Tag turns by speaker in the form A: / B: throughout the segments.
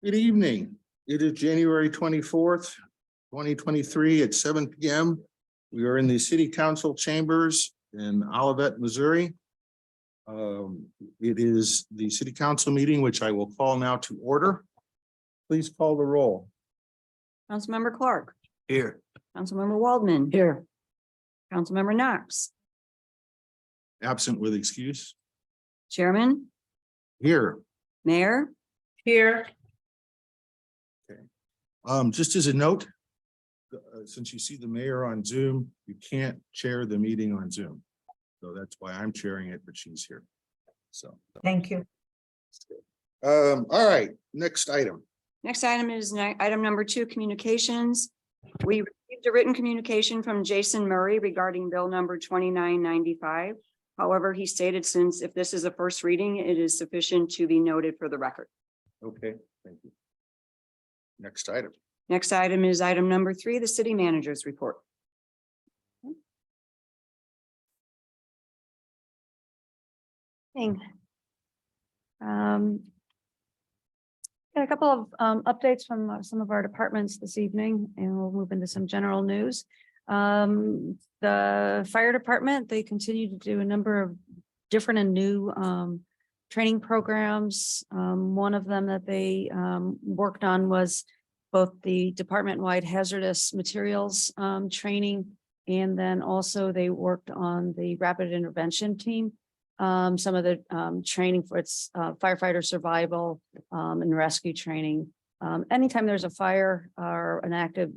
A: Good evening. It is January 24th, 2023 at 7 p.m. We are in the City Council chambers in Olivet, Missouri. It is the City Council meeting, which I will call now to order. Please call the roll.
B: Councilmember Clark,
A: Here.
B: Councilmember Waldman. Here. Councilmember Knox,
A: Absent with excuse.
B: Chairman,
A: Here.
B: Mayor.
C: Here.
A: Just as a note, since you see the mayor on Zoom, you can't chair the meeting on Zoom. So that's why I'm chairing it, but she's here. So.
C: Thank you.
A: All right, next item.
B: Next item is item number 2, communications. We received a written communication from Jason Murray regarding bill number 2995. However, he stated since if this is a first reading, it is sufficient to be noted for the record.
A: Okay, thank you. Next item.
B: Next item is item number 3, the city manager's report.
D: Got a couple of updates from some of our departments this evening, and we'll move into some general news. The fire department, they continue to do a number of different and new training programs. One of them that they worked on was both the department-wide hazardous materials training, and then also they worked on the rapid intervention team. Some of the training for its firefighter survival and rescue training. Anytime there's a fire or an active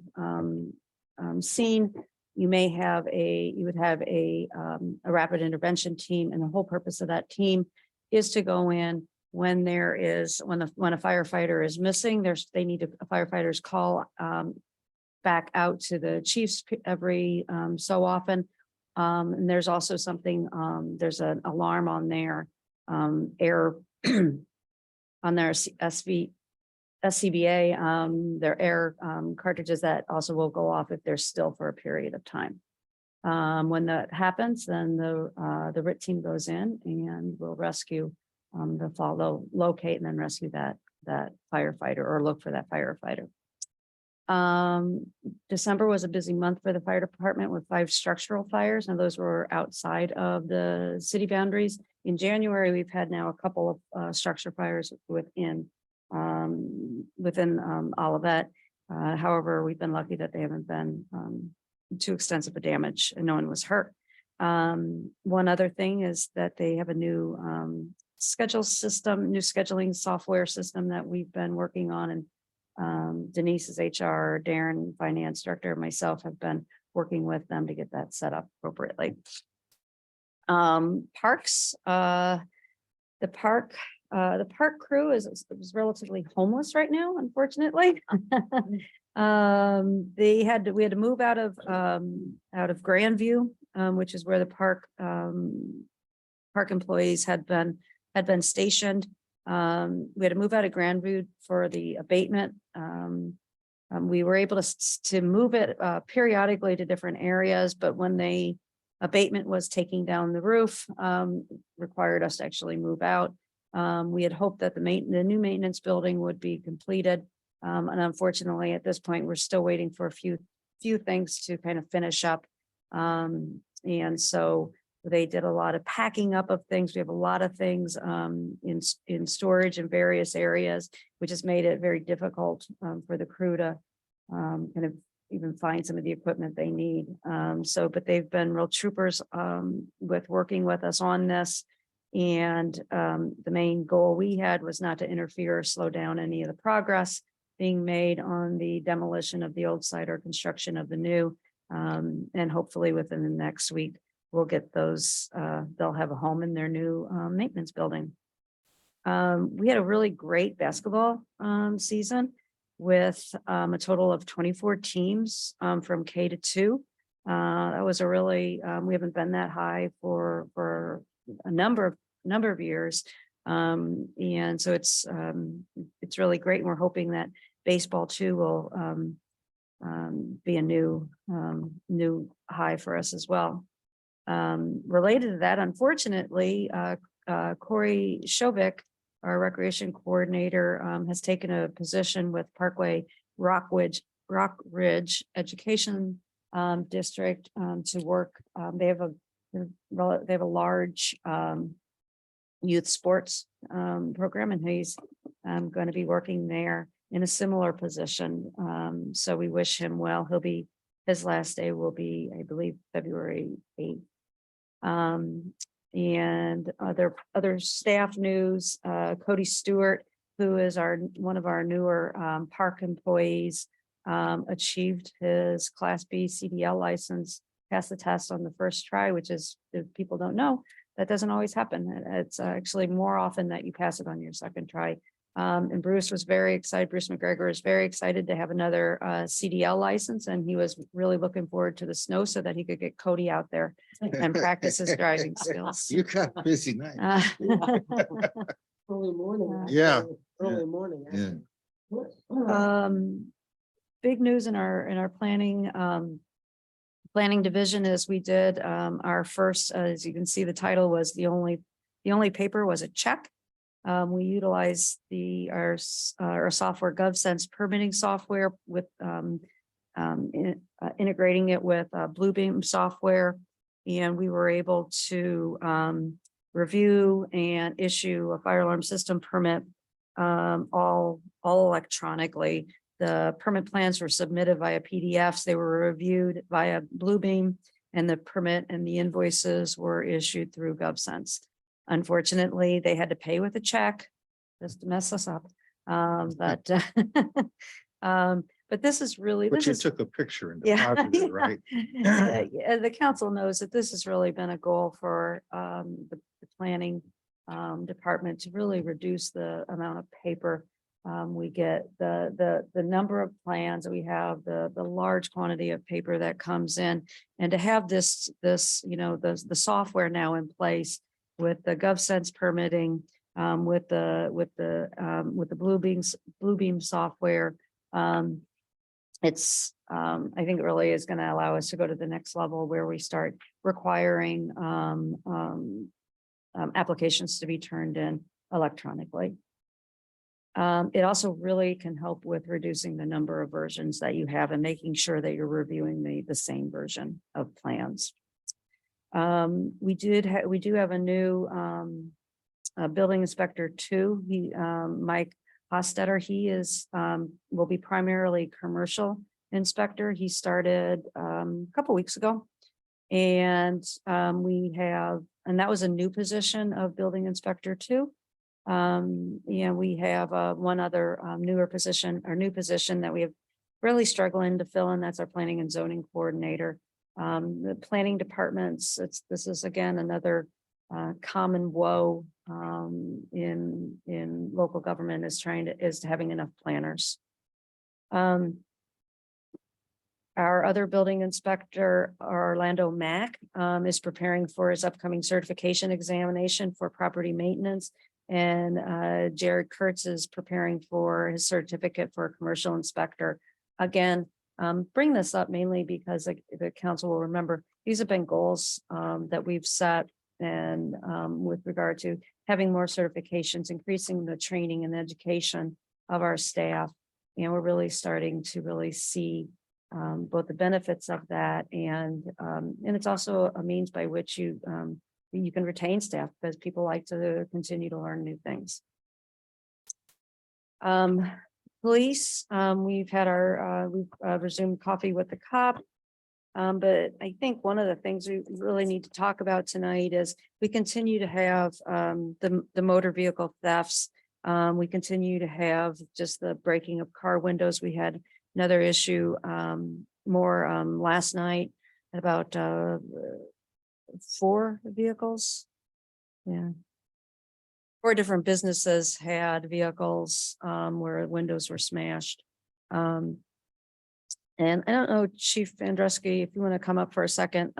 D: scene, you would have a rapid intervention team, and the whole purpose of that team is to go in when when a firefighter is missing. They need firefighters call back out to the chiefs every so often. And there's also something, there's an alarm on their air on their SCBA, their air cartridges that also will go off if they're still for a period of time. When that happens, then the RIT team goes in and will rescue locate and then rescue that firefighter or look for that firefighter. December was a busy month for the fire department with 5 structural fires, and those were outside of the city boundaries. In January, we've had now a couple of structure fires within Olivet. However, we've been lucky that they haven't been too extensive a damage and no one was hurt. One other thing is that they have a new schedule system, new scheduling software system that we've been working on, and Denise is HR, Darren, finance director, myself have been working with them to get that set up appropriately. Parks, the park crew is relatively homeless right now, unfortunately. We had to move out of Grandview, which is where the park employees had been stationed. We had to move out of Grandview for the abatement. We were able to move it periodically to different areas, but when the abatement was taking down the roof, required us to actually move out. We had hoped that the new maintenance building would be completed. And unfortunately, at this point, we're still waiting for a few things to kind of finish up. And so they did a lot of packing up of things. We have a lot of things in storage in various areas, which has made it very difficult for the crew to kind of even find some of the equipment they need. But they've been real troopers with working with us on this. And the main goal we had was not to interfere or slow down any of the progress being made on the demolition of the old site or construction of the new. And hopefully within the next week, we'll get those, they'll have a home in their new maintenance building. We had a really great basketball season with a total of 24 teams from K to 2. That was a really, we haven't been that high for a number of years. And so it's really great. And we're hoping that baseball too will be a new high for us as well. Related to that, unfortunately, Corey Shovik our recreation coordinator, has taken a position with Parkway Rock Ridge Education District, to work. They have a large, youth sports, program, and he's, going to be working there in a similar position. So we wish him well. His last day will be, I believe, February 8th. And other staff news, Cody Stewart, who is one of our newer, park employees, achieved his Class B CDL license, passed the test on the first try, which is, if people don't know, that doesn't always happen. It's actually more often that you pass it on your second try. And Bruce was very excited. Bruce McGregor is very excited to have another CDL license, and he was really looking forward to the snow so that he could get Cody out there and practice his driving skills.
A: You got a busy night.
C: Early morning.
A: Yeah.
C: actually. Early morning.
A: Yeah.
C: actually.
D: Big news in our planning division is we did our first, as you can see, the title was the only paper was a check. We utilized our software GovSense permitting software with integrating it with Bluebeam software. And we were able to review and issue a fire alarm system permit all electronically. The permit plans were submitted via PDFs. They were reviewed via Bluebeam, and the permit and the invoices were issued through GovSense. Unfortunately, they had to pay with a check just to mess us up. But this is really,
A: But
D: this
A: you
D: is,
A: took a picture and
D: yeah.
A: deposited it, right?
D: Yeah, the council knows that this has really been a goal for the planning department to really reduce the amount of paper we get, the number of plans that we have, the large quantity of paper that comes in, and to have this the software now in place with the GovSense permitting, with the Bluebeam software. It's I think it really is going to allow us to go to the next level where we start requiring applications to be turned in electronically. It also really can help with reducing the number of versions that you have and making sure that you're reviewing the same version of plans. We do have a new building inspector too. Mike Hostetter, he will be primarily commercial inspector. He started a couple weeks ago. And that was a new position of building inspector too. We have one other new position that we have really struggling to fill in. That's our planning and zoning coordinator. The planning departments, this is again another common woe in local government is having enough planners. Our other building inspector, Orlando Mack, is preparing for his upcoming certification examination for property maintenance. And Jared Kurtz is preparing for his certificate for a commercial inspector. Again, bring this up mainly because the council will remember, these have been goals that we've set, and with regard to having more certifications, increasing the training and education of our staff. And we're really starting to really see both the benefits of that, and it's also a means by which you can retain staff, because people like to continue to learn new things. Police, we've resumed coffee with the cop. But I think one of the things we really need to talk about tonight is we continue to have the motor vehicle thefts. We continue to have just the breaking of car windows. We had another issue more last night about 4 vehicles. Yeah. 4 different businesses had vehicles where windows were smashed. And I don't know, Chief Andruski, if you want to come up for a second.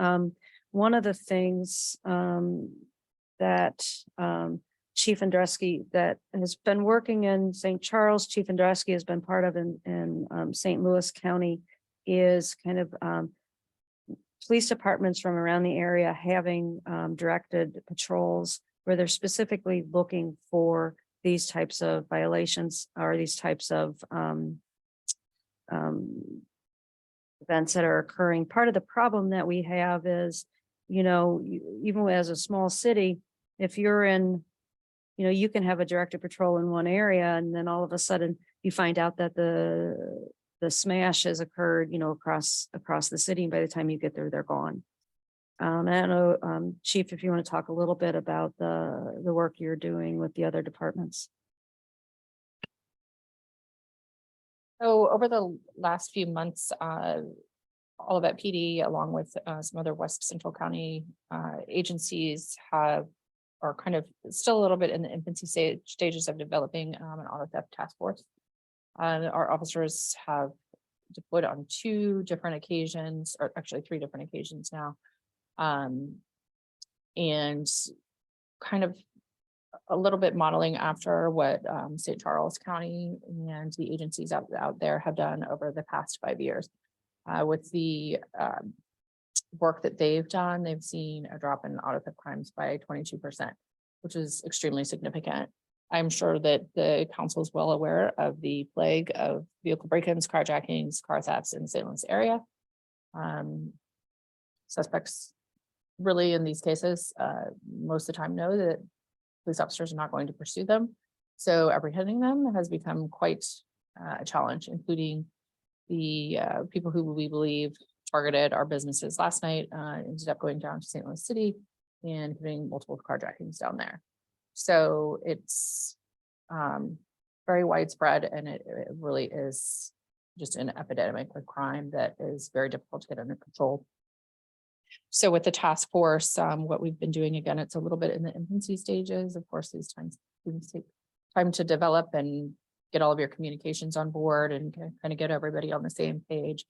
D: One of the things that Chief Andruski that has been working in St. Charles, Chief Andruski has been part of in St. Louis County, is kind of police departments from around the area having directed patrols where they're specifically looking for these types of violations or these types of events that are occurring. Part of the problem that we have is, even as a small city, if you're in, you can have a director patrol in one area and then all of a sudden you find out that the smash has occurred, across the city. And by the time you get there, they're gone. I don't know, Chief, if you want to talk a little bit about the work you're doing with the other departments.
E: So over the last few months, Olivet PD, along with some other West Central County agencies, are kind of still a little bit in the infancy stages of developing an auto theft task force. Our officers have deployed on 2 different occasions, or actually 3 different occasions now. And kind of a little bit modeling after what St. Charles County and the agencies out there have done over the past 5 years. With the work that they've done, they've seen a drop in auto theft crimes by 22%, which is extremely significant. I'm sure that the council is well aware of the plague of vehicle break-ins, carjackings, car thefts in the St. Louis area. Suspects really in these cases, most of the time know that police officers are not going to pursue them. So apprehending them has become quite a challenge, including the people who we believe targeted our businesses last night, ended up going down to St. Louis City and committing multiple carjackings down there. So it's very widespread, and it really is just an epidemic of crime that is very difficult to get under control. So with the task force, what we've been doing, again, it's a little bit in the infancy stages. Of course, these things take time to develop and get all of your communications on board and kind of get everybody on the same page.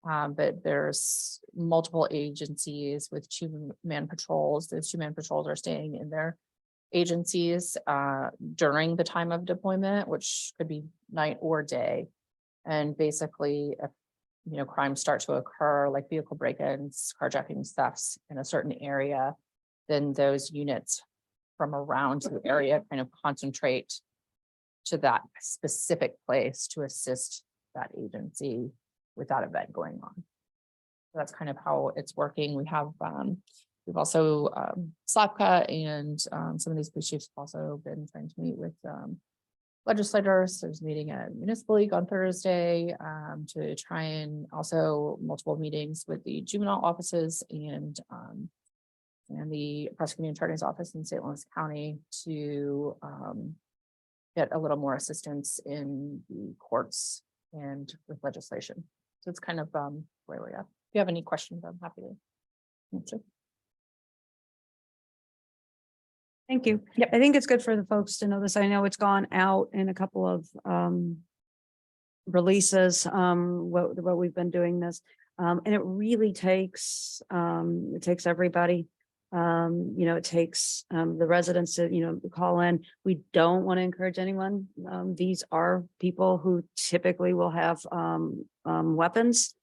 E: But there's multiple agencies with 2-man patrols. Those 2-man patrols are staying in their agencies during the time of deployment, which could be night or day. And basically, if crimes start to occur, like vehicle break-ins, carjackings, thefts in a certain area, then those units from around the area kind of concentrate to that specific place to assist that agency with that event going on. So that's kind of how it's working. We have we've also SLAPCA and some of these police chiefs have also been trying to meet with legislators. There's a meeting at Municipal League on Thursday to try, and also multiple meetings with the juvenile offices and the prosecuting attorney's office in St. Louis County to get a little more assistance in the courts and with legislation. So it's kind of where we're at. If you have any questions, I'm happy to answer.
D: Thank you.
E: Yep.
D: I think it's good for the folks to know this. I know it's gone out in a couple of releases, what we've been doing this. And it really takes everybody. It takes the residents to, call in. We don't want to encourage anyone. These are people who typically will have weapons.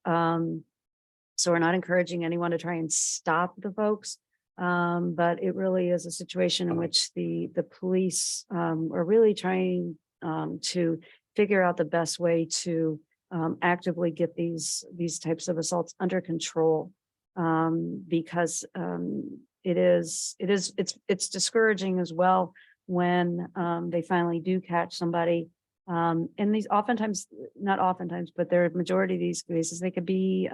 D: So we're not encouraging anyone to try and stop the folks. But it really is a situation in which the police are really trying to figure out the best way to actively get these types of assaults under control. Because it's discouraging as well when they finally do catch somebody. And these not oftentimes, but the majority of these cases, they could be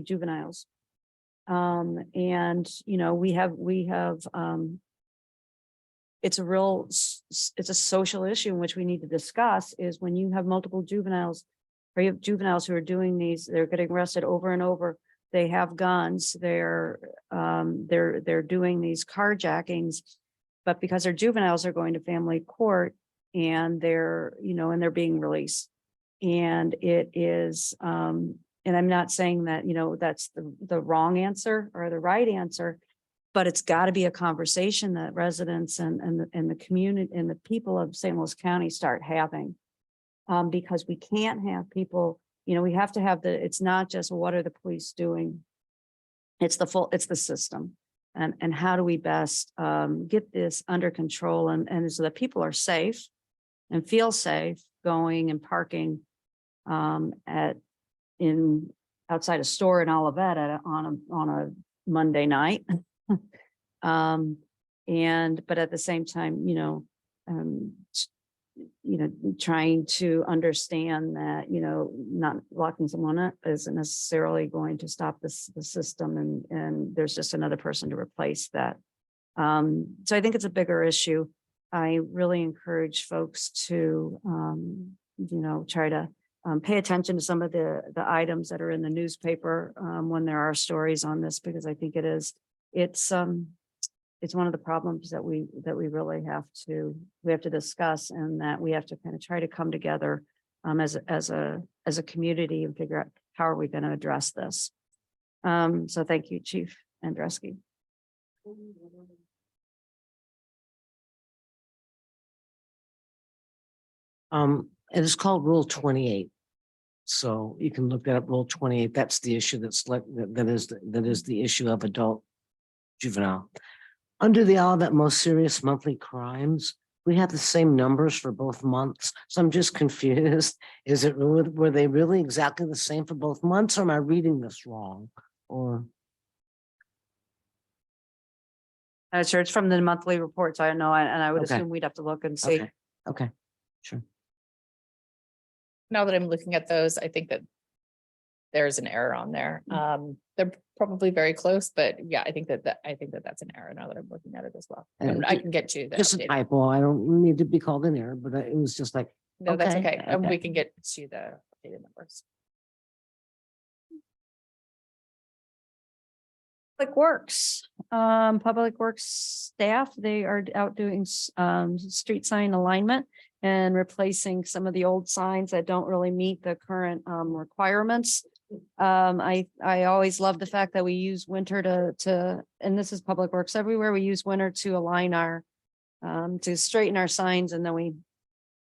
D: juveniles. And we have it's a social issue in which we need to discuss, is when you have multiple juveniles, or you have juveniles who are doing these, they're getting arrested over and over. They have guns, they're doing these carjackings, but because they're juveniles, they're going to family court and they're being released. And it is, and I'm not saying that, that's the wrong answer or the right answer, but it's got to be a conversation that residents and the community and the people of St. Louis County start having. Because we can't have people, we have to have it's not just what are the police doing? It's the system. and how do we best get this under control and so that people are safe and feel safe going and parking outside a store in Olivet on a Monday night. But at the same time, trying to understand that, not locking someone up isn't necessarily going to stop the system and there's just another person to replace that. So I think it's a bigger issue. I really encourage folks to, try to pay attention to some of the items that are in the newspaper when there are stories on this, because I think it's one of the problems that we really have to discuss, and that we have to kind of try to come together as a community and figure out how are we going to address this. So thank you, Chief Andreski.
C: It is called Rule 28. So you can look that up, Rule 28. That's the issue that is the issue of adult juvenile. Under the Olivet most serious monthly crimes, we have the same numbers for both months. So I'm just confused. Were they really exactly the same for both months, or am I reading this wrong? Or
D: Sure, it's from the monthly reports. I know, and I would
C: Okay.
D: assume we'd have to look and see.
C: okay, sure.
E: Now that I'm looking at those, I think that there's an error on there. They're probably very close, but yeah, I think that that's an error now that I'm looking at it as well. And I can get you the
C: Just a
E: updated.
C: typo. I don't need to be called an error, but it was just like,
E: No, that's
C: okay,
E: okay. And we
C: okay.
E: can get to the updated numbers.
D: Public Works staff, they are out doing street sign alignment and replacing some of the old signs that don't really meet the current requirements. I always love the fact that we use winter and this is Public Works everywhere, we use winter to align to straighten our signs, and then we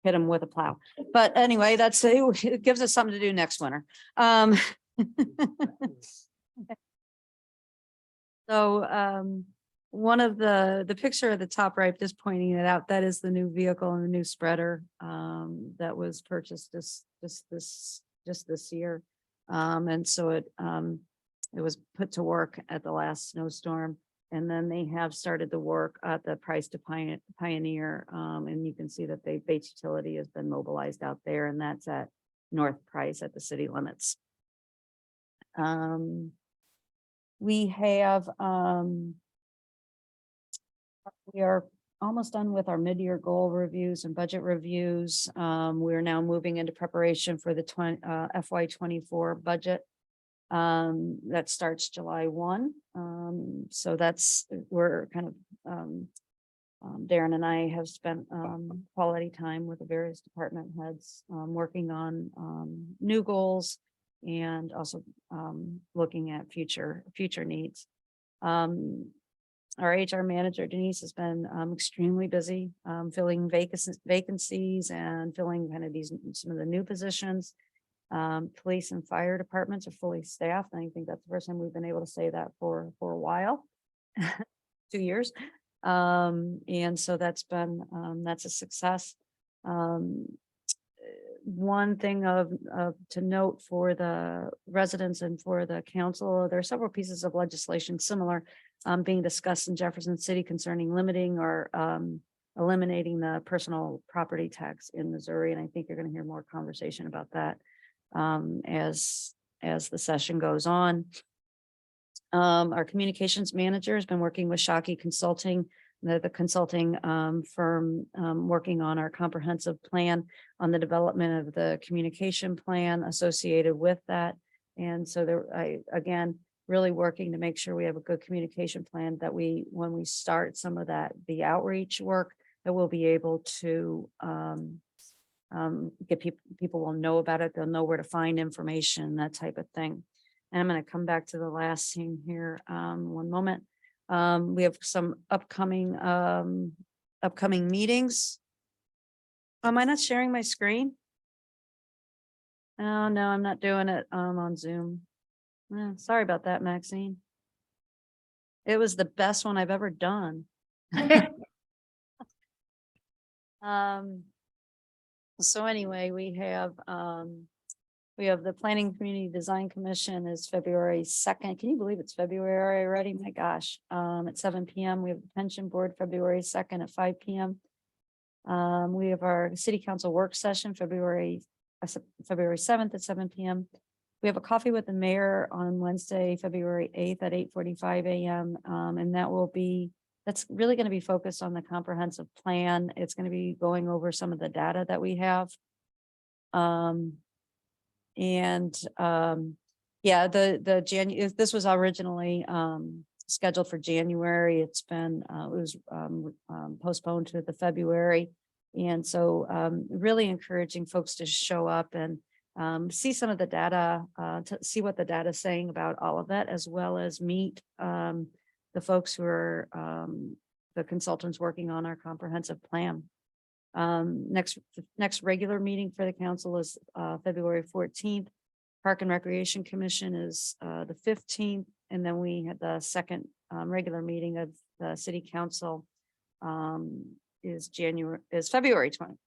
D: hit them with a plow. But anyway, it gives us something to do next winter. So one of the picture at the top right, just pointing it out, that is the new vehicle and the new spreader that was purchased just this year. And so it was put to work at the last snowstorm, and then they have started the work at the Price to Pioneer. And you can see that the Bates Utility has been mobilized out there, and that's at North Price at the city limits. We are almost done with our mid-year goal reviews and budget reviews. We're now moving into preparation for the FY24 budget. That starts July 1. So we're kind of, Darren and I have spent quality time with the various department heads, working on new goals and also looking at future needs. Our HR manager Denise has been extremely busy filling vacancies and filling kind of some of the new positions. Police and fire departments are fully staffed, and I think that's the first time we've been able to say that for a while, 2 years. And so that's a success. One thing to note for the residents and for the council, there are several pieces of legislation similar being discussed in Jefferson City concerning limiting or eliminating the personal property tax in Missouri. And I think you're going to hear more conversation about that as the session goes on. Our communications manager has been working with Shockey Consulting, the consulting firm, working on our comprehensive plan on the development of the communication plan associated with that. And so again, really working to make sure we have a good communication plan that when we start some of the outreach work, that we'll be able to get people will know about it. They'll know where to find information, that type of thing. And I'm going to come back to the last thing here. One moment. We have some upcoming meetings. Am I not sharing my screen? Oh, no, I'm not doing it on Zoom. Sorry about that, Maxine. It was the best one I've ever done. So anyway, we have the Planning Community Design Commission is February 2nd. Can you believe it's February already? My gosh, at 7 PM. We have the Pension Board February 2nd at 5 PM. We have our City Council work session February 7th at 7 PM. We have a coffee with the mayor on Wednesday, February 8th at 8:45 AM. And that's really going to be focused on the comprehensive plan. It's going to be going over some of the data that we have. This was originally scheduled for January. It was postponed to the February. And so really encouraging folks to show up and see some of the data, to see what the data is saying about all of that, as well as meet the folks who are the consultants working on our comprehensive plan. Next regular meeting for the council is February 14th. Park and Recreation Commission is the 15th, and then we had the second regular meeting of the City Council is February 20th.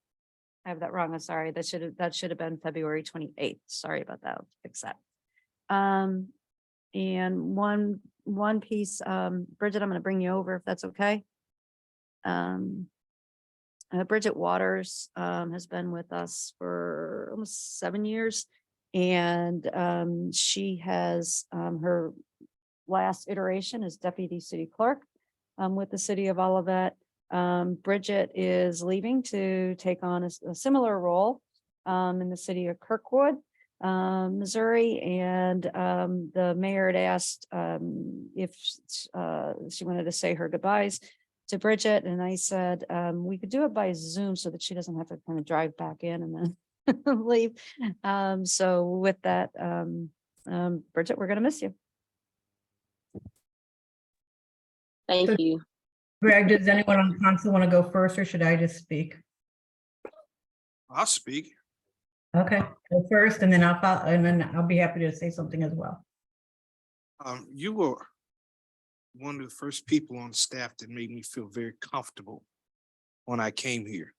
D: I have that wrong. I'm sorry. That should have been February 28th. Sorry about that. I'll fix that. And one piece, Bridget, I'm going to bring you over if that's okay. Bridget Waters has been with us for almost 7 years, and she has her last iteration as deputy city clerk with the city of Olivet. Bridget is leaving to take on a similar role in the city of Kirkwood, Missouri, and the mayor had asked if she wanted to say her goodbyes to Bridget, and I said we could do it by Zoom so that she doesn't have to kind of drive back in and then leave. So with that, Bridget, we're going to miss you.
F: Thank you.
G: Greg, does anyone on council want to go first, or should I just speak?
H: I'll speak.
G: Okay, go first, and then I'll follow, and then I'll be happy to say something as well.
H: You were one of the first people on staff that made me feel very comfortable when I came here.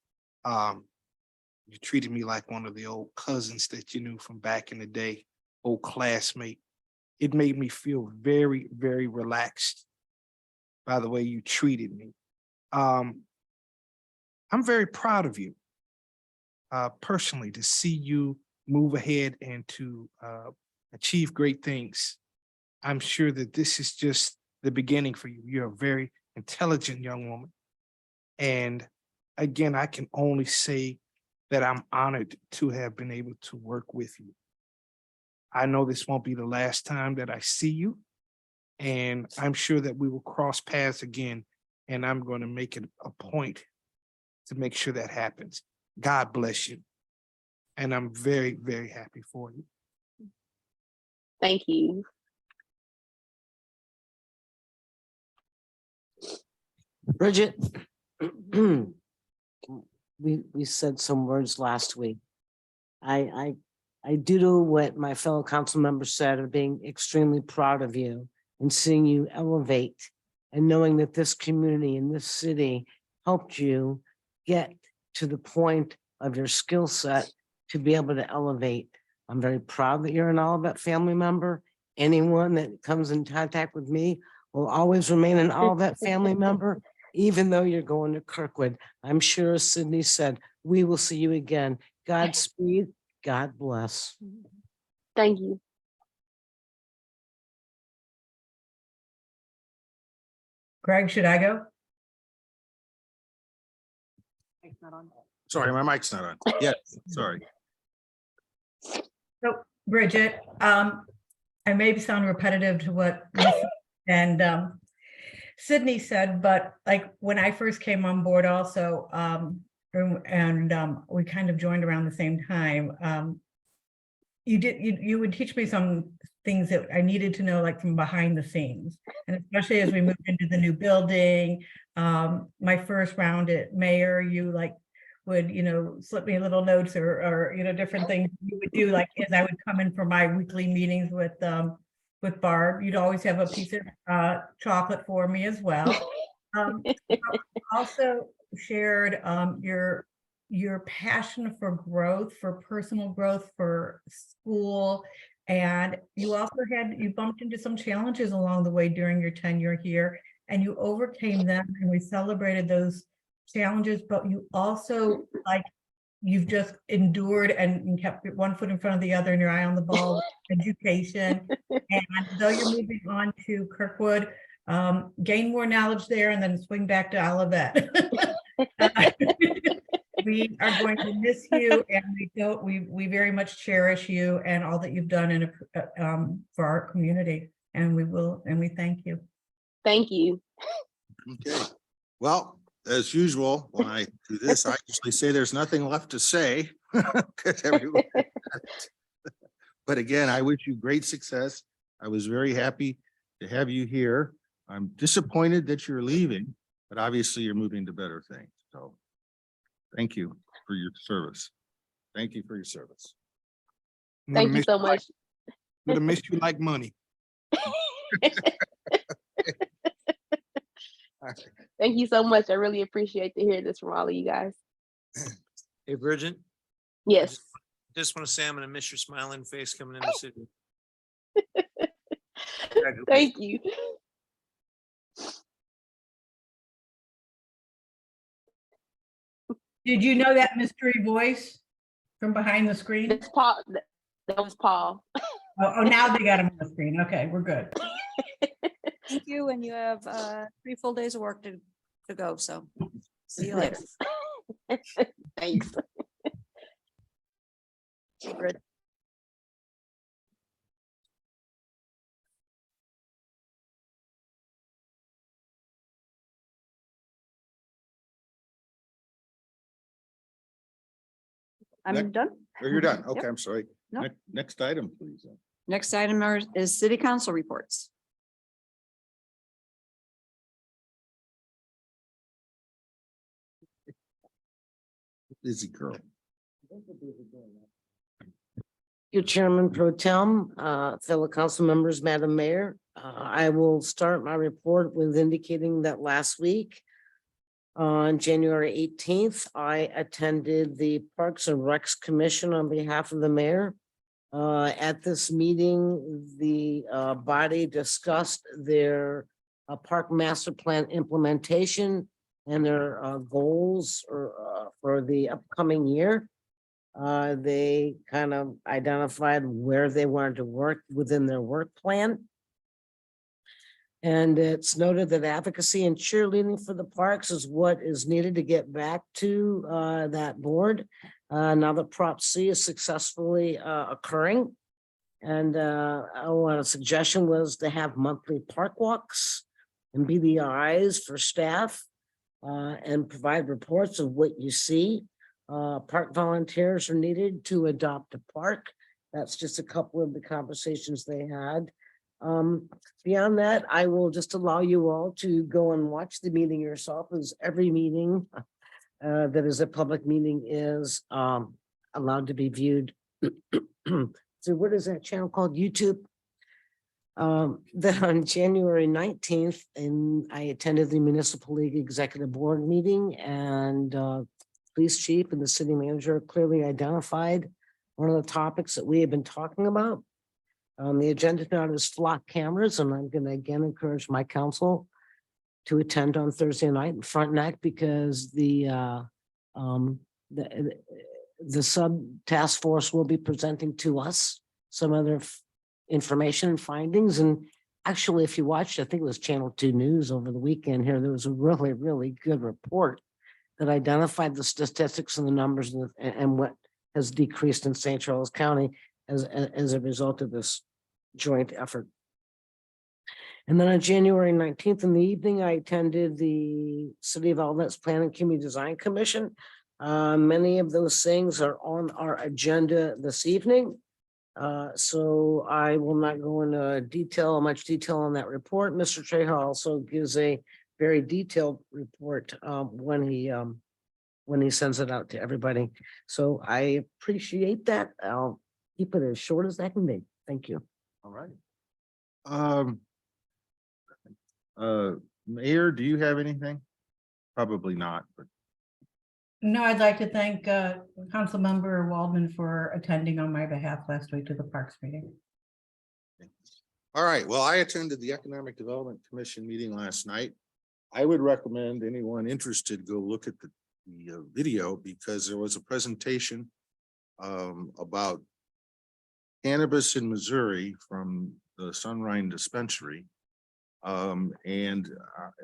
H: You treated me like one of the old cousins that you knew from back in the day, old classmate. It made me feel very, very relaxed by the way you treated me. I'm very proud of you personally, to see you move ahead and to achieve great things. I'm sure that this is just the beginning for you. You're a very intelligent young woman. And again, I can only say that I'm honored to have been able to work with you. I know this won't be the last time that I see you, and I'm sure that we will cross paths again, and I'm going to make it a point to make sure that happens. God bless you. And I'm very, very happy for you.
F: Thank you.
C: Bridget, we said some words last week. I do know what my fellow council members said of being extremely proud of you and seeing you elevate, and knowing that this community and this city helped you get to the point of your skill set to be able to elevate. I'm very proud that you're an Olivet family member. Anyone that comes in contact with me will always remain an Olivet family member, even though you're going to Kirkwood. I'm sure, as Sydney said, we will see you again. Godspeed. God bless.
F: Thank you.
G: Greg, should I go?
A: Sorry, my mic's not on. Yeah, sorry.
G: So Bridget, I may sound repetitive to what Lisa and Sydney said, but like when I first came on board also, we kind of joined around the same time. You would teach me some things that I needed to know, like from behind the scenes, and especially as we moved into the new building. My first round at mayor, you would slip me little notes or different things you would do, like as I would come in for my weekly meetings with with Barb. You'd always have a piece of chocolate for me as well. Also shared your passion for growth, for personal growth, for school. And you also you bumped into some challenges along the way during your tenure here, and you overcame them, and we celebrated those challenges, but you also, like, you've just endured and kept one foot in front of the other and your eye on the ball with education. And though you're moving on to Kirkwood, gain more knowledge there and then swing back to Olivet. We are going to miss you, and we very much cherish you and all that you've done for our community. And we thank you.
F: Thank you.
A: Okay, well, as usual, when I do this, I usually say there's nothing left to say. 'Cause everyone- But again, I wish you great success. I was very happy to have you here. I'm disappointed that you're leaving, but obviously you're moving to better things. So thank you for your service. Thank you for your service.
H: I'm gonna
F: Thank you
H: miss
F: so
H: like-
F: much.
H: I'm gonna miss you like money.
F: Thank you so much. I really appreciate to hear this from all of you guys.
I: Hey, Bridget,
F: Yes.
I: just want to say I'm gonna miss your smiling face coming in the city.
F: Thank you.
G: Did you know that mystery voice from behind the screen?
F: That's Paul. That was Paul.
G: Oh, now they got him on the screen. Okay, we're good.
D: Thank you, and you have 3 full days of work to go, so see you later.
F: Thanks.
B: I'm
A: Next.
B: done.
A: Or you're done.
B: Yep.
A: Okay, I'm sorry.
B: No.
A: Next item, please.
B: Next item is city council reports.
A: Busy girl.
C: Your Chairman Pro Tem, fellow council members, Madam Mayor, I will start my report with indicating that last week, on January 18th, I attended the Parks and Recs Commission on behalf of the mayor. At this meeting, the body discussed their park master plan implementation and their goals for the upcoming year. They kind of identified where they wanted to work within their work plan. And it's noted that advocacy and cheerleading for the parks is what is needed to get back to that board. Now that Prop C is successfully occurring. And a suggestion was to have monthly park walks and be the eyes for staff and provide reports of what you see. Park volunteers are needed to adopt a park. That's just a couple of the conversations they had. Beyond that, I will just allow you all to go and watch the meeting yourself, as every meeting that is a public meeting is allowed to be viewed. So what is that channel called? YouTube? Then on January 19th, and I attended the Municipal League Executive Board meeting, and police chief and the city manager clearly identified one of the topics that we have been talking about. The agenda now is flock cameras, and I'm going to again encourage my council to attend on Thursday night in Frontenac, because the sub task force will be presenting to us some other information and findings. And actually, if you watched, I think it was Channel 2 News over the weekend here, there was a really, really good report that identified the statistics and the numbers and what has decreased in St. Charles County as a result of this joint effort. And then on January 19th in the evening, I attended the City of Olivet's Planning Community Design Commission. Many of those things are on our agenda this evening. So I will not go into much detail on that report. Mr. Trejo also gives a very detailed report when he sends it out to everybody. So I appreciate that. I'll keep it as short as that can be. Thank you.
A: All right. Um. Mayor, do you have anything? Probably not, but
G: No, I'd like to thank Councilmember Waldman for attending on my behalf last week to the Parks meeting.
A: all right. Well, I attended the Economic Development Commission meeting last night. I would recommend anyone interested go look at the video because there was a presentation about cannabis in Missouri from the Sunrise Dispensary. And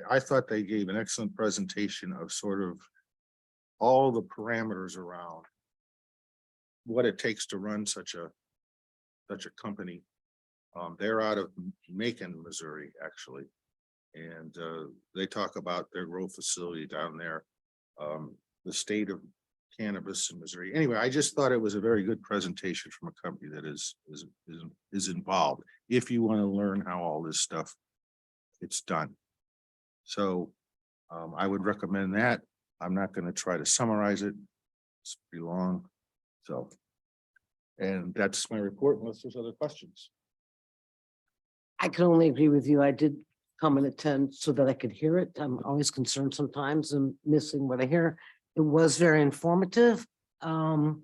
A: I thought they gave an excellent presentation of sort of all the parameters around what it takes to run such a company. They're out of Macon, Missouri, actually. And they talk about their grow facility down there, the state of cannabis in Missouri. Anyway, I just thought it was a very good presentation from a company that is involved. If you want to learn how all this stuff it's done. So I would recommend that. I'm not going to try to summarize it. It's pretty long. So, and that's my report unless there's other questions.
C: I can only agree with you. I did come and attend so that I could hear it. I'm always concerned sometimes and missing what I hear. It was very informative. I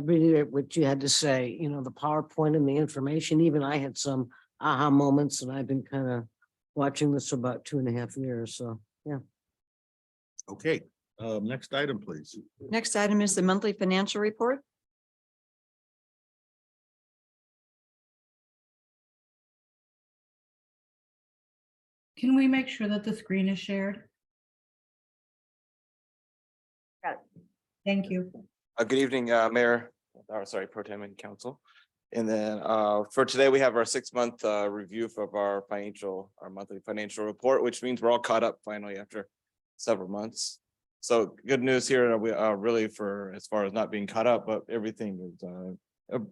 C: really what you had to say, you know, the PowerPoint and the information, even I had some aha moments and I've been kind of watching this for about 2.5 years. So, yeah.
A: Okay, next item, please.
B: Next item is the monthly financial report.
G: Can we make sure that the screen is shared?
B: Got it.
G: Thank you.
J: Good evening, Mayor, or sorry, Pro Tem and Council. And then for today, we have our 6-month review of our monthly financial report, which means we're all caught up finally after several months. So good news here, we really for as far as not being caught up, but everything is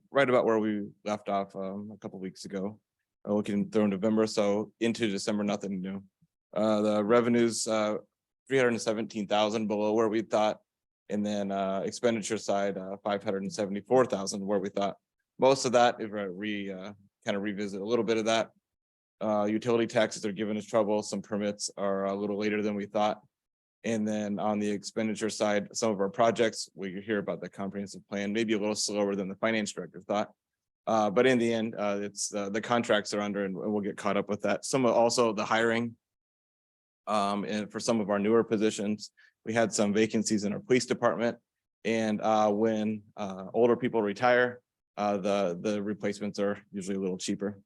J: right about where we left off a couple weeks ago. Looking through November, so into December, nothing new. The revenues 317,000 below where we thought. And then expenditure side 574,000 where we thought. Most of that if kind of revisit a little bit of that. Utility taxes are giving us trouble. Some permits are a little later than we thought. And then on the expenditure side, some of our projects, we hear about the comprehensive plan, maybe a little slower than the finance director thought. But in the end, it's the contracts are under and we'll get caught up with that. Some of also the hiring. And for some of our newer positions, we had some vacancies in our police department. And when older people retire, the replacements are usually a little cheaper.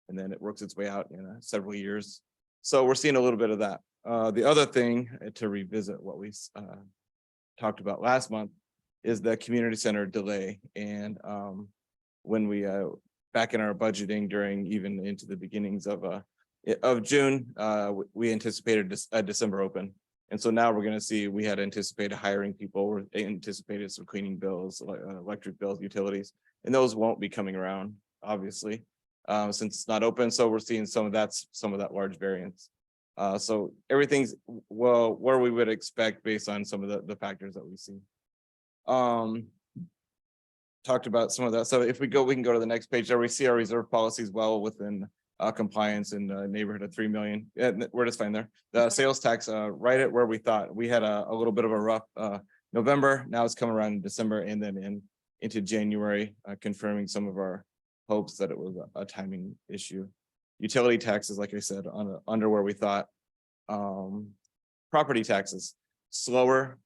J: And then it works its way out in several years. So we're seeing a little bit of that. The other thing to revisit what we talked about last month is the community center delay. And when we back in our budgeting during even into the beginnings of June, we anticipated a December open. And so now we're going to see, we had anticipated hiring people, we anticipated some cleaning bills, electric bills, utilities, and those won't be coming around, obviously, since it's not open. So we're seeing some of that large variance. So everything's well where we would expect based on some of the factors that we see. Talked about some of that. So if we can go to the next page there, we see our reserve policies well within compliance in the neighborhood of 3 million. We're just fine there. The sales tax right at where we thought. We had a little bit of a rough November. Now it's coming around in December and then into January, confirming some of our hopes that it was a timing issue. Utility taxes, like I said, under where we thought. Property taxes slower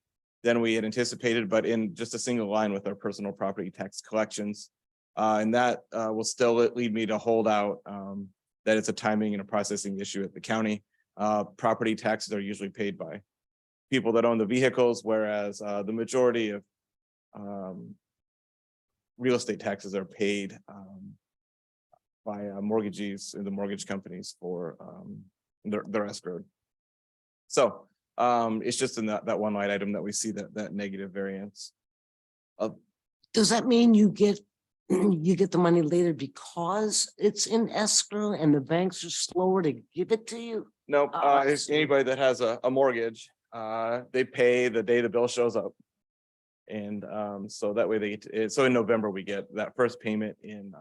J: than we had anticipated, but in just a single line with our personal property tax collections. And that will still lead me to hold out that it's a timing and a processing issue at the county. Property taxes are usually paid by people that own the vehicles, whereas the majority of real estate taxes are paid by mortgagees and the mortgage companies for their escrow. So it's just in that one line item that we see that negative variance.
C: Does that mean you get the money later because it's in escrow and the banks are slower to give it to you?
J: Nope.
C: I
J: It's
C: see.
J: anybody that has a mortgage, they pay the day the bill shows up. And so that way they get to, so in November, we get that first payment in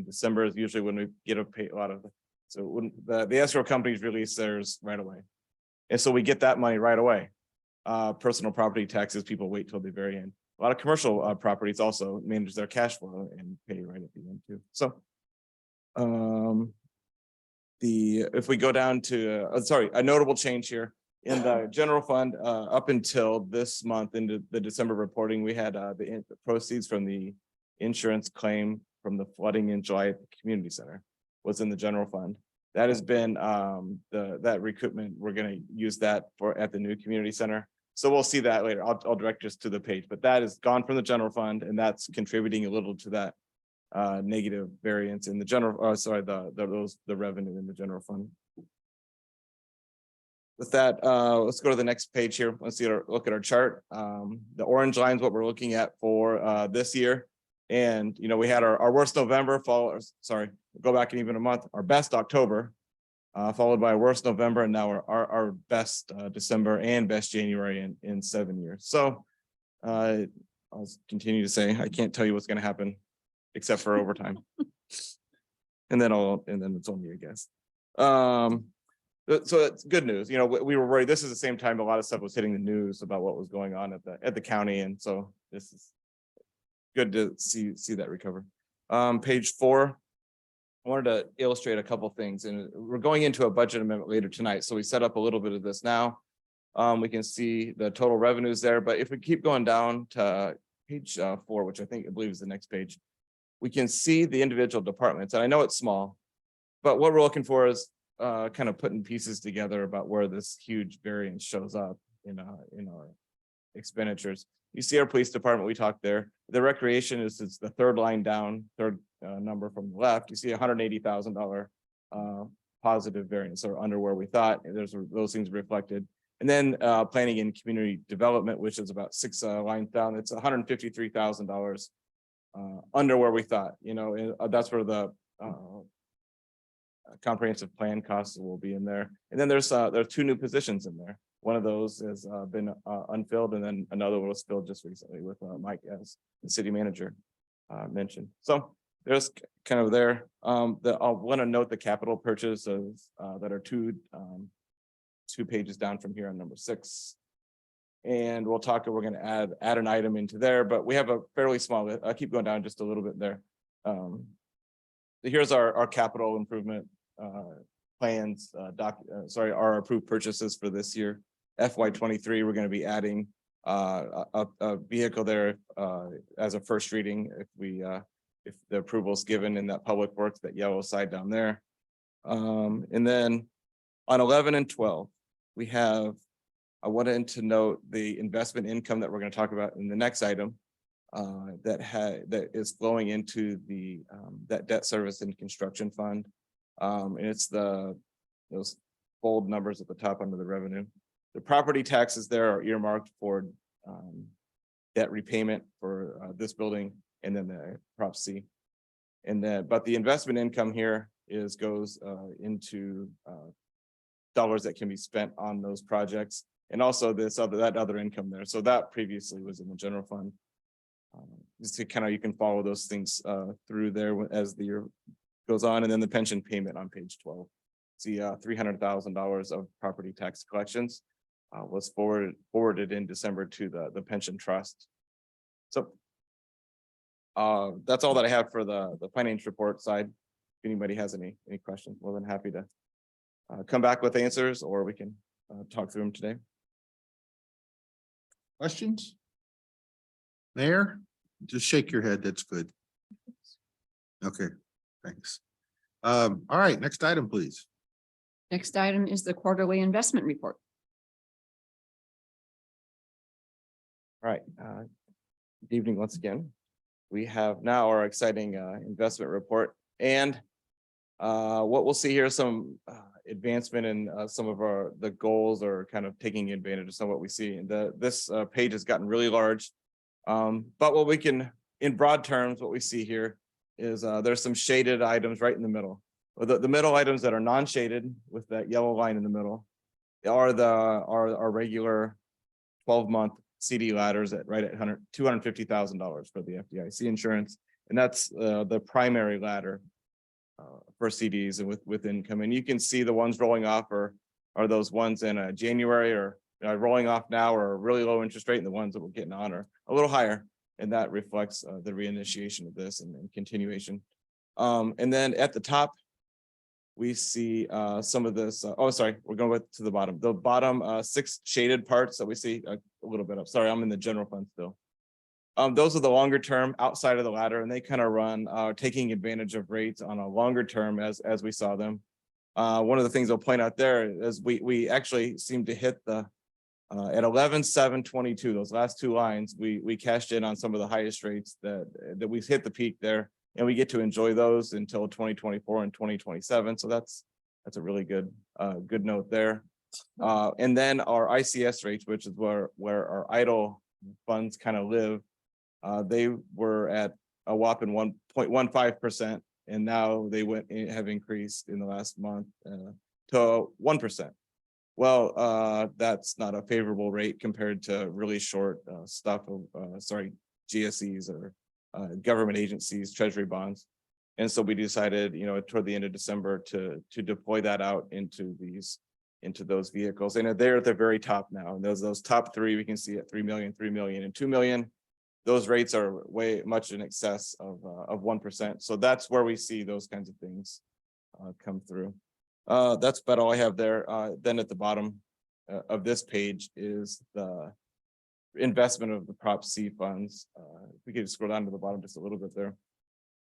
J: December is usually when we get a lot of, so when the escrow companies release theirs right away. And so we get that money right away. Personal property taxes, people wait till the very end. A lot of commercial properties also manage their cash flow and pay right at the end too. So if we go down to, sorry, a notable change here in the general fund, up until this month into the December reporting, we had the proceeds from the insurance claim from the flooding in July at the community center was in the general fund. That has been that recoupment. We're going to use that for at the new community center. So we'll see that later. I'll direct us to the page, but that is gone from the general fund, and that's contributing a little to that negative variance in the general, sorry, the revenue in the general fund. With that, let's go to the next page here. Let's look at our chart. The orange line is what we're looking at for this year. And, you know, we had our worst November, go back even a month, our best October, followed by our worst November, and now our best December and best January in 7 years. So I'll continue to say, I can't tell you what's going to happen except for overtime. and then it's only a guess. So it's good news. You know, we were worried. This is the same time a lot of stuff was hitting the news about what was going on at the county. And so this is good to see that recover. Page 4. I wanted to illustrate a couple things, and we're going into a budget amendment later tonight. So we set up a little bit of this now. We can see the total revenues there, but if we keep going down to page 4, which I believe is the next page, we can see the individual departments. And I know it's small, but what we're looking for is kind of putting pieces together about where this huge variance shows up in our expenditures. You see our police department, we talked there. The recreation is the third line down, third number from the left. You see $180,000 positive variance, or under where we thought. And there's those things reflected. And then planning and community development, which is about 6 lines down. It's $153,000 under where we thought. You know, and that's where the comprehensive plan costs will be in there. And then there's 2 new positions in there. One of those has been unfilled, and then another one was filled just recently with Mike as the city manager mentioned. So there's kind of there. I'll want to note the capital purchases that are two pages down from here on number 6. And we're going to add an item into there, but we have a fairly small, I'll keep going down just a little bit there. Here's our capital improvement plans, our approved purchases for this year. FY23, we're going to be adding a vehicle there as a first reading if the approval is given in that public works, that yellow side down there. And then on 11 and 12, I wanted to note the investment income that we're going to talk about in the next item that is flowing into that debt service and construction fund. And it's those bold numbers at the top under the revenue. The property taxes there are earmarked for debt repayment for this building, and then the Prop C. And then, but the investment income here goes into dollars that can be spent on those projects, and also that other income there. So that previously was in the general fund. Just to kind of, you can follow those things through there as the year goes on. And then the pension payment on page 12. See $300,000 of property tax collections was forwarded in December to the pension trust. So that's all that I have for the financial report side. If anybody has any questions, more than happy to come back with answers, or we can talk through them today.
A: Questions? Mayor, just shake your head. That's good. Okay, thanks. All right, next item, please.
B: Next item is the quarterly investment report.
J: All right. Good evening once again. We have now our exciting investment report, and what we'll see here is some advancement in some of the goals, or kind of taking advantage of some of what we see. And this page has gotten really large, but what we can, in broad terms, what we see here is there's some shaded items right in the middle. The middle items that are non-shaded with that yellow line in the middle are our regular 12-month CD ladders at right at $250,000 for the FDIC insurance. And that's the primary ladder for CDs and with income. And you can see the ones rolling off are those ones in January or rolling off now are a really low interest rate, and the ones that we're getting on are a little higher. And that reflects the reinitiation of this and continuation. And then at the top, we see some of this. Oh, sorry, we're going to the bottom. The bottom 6 shaded parts that we see a little bit up. Sorry, I'm in the general fund still. Those are the longer term outside of the ladder, and they kind of run taking advantage of rates on a longer term as we saw them. One of the things I'll point out there is we actually seem to hit the at 11/7/22, those last 2 lines, we cashed in on some of the highest rates that we hit the peak there, and we get to enjoy those until 2024 and 2027. So that's a really good note there. And then our ICS rates, which is where our idle funds kind of live, they were at a whopping 1.15%, and now they have increased in the last month to 1%. Well, that's not a favorable rate compared to really short stuff of GSEs or government agencies, treasury bonds. And so we decided, toward the end of December to deploy that out into those vehicles. And they're at the very top now. And those top 3 we can see at 3 million, 3 million, and 2 million. Those rates are way much in excess of 1%. So that's where we see those kinds of things come through. That's about all I have there. Then at the bottom of this page is the investment of the Prop C funds. If we could scroll down to the bottom just a little bit there,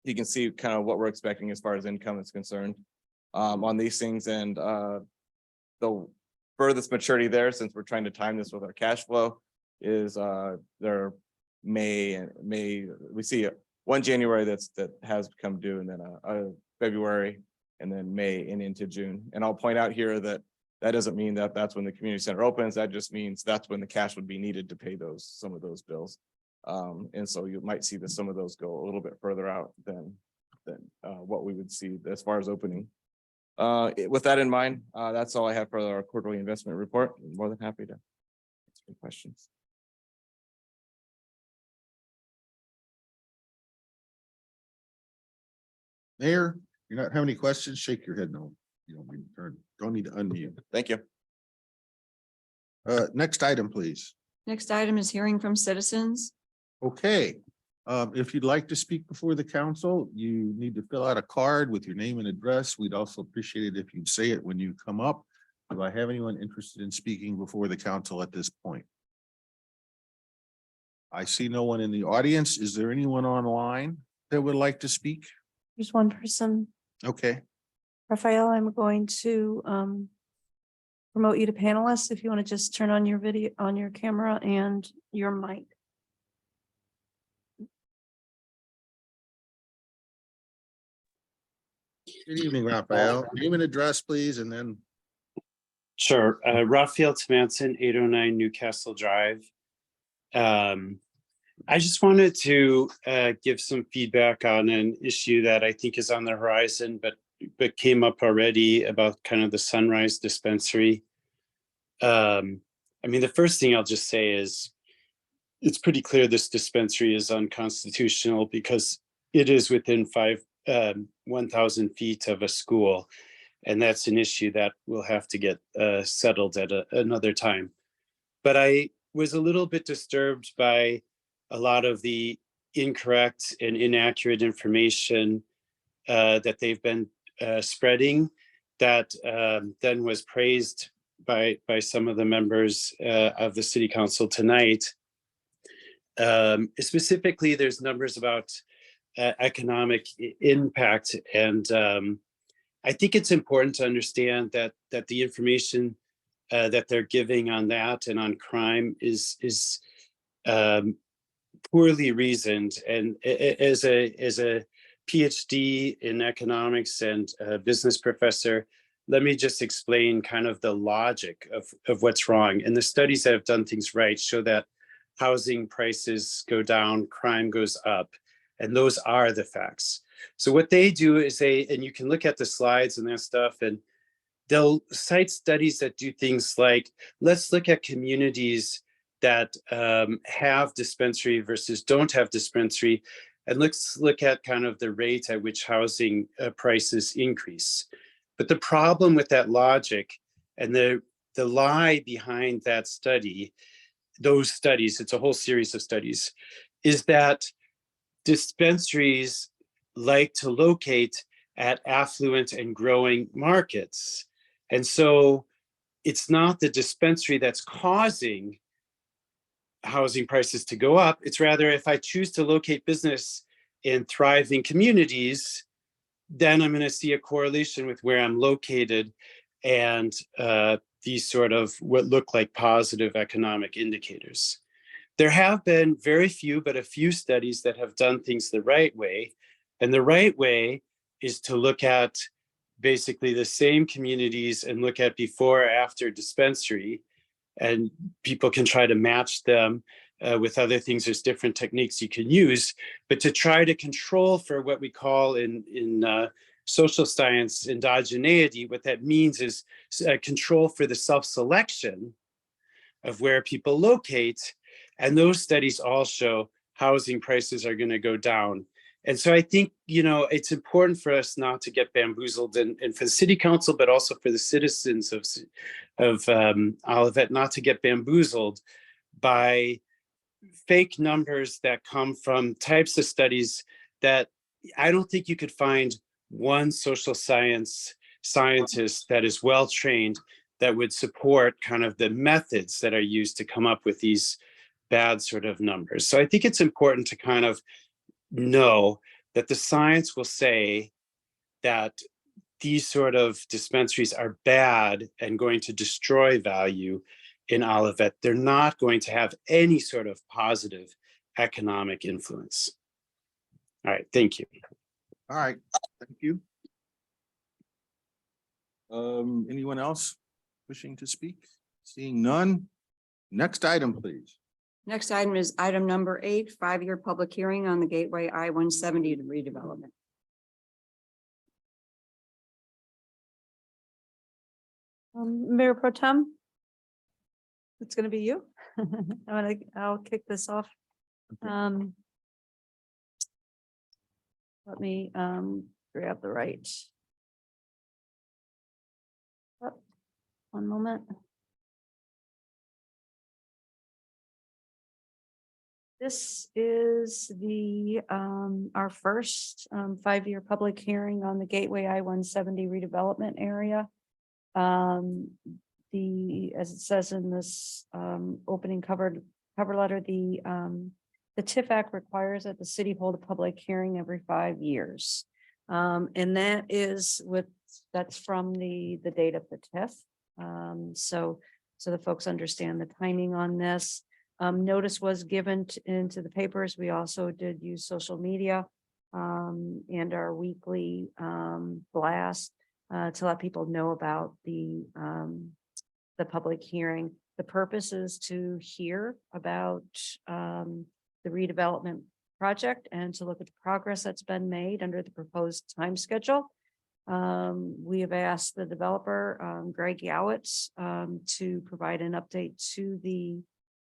J: you can see kind of what we're expecting as far as income is concerned on these things. And the furthest maturity there, since we're trying to time this with our cash flow, is their May. We see 1 January that has come due, and then a February, and then May and into June. And I'll point out here that doesn't mean that that's when the community center opens. That just means that's when the cash would be needed to pay some of those bills. And so you might see that some of those go a little bit further out than what we would see as far as opening. With that in mind, that's all I have for our quarterly investment report. I'm more than happy to answer questions.
A: Mayor, you're not having any questions? Shake your head no. You don't need to turn. Don't need to unmute.
J: Thank you.
A: Next item, please.
B: Next item is hearing from citizens.
A: Okay. If you'd like to speak before the council, you need to fill out a card with your name and address. We'd also appreciate it if you'd say it when you come up. Do I have anyone interested in speaking before the council at this point? I see no one in the audience. Is there anyone online that would like to speak?
K: There's one person,
A: Okay.
K: Raphael. I'm going to promote you to panelist if you want to just turn on your video, on your camera and your mic.
A: Good evening, Raphael. Name and address, please, and then.
L: Sure. Raphael Timanson, 809 Newcastle Drive. I just wanted to give some feedback on an issue that I think is on the horizon, but came up already about kind of the Sunrise Dispensary. I mean, the first thing I'll just say is it's pretty clear this dispensary is unconstitutional because it is within 1,000 feet of a school. And that's an issue that will have to get settled at another time. But I was a little bit disturbed by a lot of the incorrect and inaccurate information that they've been spreading that then was praised by some of the members of the city council tonight. Specifically, there's numbers about economic impact, and I think it's important to understand that the information that they're giving on that and on crime is poorly reasoned. And as a PhD in economics and a business professor, let me just explain kind of the logic of what's wrong. And the studies that have done things right show that housing prices go down, crime goes up, and those are the facts. So what they do is and you can look at the slides and that stuff, and they'll cite studies that do things like, let's look at communities that have dispensary versus don't have dispensary. And let's look at kind of the rate at which housing prices increase. But the problem with that logic and the lie behind that study, those studies, it's a whole series of studies, is that dispensaries like to locate at affluent and growing markets. And so it's not the dispensary that's causing housing prices to go up. It's rather, if I choose to locate business in thriving communities, then I'm going to see a correlation with where I'm located and these sort of what look like positive economic indicators. There have been very few, but a few studies that have done things the right way. And the right way is to look at basically the same communities and look at before or after dispensary. And people can try to match them with other things. There's different techniques you can use, but to try to control for what we call in social science endogeneity, what that means is control for the self-selection of where people locate. And those studies all show housing prices are going to go down. And so I think, you know, it's important for us not to get bamboozled, and for the city council, but also for the citizens of Olivet, not to get bamboozled by fake numbers that come from types of studies that I don't think you could find one social scientist that is well trained that would support kind of the methods that are used to come up with these bad sort of numbers. So I think it's important to kind of know that the science will say that these sort of dispensaries are bad and going to destroy value in Olivet. They're not going to have any sort of positive economic influence. All right, thank you.
A: All right, thank you. Anyone else wishing to speak? Seeing none. Next item, please.
B: Next item is item number 8, 5-year public hearing on the Gateway I-170 redevelopment.
K: Mayor Pro Tem? It's gonna be you. I'll kick this off. Let me grab the right. Oh, one moment. This is the our first 5-year public hearing on the Gateway I-170 redevelopment area. As it says in this opening cover letter, the TIF Act requires that the city hold a public hearing every 5 years. And that is that's from the date of the TIF. So the folks understand the timing on this. Notice was given into the papers. We also did use social media and our weekly blast to let people know about the public hearing. The purpose is to hear about the redevelopment project and to look at the progress that's been made under the proposed time schedule. We have asked the developer, Greg Yowitz, to provide an update to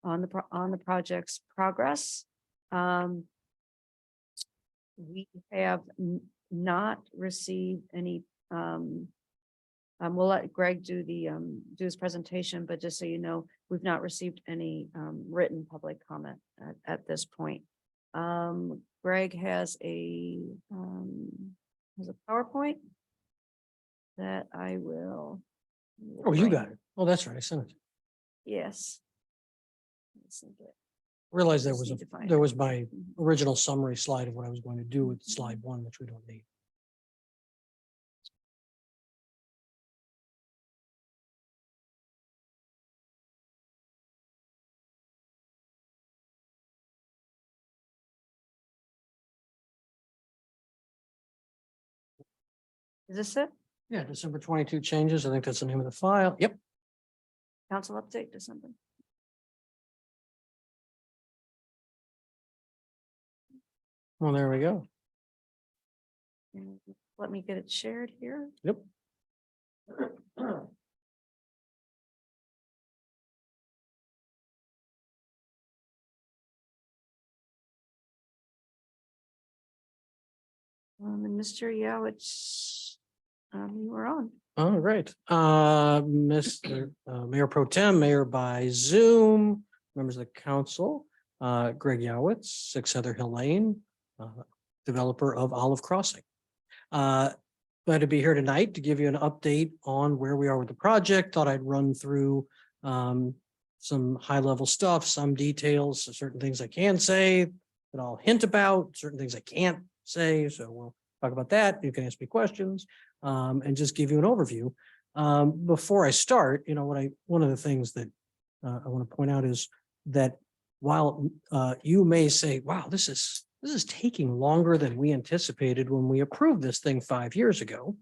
K: on the project's progress. We have not received any. We'll let Greg do his presentation, but just so you know, we've not received any written public comment at this point. Greg has a PowerPoint that I will.
M: Oh, you got it. Oh, that's right. I sent it.
K: Yes.
M: Realized
K: Just need to find
M: there
K: it.
M: was my original summary slide of what I was going to do with slide 1, which we don't need.
K: Is this it?
M: Yeah, December 22 changes. I think that's the name of the file. Yep.
K: Council update December.
M: Well, there we go.
K: And let me get it shared here.
M: Yep.
K: And Mr. Yowitz, you were on.
M: All right, Mr. Mayor Pro Tem, Mayor by Zoom, members of the council, Greg Yowitz, 6 Heather Hill Lane, developer of Olive Crossing. Glad to be here tonight to give you an update on where we are with the project. Thought I'd run through some high level stuff, some details, certain things I can say that I'll hint about, certain things I can't say. So we'll talk about that. You can ask me questions and just give you an overview. Before I start, one of the things that I want to point out is that while you may say, wow, this is taking longer than we anticipated when we approved this thing 5 years ago,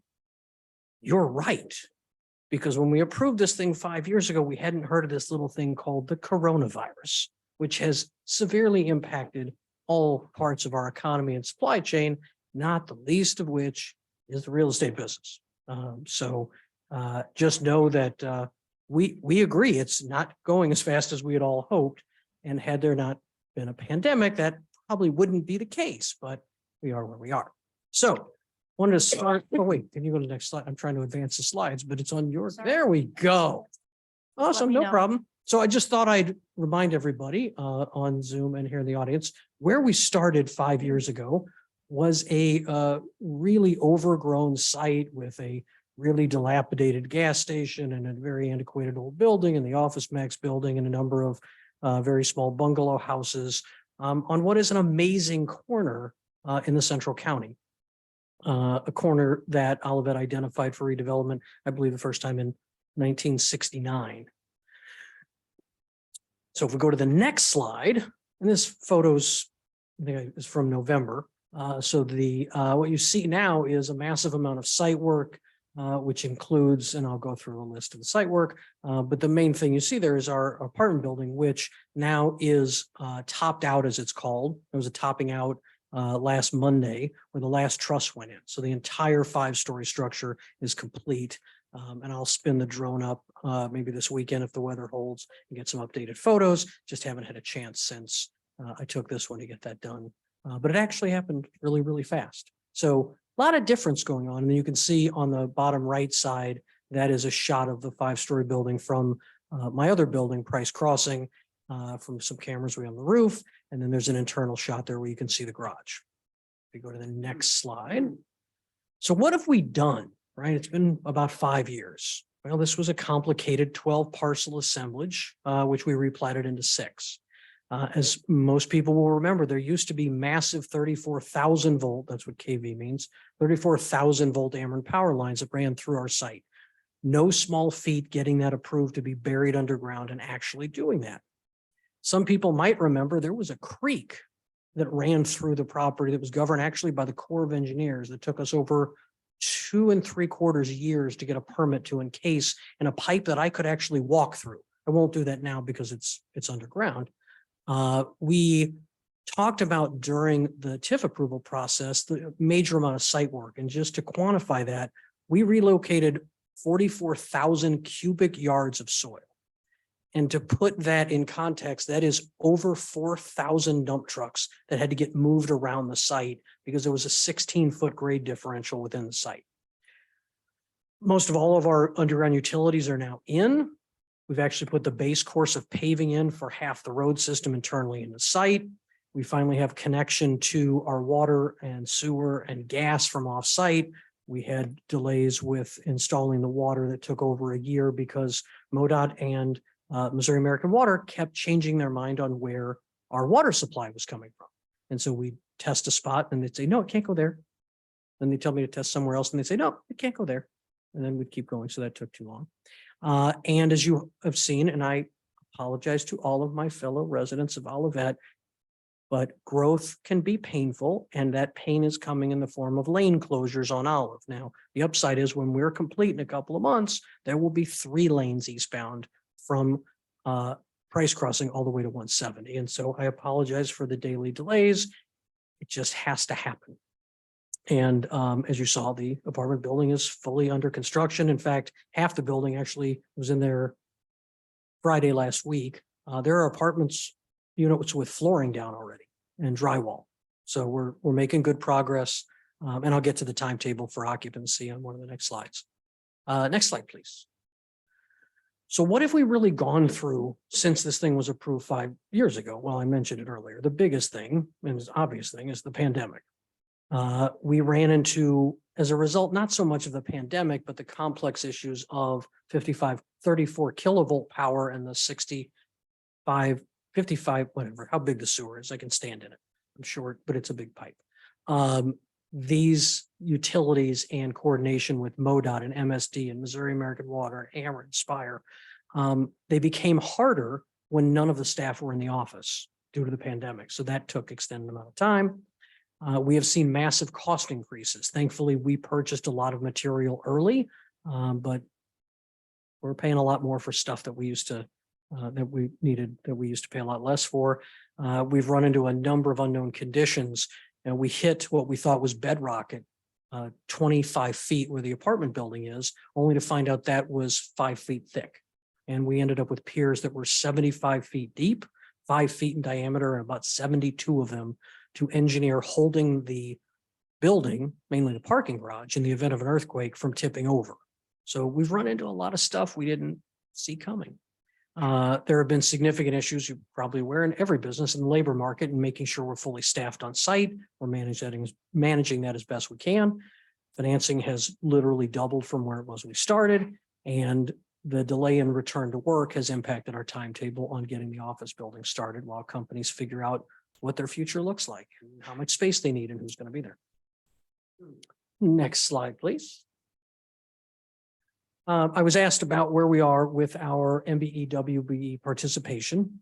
M: you're right. Because when we approved this thing 5 years ago, we hadn't heard of this little thing called the coronavirus, which has severely impacted all parts of our economy and supply chain, not the least of which is the real estate business. So just know that we agree it's not going as fast as we had all hoped. And had there not been a pandemic, that probably wouldn't be the case, but we are where we are. So wanted to start, oh wait, can you go to the next slide? I'm trying to advance the slides, but it's on yours.
D: Sorry.
M: There we go. Awesome,
D: me
M: no
D: know.
M: problem. So I just thought I'd remind everybody on Zoom and here in the audience, where we started 5 years ago was a really overgrown site with a really dilapidated gas station and a very antiquated old building and the Office Max building and a number of very small bungalow houses on what is an amazing corner in the Central County. A corner that Olivet identified for redevelopment, I believe the first time in 1969. So if we go to the next slide, and this photo's I think is from November. So the what you see now is a massive amount of site work, which includes, and I'll go through a list of the site work, but the main thing you see there is our apartment building, which now is topped out, as it's called. There was a topping out last Monday where the last truss went in. So the entire 5-story structure is complete. And I'll spin the drone up maybe this weekend if the weather holds and get some updated photos. Just haven't had a chance since I took this one to get that done. But it actually happened really, really fast. So a lot of difference going on. And you can see on the bottom right side, that is a shot of the 5-story building from my other building, Price Crossing, from some cameras we have on the roof. And then there's an internal shot there where you can see the garage. We go to the next slide. So what have we done, right? It's been about 5 years. Well, this was a complicated 12 parcel assemblage, which we replatted into 6. As most people will remember, there used to be massive 34,000 volt, that's what KV means, 34,000 volt Ameren power lines that ran through our site. No small feat getting that approved to be buried underground and actually doing that. Some people might remember there was a creek that ran through the property that was governed actually by the Corps of Engineers that took us over 2 3/4 years to get a permit to encase in a pipe that I could actually walk through. I won't do that now because it's underground. We talked about during the TIF approval process, the major amount of site work. And just to quantify that, we relocated 44,000 cubic yards of soil. And to put that in context, that is over 4,000 dump trucks that had to get moved around the site because there was a 16-foot grade differential within the site. Most of all of our underground utilities are now in. We've actually put the base course of paving in for half the road system internally in the site. We finally have connection to our water and sewer and gas from off-site. We had delays with installing the water that took over a year because MoDOT and Missouri American Water kept changing their mind on where our water supply was coming from. And so we test a spot and they'd say, no, it can't go there. Then they tell me to test somewhere else and they say, no, it can't go there. And then we'd keep going. So that took too long. And as you have seen, and I apologize to all of my fellow residents of Olivet, but growth can be painful, and that pain is coming in the form of lane closures on Olive. Now, the upside is when we're complete in a couple of months, there will be 3 lanes eastbound from Price Crossing all the way to 170. And so I apologize for the daily delays. It just has to happen. And as you saw, the apartment building is fully under construction. In fact, half the building actually was in there Friday last week. There are apartments units with flooring down already and drywall. So we're making good progress. And I'll get to the timetable for occupancy on one of the next slides. Next slide, please. So what have we really gone through since this thing was approved 5 years ago? Well, I mentioned it earlier. The biggest thing, and the obvious thing, is the pandemic. We ran into, as a result, not so much of the pandemic, but the complex issues of 34 kilovolt power and the 55, whatever, how big the sewer is. I can stand in it. I'm short, but it's a big pipe. These utilities and coordination with MoDOT and MSD and Missouri American Water, and Ameren, Spire, they became harder when none of the staff were in the office due to the pandemic. So that took extended amount of time. We have seen massive cost increases. Thankfully, we purchased a lot of material early, but we're paying a lot more for stuff that we used to pay a lot less for. We've run into a number of unknown conditions, and we hit what we thought was bedrock at 25 feet where the apartment building is, only to find out that was 5 feet thick. And we ended up with piers that were 75 feet deep, 5 feet in diameter, and about 72 of them to engineer holding the building, mainly the parking garage, in the event of an earthquake from tipping over. So we've run into a lot of stuff we didn't see coming. There have been significant issues, you're probably aware, in every business in the labor market, and making sure we're fully staffed on site. We're managing that as best we can. Financing has literally doubled from where it was when we started, and the delay in return to work has impacted our timetable on getting the office building started while companies figure out what their future looks like, and how much space they need, and who's going to be there. Next slide, please. I was asked about where we are with our MBE WBE participation.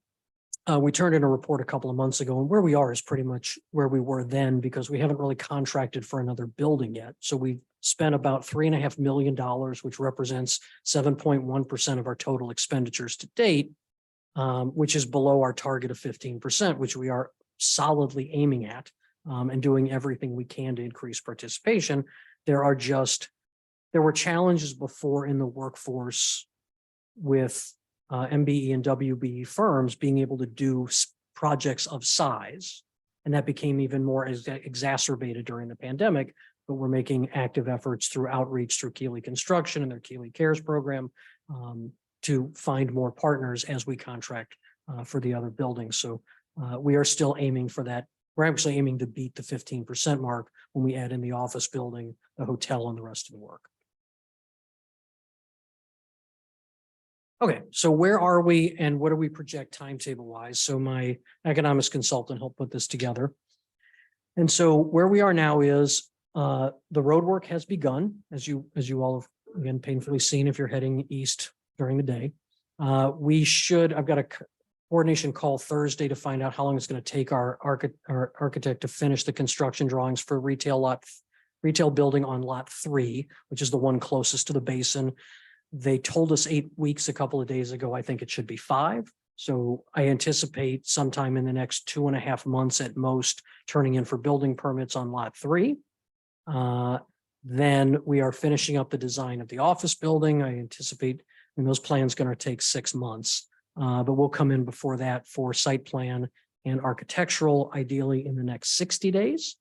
M: We turned in a report a couple of months ago, and where we are is pretty much where we were then, because we haven't really contracted for another building yet. So we've spent about $3.5 million, which represents 7.1% of our total expenditures to date, which is below our target of 15%, which we are solidly aiming at, and doing everything we can to increase participation. There were challenges before in the workforce with MBE and WBE firms being able to do projects of size. And that became even more exacerbated during the pandemic, but we're making active efforts through outreach through Keeley Construction and their Keeley Cares program to find more partners as we contract for the other buildings. So we are still aiming for that. We're actually aiming to beat the 15% mark when we add in the office building, the hotel, and the rest of the work. Okay, so where are we and what do we project timetable wise? So my economics consultant helped put this together. And so where we are now is the road work has begun, as you all have again painfully seen if you're heading east during the day. I've got a coordination call Thursday to find out how long it's going to take our architect to finish the construction drawings for retail building on lot 3, which is the one closest to the basin. They told us 8 weeks a couple of days ago. I think it should be 5. So I anticipate sometime in the next 2.5 months at most turning in for building permits on lot 3. Then we are finishing up the design of the office building. I anticipate, and those plans going to take 6 months, but we'll come in before that for site plan and architectural, ideally in the next 60 days.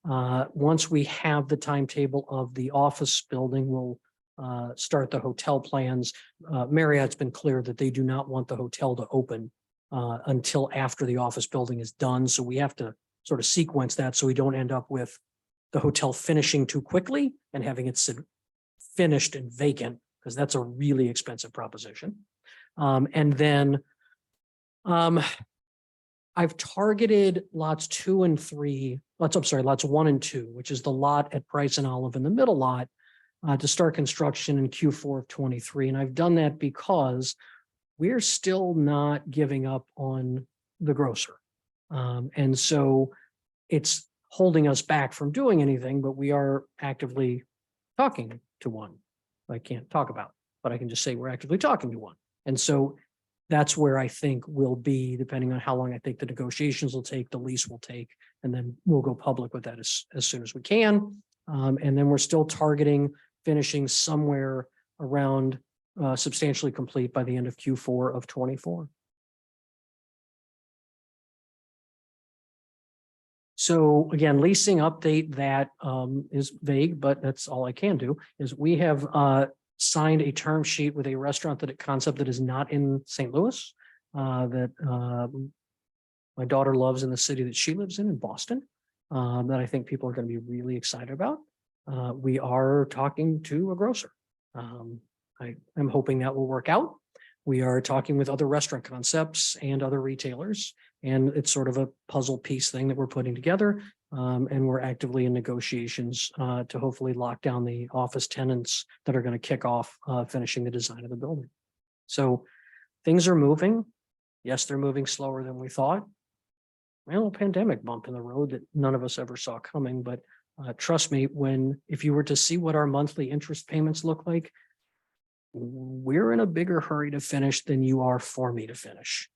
M: Once we have the timetable of the office building, we'll start the hotel plans. Marriott's been clear that they do not want the hotel to open until after the office building is done. So we have to sort of sequence that so we don't end up with the hotel finishing too quickly and having it sit finished and vacant, because that's a really expensive proposition. And then I've targeted lots 1 and 2, which is the lot at Price and Olive in the middle lot, to start construction in Q4 of 23. And I've done that because we're still not giving up on the grocer. And so it's holding us back from doing anything, but we are actively talking to one. I can't talk about, but I can just say we're actively talking to one. And so that's where I think we'll be, depending on how long I think the negotiations will take, the lease will take, and then we'll go public with that as soon as we can. And then we're still targeting finishing somewhere around substantially complete by the end of Q4 of 24. So again, leasing update that is vague, but that's all I can do, is we have signed a term sheet with a restaurant that concept that is not in St. Louis. That my daughter loves in the city that she lives in Boston. That I think people are going to be really excited about. We are talking to a grocer. I am hoping that will work out. We are talking with other restaurant concepts and other retailers, and it's sort of a puzzle piece thing that we're putting together. And we're actively in negotiations to hopefully lock down the office tenants that are going to kick off finishing the design of the building. So things are moving. Yes, they're moving slower than we thought. Well, a pandemic bump in the road that none of us ever saw coming, but trust me, if you were to see what our monthly interest payments look like, we're in a bigger hurry to finish than you are for me to finish,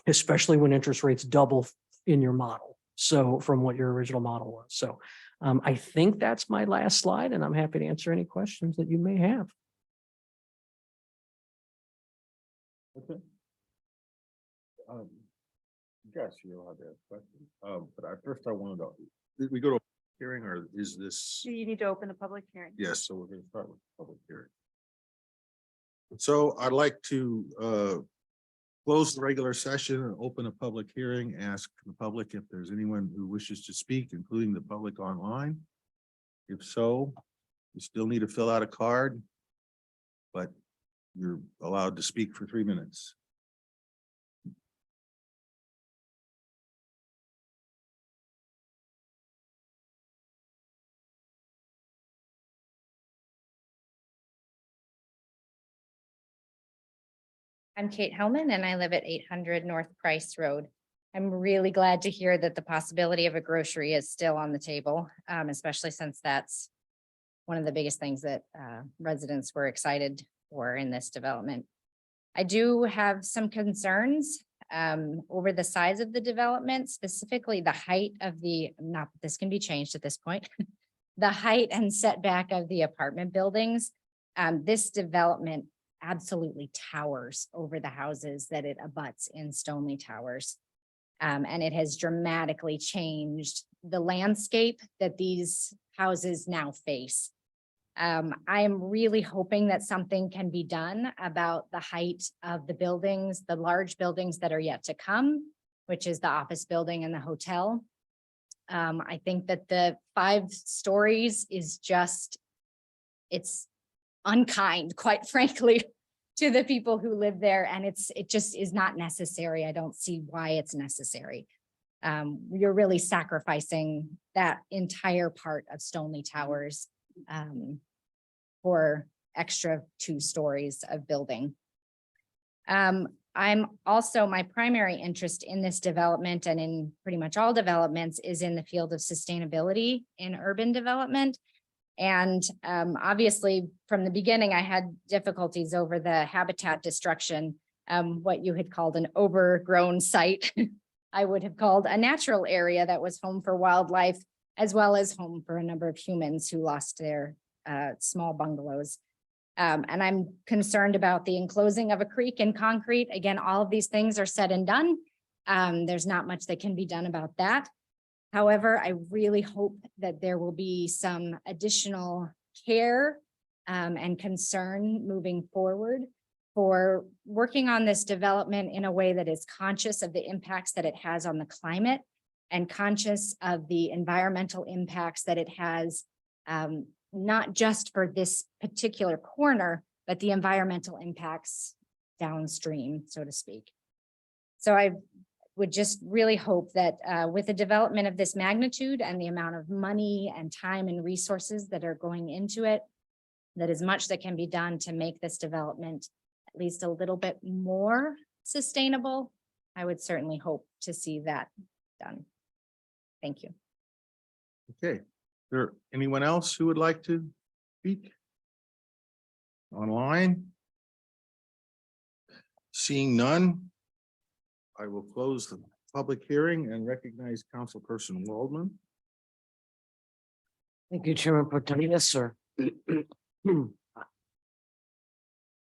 M: especially when interest rates double in your model. So from what your original model was. So I think that's my last slide, and I'm happy to answer any questions that you may have.
A: Okay. Yes, you'll have that question. But I wanted to, did we go to a hearing, or is this?
K: You need to open the public hearing.
A: Yes, so we're going to start with public hearing. So I'd like to close the regular session and open a public hearing, ask the public if there's anyone who wishes to speak, including the public online. If so, you still need to fill out a card, but you're allowed to speak for 3 minutes.
N: I'm Kate Hellman and I live at 800 North Price Road. I'm really glad to hear that the possibility of a grocery is still on the table, especially since that's one of the biggest things that residents were excited for in this development. I do have some concerns over the size of the development, specifically the height of the, not that this can be changed at this point, the height and setback of the apartment buildings. This development absolutely towers over the houses that it abuts in Stoneleigh Towers. And it has dramatically changed the landscape that these houses now face. I am really hoping that something can be done about the height of the buildings, the large buildings that are yet to come, which is the office building and the hotel. I think that the 5 stories is just, it's unkind, quite frankly, to the people who live there. And it just is not necessary. I don't see why it's necessary. You're really sacrificing that entire part of Stoneleigh Towers for extra 2 stories of building. I'm also, my primary interest in this development and in pretty much all developments is in the field of sustainability in urban development. And obviously, from the beginning, I had difficulties over the habitat destruction, what you had called an overgrown site. I would have called a natural area that was home for wildlife, as well as home for a number of humans who lost their small bungalows. And I'm concerned about the enclosing of a creek in concrete. Again, all of these things are said and done. There's not much that can be done about that. However, I really hope that there will be some additional care and concern moving forward for working on this development in a way that is conscious of the impacts that it has on the climate and conscious of the environmental impacts that it has, not just for this particular corner, but the environmental impacts downstream, so to speak. So I would just really hope that with a development of this magnitude and the amount of money and time and resources that are going into it, that as much that can be done to make this development at least a little bit more sustainable. I would certainly hope to see that done. Thank you.
A: Okay, is there anyone else who would like to speak? Online? Seeing none, I will close the public hearing and recognize Councilperson Waldman.
C: Thank you, Chairman Pro Tem. Yes, sir. Mr.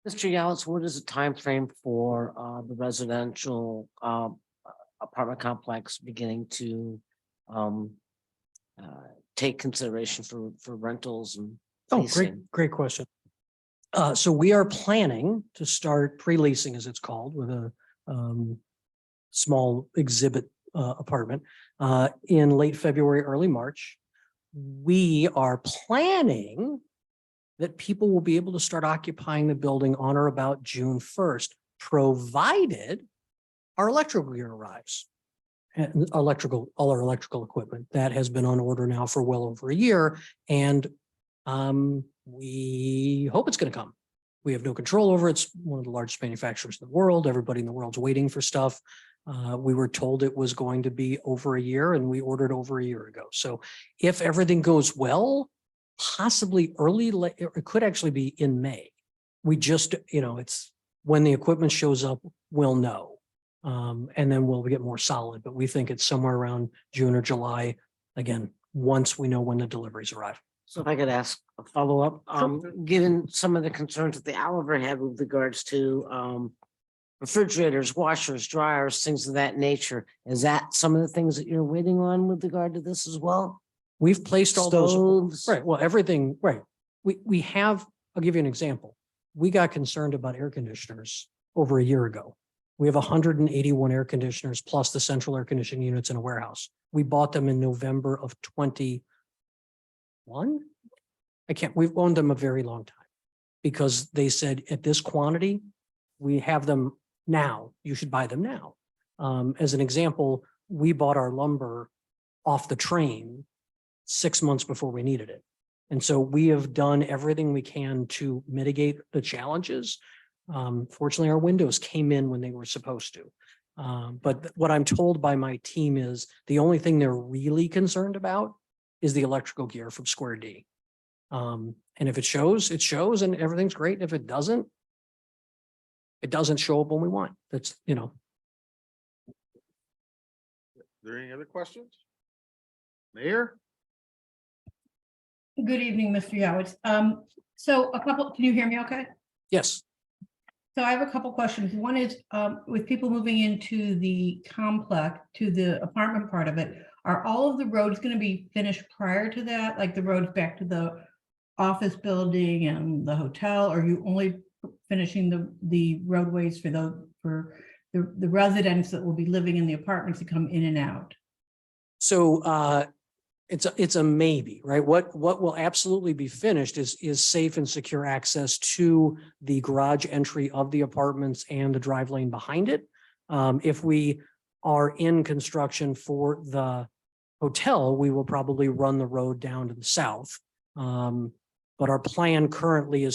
C: Yalis, what is the time frame for the residential apartment complex beginning to take consideration for rentals and
M: Oh,
C: leasing?
M: great question. So we are planning to start pre-leasing, as it's called, with a small exhibit apartment in late February, early March. We are planning that people will be able to start occupying the building on or about June 1st, provided our electrical gear arrives. And all our electrical equipment that has been on order now for well over a year. And we hope it's going to come. We have no control over it. It's one of the largest manufacturers in the world. Everybody in the world's waiting for stuff. We were told it was going to be over a year and we ordered over a year ago. So if everything goes well, possibly it could actually be in May. We just, it's when the equipment shows up, we'll know. And then we'll get more solid, but we think it's somewhere around June or July. Again, once we know when the deliveries arrive.
C: So if I could ask a follow-up, given some of the concerns that the Oliver had with regards to refrigerators, washers, dryers, things of that nature, is that some of the things that you're waiting on with regard to this as well?
M: We've placed all those,
C: Stoves?
M: right, well, everything, right. We have, I'll give you an example. We got concerned about air conditioners over a year ago. We have 181 air conditioners plus the central air conditioning units in a warehouse. We bought them in November of 21. We've owned them a very long time because they said at this quantity, we have them now. You should buy them now. As an example, we bought our lumber off the train 6 months before we needed it. And so we have done everything we can to mitigate the challenges. Fortunately, our windows came in when they were supposed to. But what I'm told by my team is the only thing they're really concerned about is the electrical gear from Square D. And if it shows and everything's great. If it doesn't show up when we want. That's,
A: Are there any other questions? Mayor?
G: Good evening, Mr. Yowitz. So can you hear me okay?
M: yes.
G: So I have a couple questions. One is, with people moving into the complex, to the apartment part of it, are all of the roads going to be finished prior to that? Like the roads back to the office building and the hotel? Or are you only finishing the roadways for the residents that will be living in the apartments to come in and out?
M: So it's a maybe, right? What will absolutely be finished is safe and secure access to the garage entry of the apartments and the drive lane behind it. If we are in construction for the hotel, we will probably run the road down to the south. But our plan currently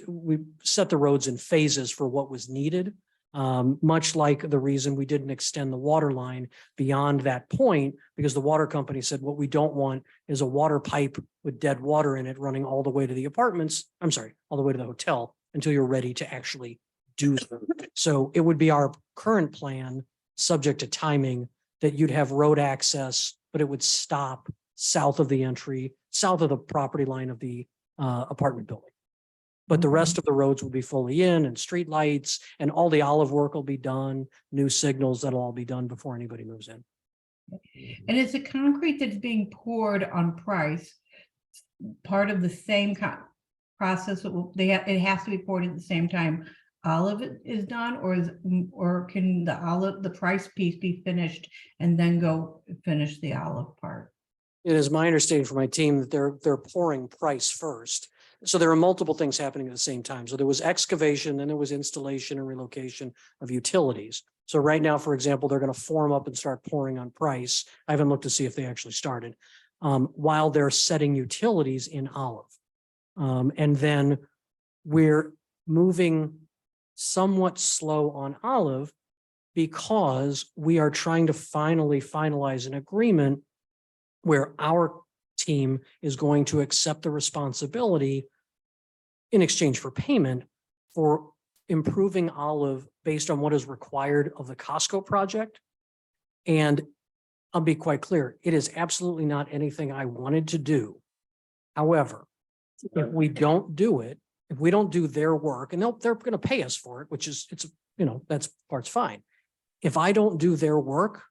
M: we set the roads in phases for what was needed. Much like the reason we didn't extend the water line beyond that point, because the water company said, what we don't want is a water pipe with dead water in it running all the way to the apartments. I'm sorry, all the way to the hotel until you're ready to actually do that. So it would be our current plan, subject to timing, that you'd have road access, but it would stop south of the entry, south of the property line of the apartment building. But the rest of the roads will be fully in and street lights and all the olive work will be done, new signals that'll all be done before anybody moves in.
G: And is the concrete that's being poured on Price part of the same process? It has to be poured at the same time Olive is done, or can the Price piece be finished and then go finish the Olive part?
M: It is my understanding from my team that they're pouring Price first. So there are multiple things happening at the same time. So there was excavation, then there was installation and relocation of utilities. So right now, for example, they're going to form up and start pouring on Price. I haven't looked to see if they actually started, while they're setting utilities in Olive. And then we're moving somewhat slow on Olive because we are trying to finalize an agreement where our team is going to accept the responsibility in exchange for payment for improving Olive based on what is required of the Costco project. And I'll be quite clear, it is absolutely not anything I wanted to do. However, if we don't do it, if we don't do their work, and they're going to pay us for it, which is, that's part's fine. If I don't do their work,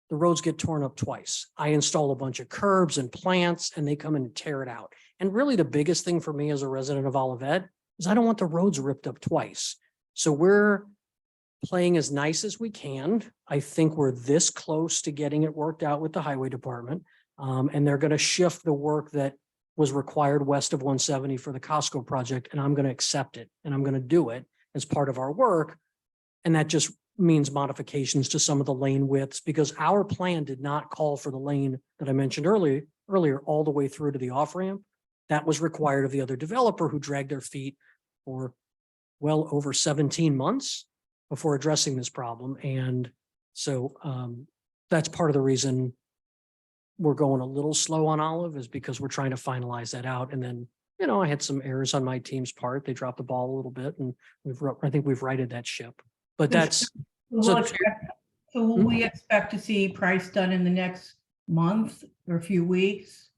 M: the roads get torn up twice. I install a bunch of curbs and plants and they come in and tear it out. And really the biggest thing for me as a resident of Olivet is I don't want the roads ripped up twice. So we're playing as nice as we can. I think we're this close to getting it worked out with the highway department. And they're going to shift the work that was required west of 170 for the Costco project, and I'm going to accept it and I'm going to do it as part of our work. And that just means modifications to some of the lane widths, because our plan did not call for the lane that I mentioned earlier, all the way through to the off ramp. That was required of the other developer who dragged their feet for well over 17 months before addressing this problem. And so that's part of the reason we're going a little slow on Olive, is because we're trying to finalize that out. And then, you know, I had some errors on my team's part. They dropped the ball a little bit, and I think we've righted that ship. But that's
G: So will we expect to see price done in the next month or a few weeks?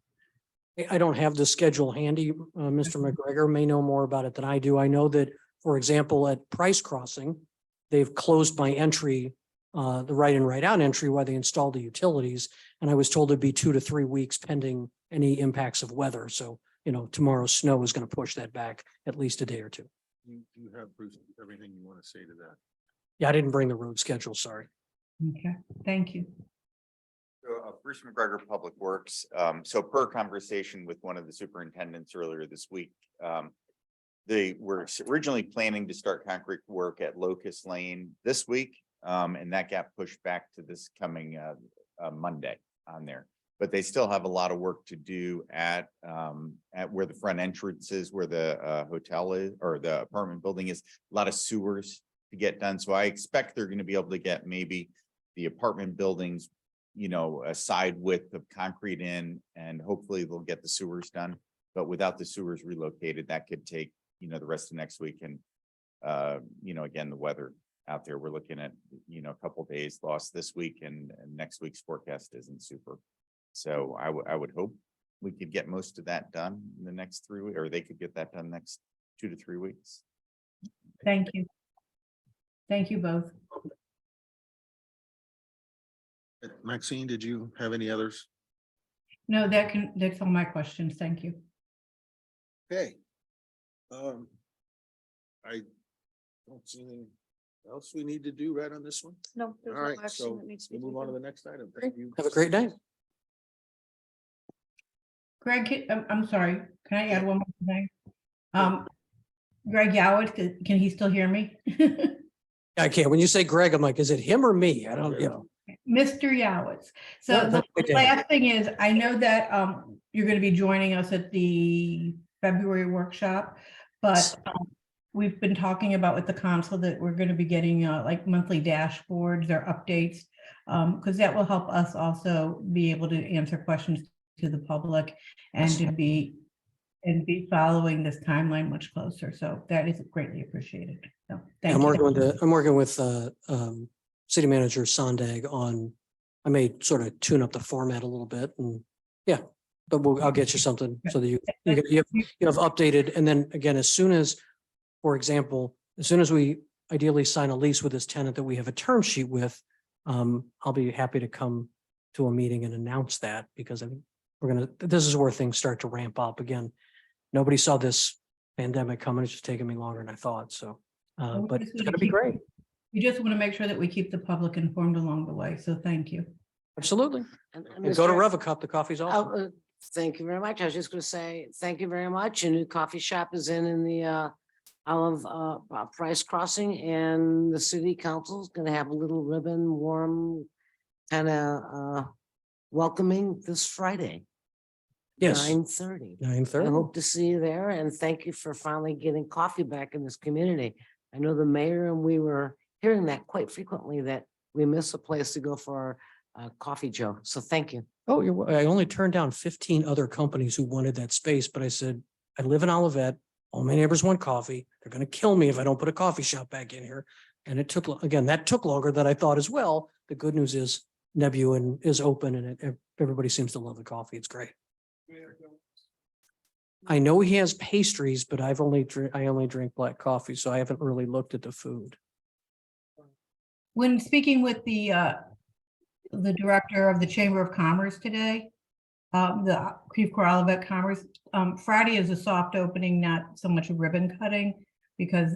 M: I don't have the schedule handy. Mr. McGregor may know more about it than I do. I know that, for example, at Price Crossing, they've closed my entry, the right in, right out entry while they installed the utilities. And I was told it'd be 2 to 3 weeks pending any impacts of weather. So, you know, tomorrow's snow is going to push that back at least a day or two.
A: You have Bruce, everything you want to say to that.
M: Yeah, I didn't bring the road schedule, sorry.
G: Okay, thank you.
O: So, Bruce McGregor, Public Works. So per conversation with one of the superintendents earlier this week, they were originally planning to start concrete work at Locust Lane this week, and that got pushed back to this coming Monday on there. But they still have a lot of work to do at where the front entrance is, where the hotel is, or the apartment building is. A lot of sewers to get done. So I expect they're going to be able to get maybe the apartment buildings, you know, a side width of concrete in, and hopefully they'll get the sewers done. But without the sewers relocated, that could take, you know, the rest of next week. And, you know, again, the weather out there, we're looking at, you know, a couple of days lost this week, and next week's forecast isn't super. So I would hope we could get most of that done in the next 3 weeks, or they could get that done next 2 to 3 weeks.
G: Thank you. Thank you both.
A: Maxine, did you have any others?
G: No, that's all my questions. Thank you.
A: Okay. I don't see anything else we need to do right on this one.
B: No, there's
A: All
B: no
A: right,
B: action
A: so
B: that needs to be
A: we'll move on to
B: taken.
A: the next item. Thank you.
M: Have a great day.
G: Greg, I'm sorry, can I add one more thing? Greg Yowitz, can he still hear me?
M: I can't. When you say Greg, I'm like, is it him or me? I don't, you know.
G: Mr. Yowitz. So
M: Yeah,
G: the
M: that's good to
G: last thing is, I know that you're going to be joining us at the February workshop, but we've been talking about with the council that we're going to be getting like monthly dashboards or updates, because that will help us also be able to answer questions to the public and to be following this timeline much closer. So that is greatly appreciated. So thank
M: I'm
G: you.
M: working with city manager Sondag on, I may sort of tune up the format a little bit, and yeah, but I'll get you something so that you have updated. And then again, as soon as, for example, as soon as we ideally sign a lease with this tenant that we have a term sheet with, I'll be happy to come to a meeting and announce that, because this is where things start to ramp up again. Nobody saw this pandemic coming. It's just taking me longer than I thought. So, but it's gonna be great.
G: We just want to make sure that we keep the public informed along the way. So thank you.
M: Absolutely.
C: And
M: And go to
C: Mr.
M: Revocup. The coffee's awesome.
C: Thank you very much. I was just going to say, thank you very much. A new coffee shop is in the Olive Price Crossing, and the city council is going to have a little ribbon, warm, kind of welcoming this Friday.
M: Yes.
C: 9:30.
M: 9:30.
C: I hope to see you there, and thank you for finally getting coffee back in this community. I know the mayor and we were hearing that quite frequently, that we miss a place to go for coffee, Joe. So thank you.
M: Oh, I only turned down 15 other companies who wanted that space, but I said, I live in Olivet. All my neighbors want coffee. They're going to kill me if I don't put a coffee shop back in here. And it took, again, that took longer than I thought as well. The good news is Nebuan is open, and everybody seems to love the coffee. It's great. I know he has pastries, but I only drink black coffee, so I haven't really looked at the food.
G: When speaking with the the director of the Chamber of Commerce today. The Creve Coeur Olivet Commerce. Friday is a soft opening, not so much a ribbon cutting, because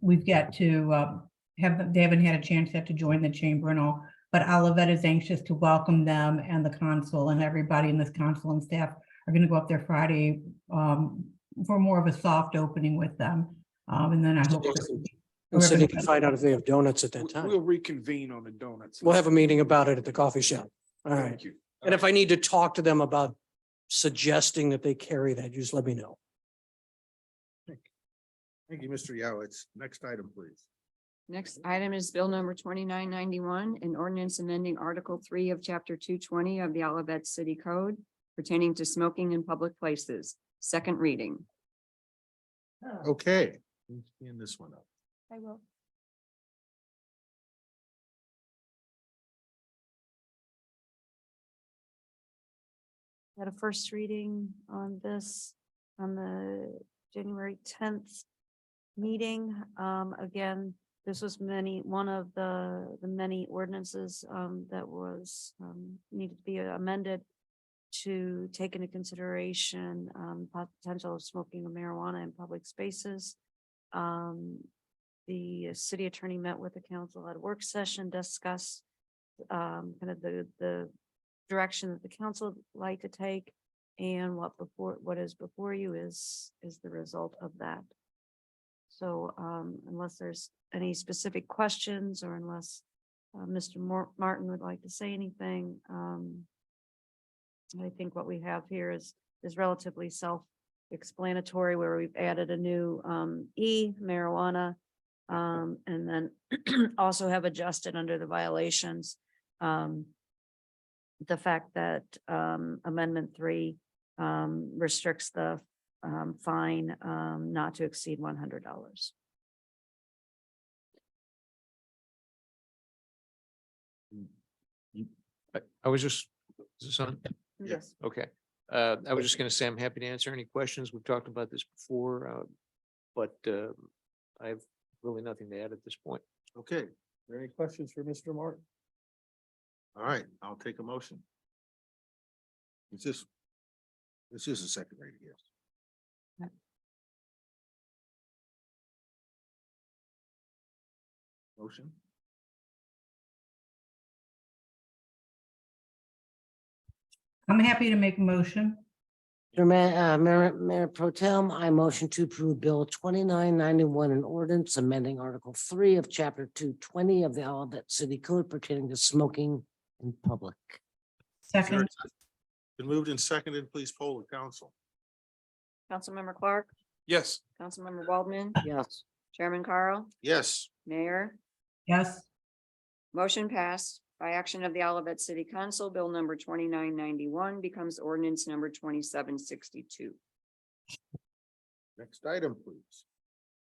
G: we've got to they haven't had a chance yet to join the chamber and all. But Olivet is anxious to welcome them, and the consul and everybody in this council and staff are going to go up there Friday for more of a soft opening with them. And then I hope
M: And Cindy can find out if they have donuts at that time.
H: We'll reconvene on the donuts.
M: We'll have a meeting about it at the coffee shop. All right.
H: Thank you.
M: And if I need to talk to them about suggesting that they carry that, just let me know.
A: Thank you, Mr. Yowitz. Next item, please.
B: Next item is bill number 2991, an ordinance amending Article 3 of Chapter 220 of the Olivet City Code pertaining to smoking in public places. Second reading.
A: Okay. Let's clean this one up.
B: I will.
K: Had a first reading on this on the January 10th meeting. Again, this was one of the many ordinances that was needed to be amended to take into consideration potential of smoking of marijuana in public spaces. The city attorney met with the council at a work session, discussed kind of the direction that the council would like to take, and what is before you is the result of that. So unless there's any specific questions, or unless Mr. Martin would like to say anything, I think what we have here is relatively self-explanatory, where we've added a new marijuana, and then also have adjusted under the violations the fact that Amendment 3 restricts the fine not to exceed $100.
I: I was just, is this on?
B: Yes.
I: Okay. I was just gonna say, I'm happy to answer any questions. We've talked about this before, but I have really nothing to add at this point.
A: Okay. Are there any questions for Mr. Martin? All right, I'll take a motion. This is a second reading, yes. Motion.
G: I'm happy to make a motion.
C: Mayor Pro Tem, I motion to approve Bill 2991, an ordinance amending Article 3 of Chapter 220 of the Olivet City Code pertaining to smoking in public.
G: Second.
A: Been moved and seconded. Please poll the council.
B: Councilmember Clark,
H: Yes.
B: Councilmember Waldman,
C: Yes.
B: Chairman Carl,
A: Yes.
B: Mayor.
G: Yes.
B: Motion passed by action of the Olivet City Council. Bill number 2991 becomes ordinance number 2762.
A: Next item, please.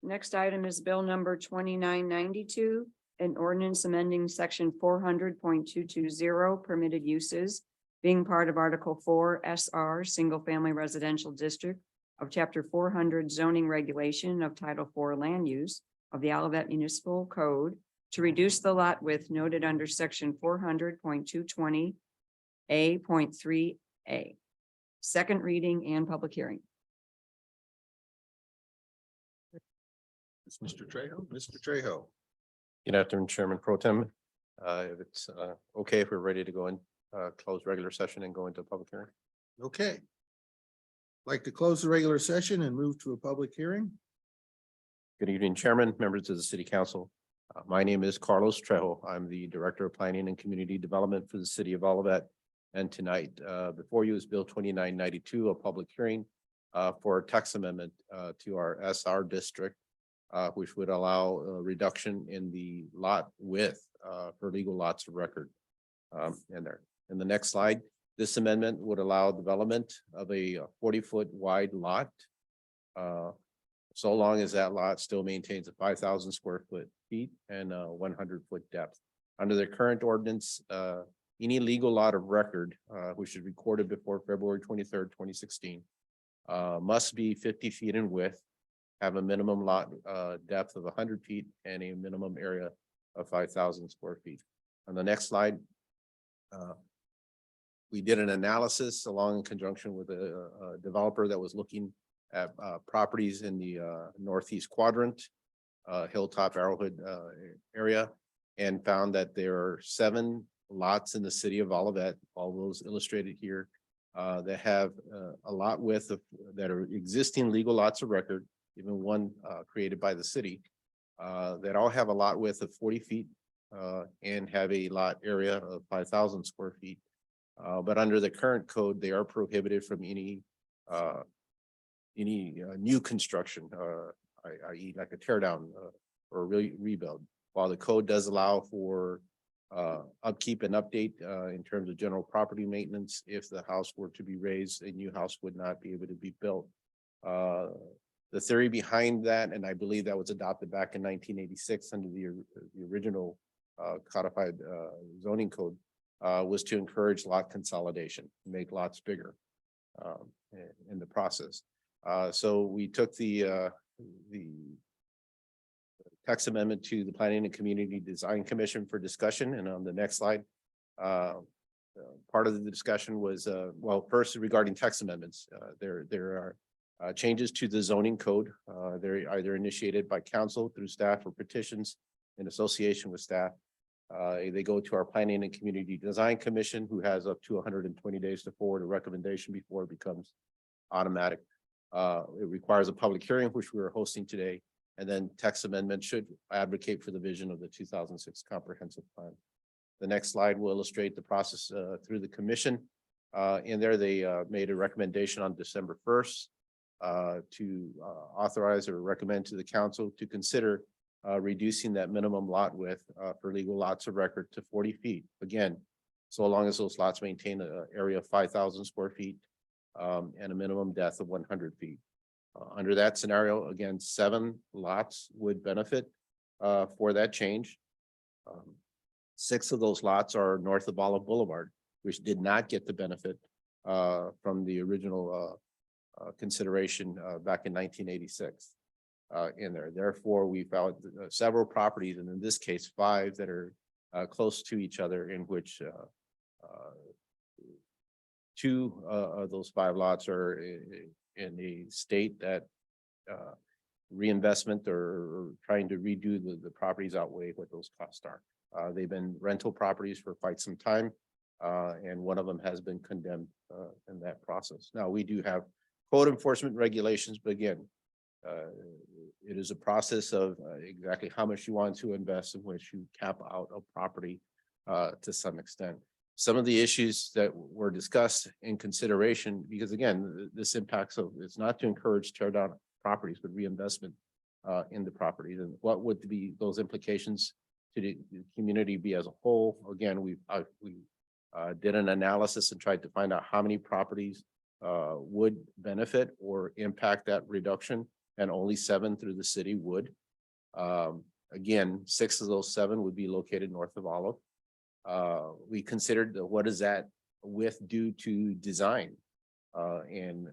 B: Next item is bill number 2992, an ordinance amending section 400.220 permitted uses, being part of Article 4 SR Single Family Residential District of Chapter 400 Zoning Regulation of Title 4 Land Use of the Olivet Municipal Code to reduce the lot width noted under section 400.220 A.3A. Second reading and public hearing.
A: It's Mr. Trejo. Mr. Trejo.
P: Good afternoon, Chairman Pro Tem. If it's okay, if we're ready to go in, close regular session and go into public hearing.
A: Okay. Like to close the regular session and move to a public hearing.
P: Good evening, Chairman, members of the City Council. My name is Carlos Trejo. I'm the Director of Planning and Community Development for the City of Olivet. And tonight, before you is Bill 2992, a public hearing for a text amendment to our SR district, which would allow a reduction in the lot width for legal lots of record. In there. In the next slide, this amendment would allow development of a 40-foot wide lot. So long as that lot still maintains a 5,000 square feet and 100-foot depth. Under the current ordinance, any legal lot of record, which is recorded before February 23rd, 2016, must be 50 feet in width, have a minimum lot depth of 100 feet and a minimum area of 5,000 square feet. On the next slide, We did an analysis along in conjunction with a developer that was looking at properties in the northeast quadrant, Hilltop Arrowhead area, and found that there are 7 lots in the city of Olivet, all those illustrated here, that have a lot width of that are existing legal lots of record, even one created by the city, that all have a lot width of 40 feet and have a lot area of 5,000 square feet. But under the current code, they are prohibited from any new construction, i.e. like a tear down or rebuild. While the code does allow for upkeep and update in terms of general property maintenance, if the house were to be raised, a new house would not be able to be built. The theory behind that, and I believe that was adopted back in 1986 under the original codified zoning code, was to encourage lot consolidation, make lots bigger in the process. So we took the text amendment to the Planning and Community Design Commission for discussion, and on the next slide, part of the discussion was, well, first regarding text amendments, there are changes to the zoning code. They're either initiated by council through staff or petitions in association with staff. They go to our Planning and Community Design Commission, who has up to 120 days to forward a recommendation before it becomes automatic. It requires a public hearing, which we are hosting today, and then text amendment should advocate for the vision of the 2006 comprehensive plan. The next slide will illustrate the process through the commission. In there, they made a recommendation on December 1st to authorize or recommend to the council to consider reducing that minimum lot width for legal lots of record to 40 feet. Again, so long as those lots maintain an area of 5,000 square feet and a minimum depth of 100 feet. Under that scenario, again, 7 lots would benefit for that change. 6 of those lots are north of Olive Boulevard, which did not get the benefit from the original consideration back in 1986 in there. Therefore, we found several properties, and in this case, 5 that are close to each other, in which 2 of those 5 lots are in a state that reinvestment or trying to redo the properties outweigh what those costs are. They've been rental properties for quite some time, and one of them has been condemned in that process. Now, we do have code enforcement regulations, but again, it is a process of exactly how much you want to invest in which you cap out a property to some extent. Some of the issues that were discussed in consideration, because again, this impacts of, it's not to encourage tear down properties, but reinvestment in the properties. And what would be those implications to the community be as a whole? Again, we did an analysis and tried to find out how many properties would benefit or impact that reduction, and only 7 through the city would. Again, 6 of those 7 would be located north of Olive. We considered what is that width due to design, and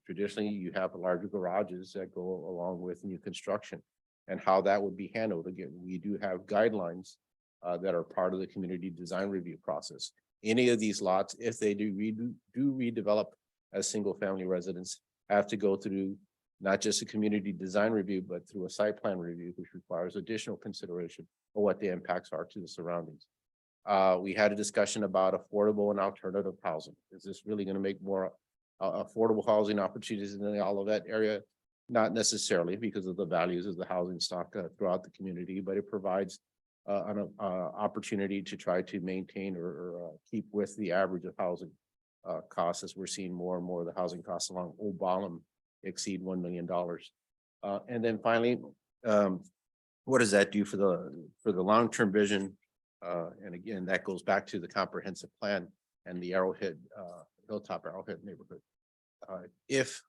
P: traditionally you have larger garages that go along with new construction, and how that would be handled. Again, we do have guidelines that are part of the community design review process. Any of these lots, if they do redevelop as single family residents, have to go through not just a community design review, but through a site plan review, which requires additional consideration of what the impacts are to the surroundings. We had a discussion about affordable and alternative housing. Is this really going to make more affordable housing opportunities in the Olivet area? Not necessarily, because of the values of the housing stock throughout the community, but it provides an opportunity to try to maintain or keep with the average of housing costs, as we're seeing more and more of the housing costs along Old Balham exceed $1 million. And then finally, what does that do for the long-term vision? And again, that goes back to the comprehensive plan and the Arrowhead, Hilltop Arrowhead neighborhood. If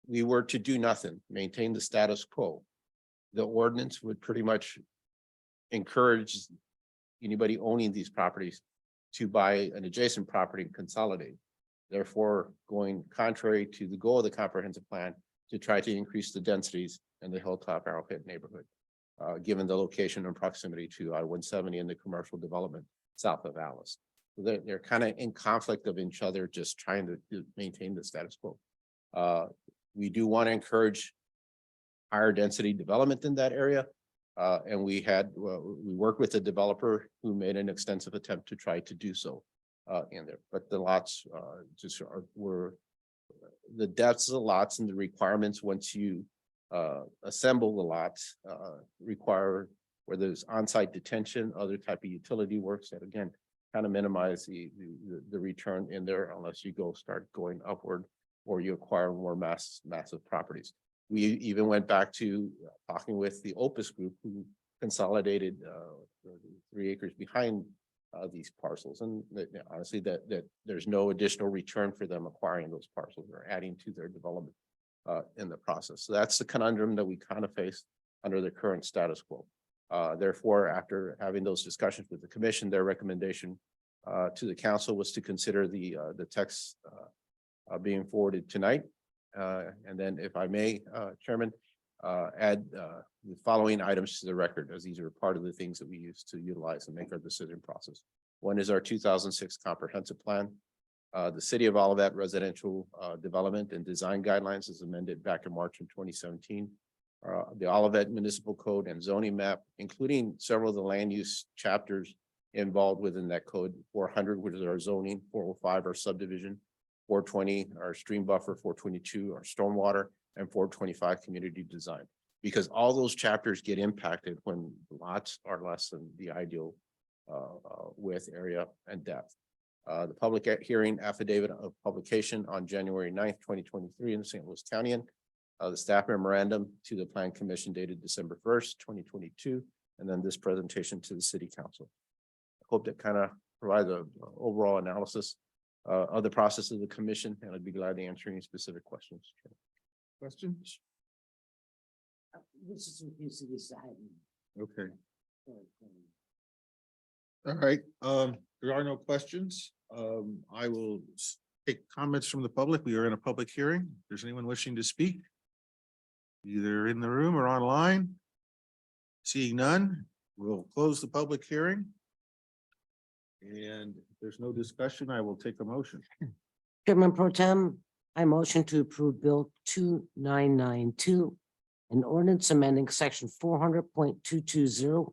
P: we were to do nothing, maintain the status quo, the ordinance would pretty much encourage anybody owning these properties to buy an adjacent property and consolidate. Therefore, going contrary to the goal of the comprehensive plan to try to increase the densities in the Hilltop Arrowhead neighborhood, given the location and proximity to I-170 and the commercial development south of Alice. They're kind of in conflict of each other, just trying to maintain the status quo. We do want to encourage higher density development in that area. And we worked with a developer who made an extensive attempt to try to do so in there, but the lots were the depths of the lots and the requirements once you assemble the lots require where there's on-site detention, other type of utility works that again kind of minimize the return in there unless you start going upward or you acquire more massive properties. We even went back to talking with the Opus Group who consolidated 3 acres behind these parcels, and honestly that there's no additional return for them acquiring those parcels or adding to their development in the process. So that's the conundrum that we kind of face under the current status quo. Therefore, after having those discussions with the commission, their recommendation to the council was to consider the text being forwarded tonight. And then if I may, Chairman, add the following items to the record, as these are part of the things that we use to utilize and make our decision process. One is our 2006 comprehensive plan. The City of Olivet residential development and design guidelines is amended back in March of 2017. The Olivet Municipal Code and zoning map, including several of the land use chapters involved within that code, 400, which is our zoning, 405, our subdivision, 420, our stream buffer, 422, our stormwater, and 425 community design. Because all those chapters get impacted when lots are less than the ideal width, area, and depth. The public hearing affidavit of publication on January 9th, 2023 in the St. Louis County. The staff memorandum to the Plan Commission dated December 1st, 2022, and then this presentation to the City Council. I hope that kind of provides an overall analysis of the process of the commission, and I'd be glad to answer any specific questions.
A: Questions?
C: This is
A: Okay. All right, there are no questions. I will take comments from the public. We are in a public hearing. If there's anyone wishing to speak, either in the room or online. Seeing none, we'll close the public hearing. And if there's no discussion, I will take a motion.
C: Chairman Pro Tem, I motion to approve Bill 2992, an ordinance amending section 400.220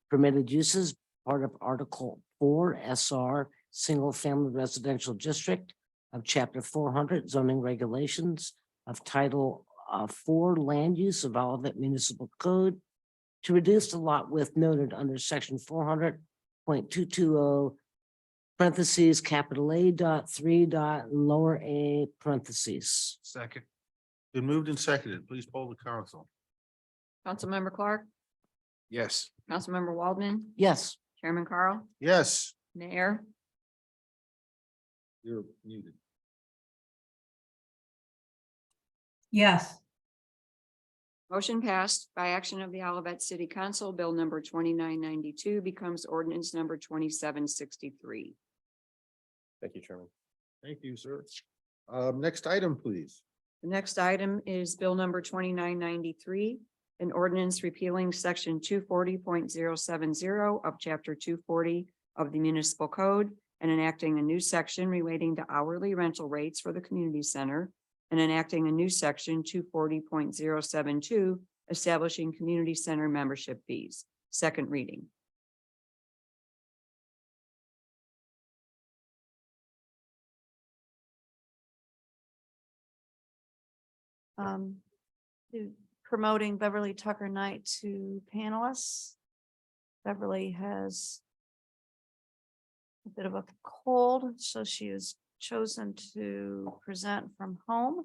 C: permitted uses, part of Article 4 SR Single Family Residential District of Chapter 400 zoning regulations of Title 4 Land Use of Olivet Municipal Code to reduce the lot width noted under section 400.220 parentheses capital A dot 3 dot lower a parentheses.
H: Second.
A: Been moved and seconded. Please poll the council.
B: Councilmember Clark,
H: Yes.
B: Councilmember Waldman,
C: Yes.
B: Chairman Carl,
A: Yes,
B: Mayor,
A: you're muted.
G: Yes.
B: motion passed by action of the Olivet City Council. Bill number 2992 becomes ordinance number 2763.
P: Thank you, Chairman.
A: Thank you, sir. Next item, please.
B: The next item is Bill number 2993, an ordinance repealing section 240.070 of chapter 240 of the municipal code and enacting a new section relating to hourly rental rates for the community center and enacting a new section 240.072 establishing community center membership fees. Second reading.
K: Promoting Beverly Tucker Knight to panelists. Beverly has a bit of a cold, so she has chosen to present from home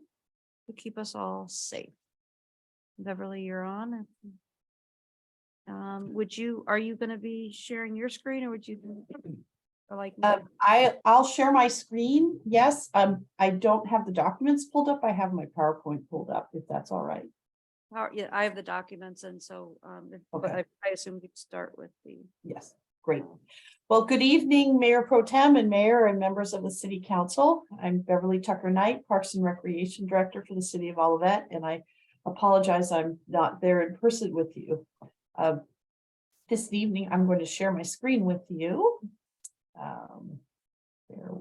K: to keep us all safe. Beverly, you're on. Are you going to be sharing your screen or would you? Or like,
Q: I'll share my screen. Yes, I don't have the documents pulled up. I have my PowerPoint pulled up, if that's all right.
K: yeah, I have the documents and so,
Q: Okay.
K: I assume we'd start with the.
Q: Yes, great. Well, good evening, Mayor Pro Tem and Mayor and members of the City Council. I'm Beverly Tucker Knight, Parks and Recreation Director for the City of Olivet, and I apologize I'm not there in person with you. This evening, I'm going to share my screen with you.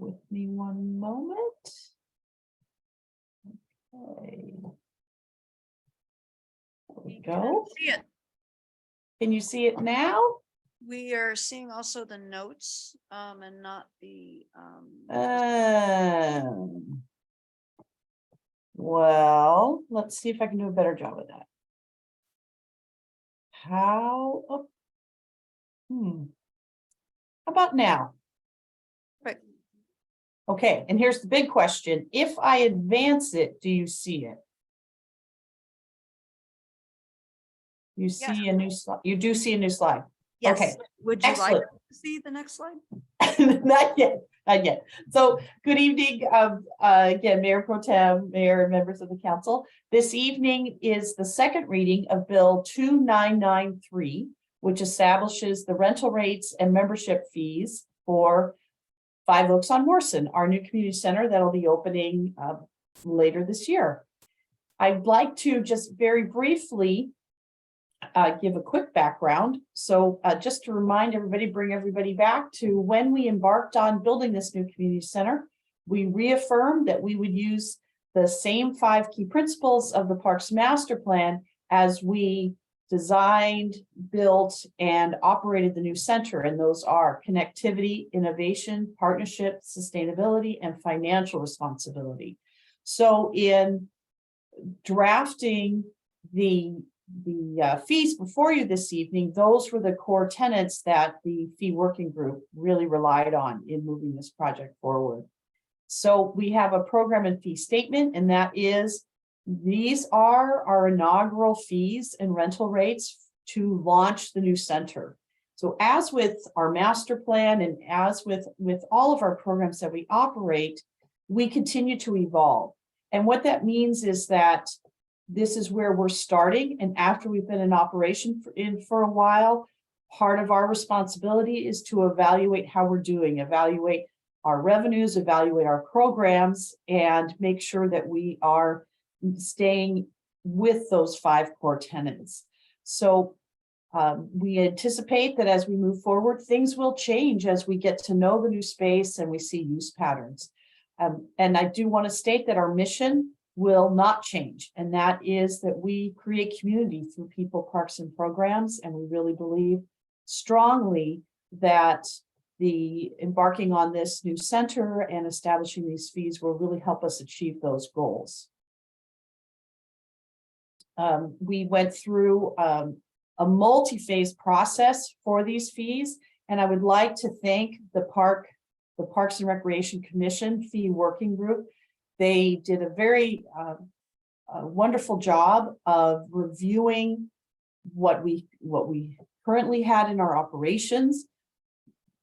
Q: with me one moment. Okay. There we go.
K: See it.
Q: Can you see it now?
K: We are seeing also the notes, and not the,
Q: Well, let's see if I can do a better job of that. How? How about now?
K: Right.
Q: Okay, and here's the big question. If I advance it, do you see it? You see a new slide. You do see a new slide. Okay.
K: yes, would you like
Q: excellent.
K: to see the next slide?
Q: Not yet, not yet. So good evening, again, Mayor Pro Tem, Mayor and members of the council. This evening is the second reading of Bill 2993, which establishes the rental rates and membership fees for Five Oaks on Morrison, our new community center that'll be opening later this year. I'd like to just very briefly give a quick background. So just to remind everybody, bring everybody back to when we embarked on building this new community center, we reaffirmed that we would use the same 5 key principles of the Parks Master Plan as we designed, built, and operated the new center. And those are connectivity, innovation, partnership, sustainability, and financial responsibility. So in drafting the fees before you this evening, those were the core tenets that the fee working group really relied on in moving this project forward. So we have a program and fee statement, and that is, these are our inaugural fees and rental rates to launch the new center. So as with our master plan and as with all of our programs that we operate, we continue to evolve. And what that means is that this is where we're starting. And after we've been in operation for a while, part of our responsibility is to evaluate how we're doing, evaluate our revenues, evaluate our programs, and make sure that we are staying with those 5 core tenets. So we anticipate that as we move forward, things will change as we get to know the new space and we see use patterns. And I do want to state that our mission will not change. And that is that we create community through people, parks, and programs. And we really believe strongly that the embarking on this new center and establishing these fees will really help us achieve those goals. We went through a multi-phase process for these fees, and I would like to thank the Parks and Recreation Commission Fee Working Group. They did a very wonderful job of reviewing what we currently had in our operations,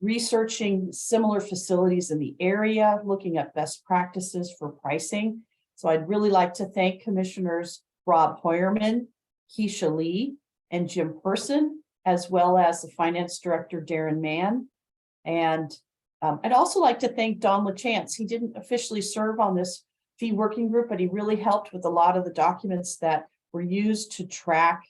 Q: researching similar facilities in the area, looking at best practices for pricing. So I'd really like to thank Commissioners Rob Hoyerman, Keisha Lee, and Jim Person, as well as the Finance Director, Darren Mann. And I'd also like to thank Don LaChance. He didn't officially serve on this fee working group, but he really helped with a lot of the documents that were used to track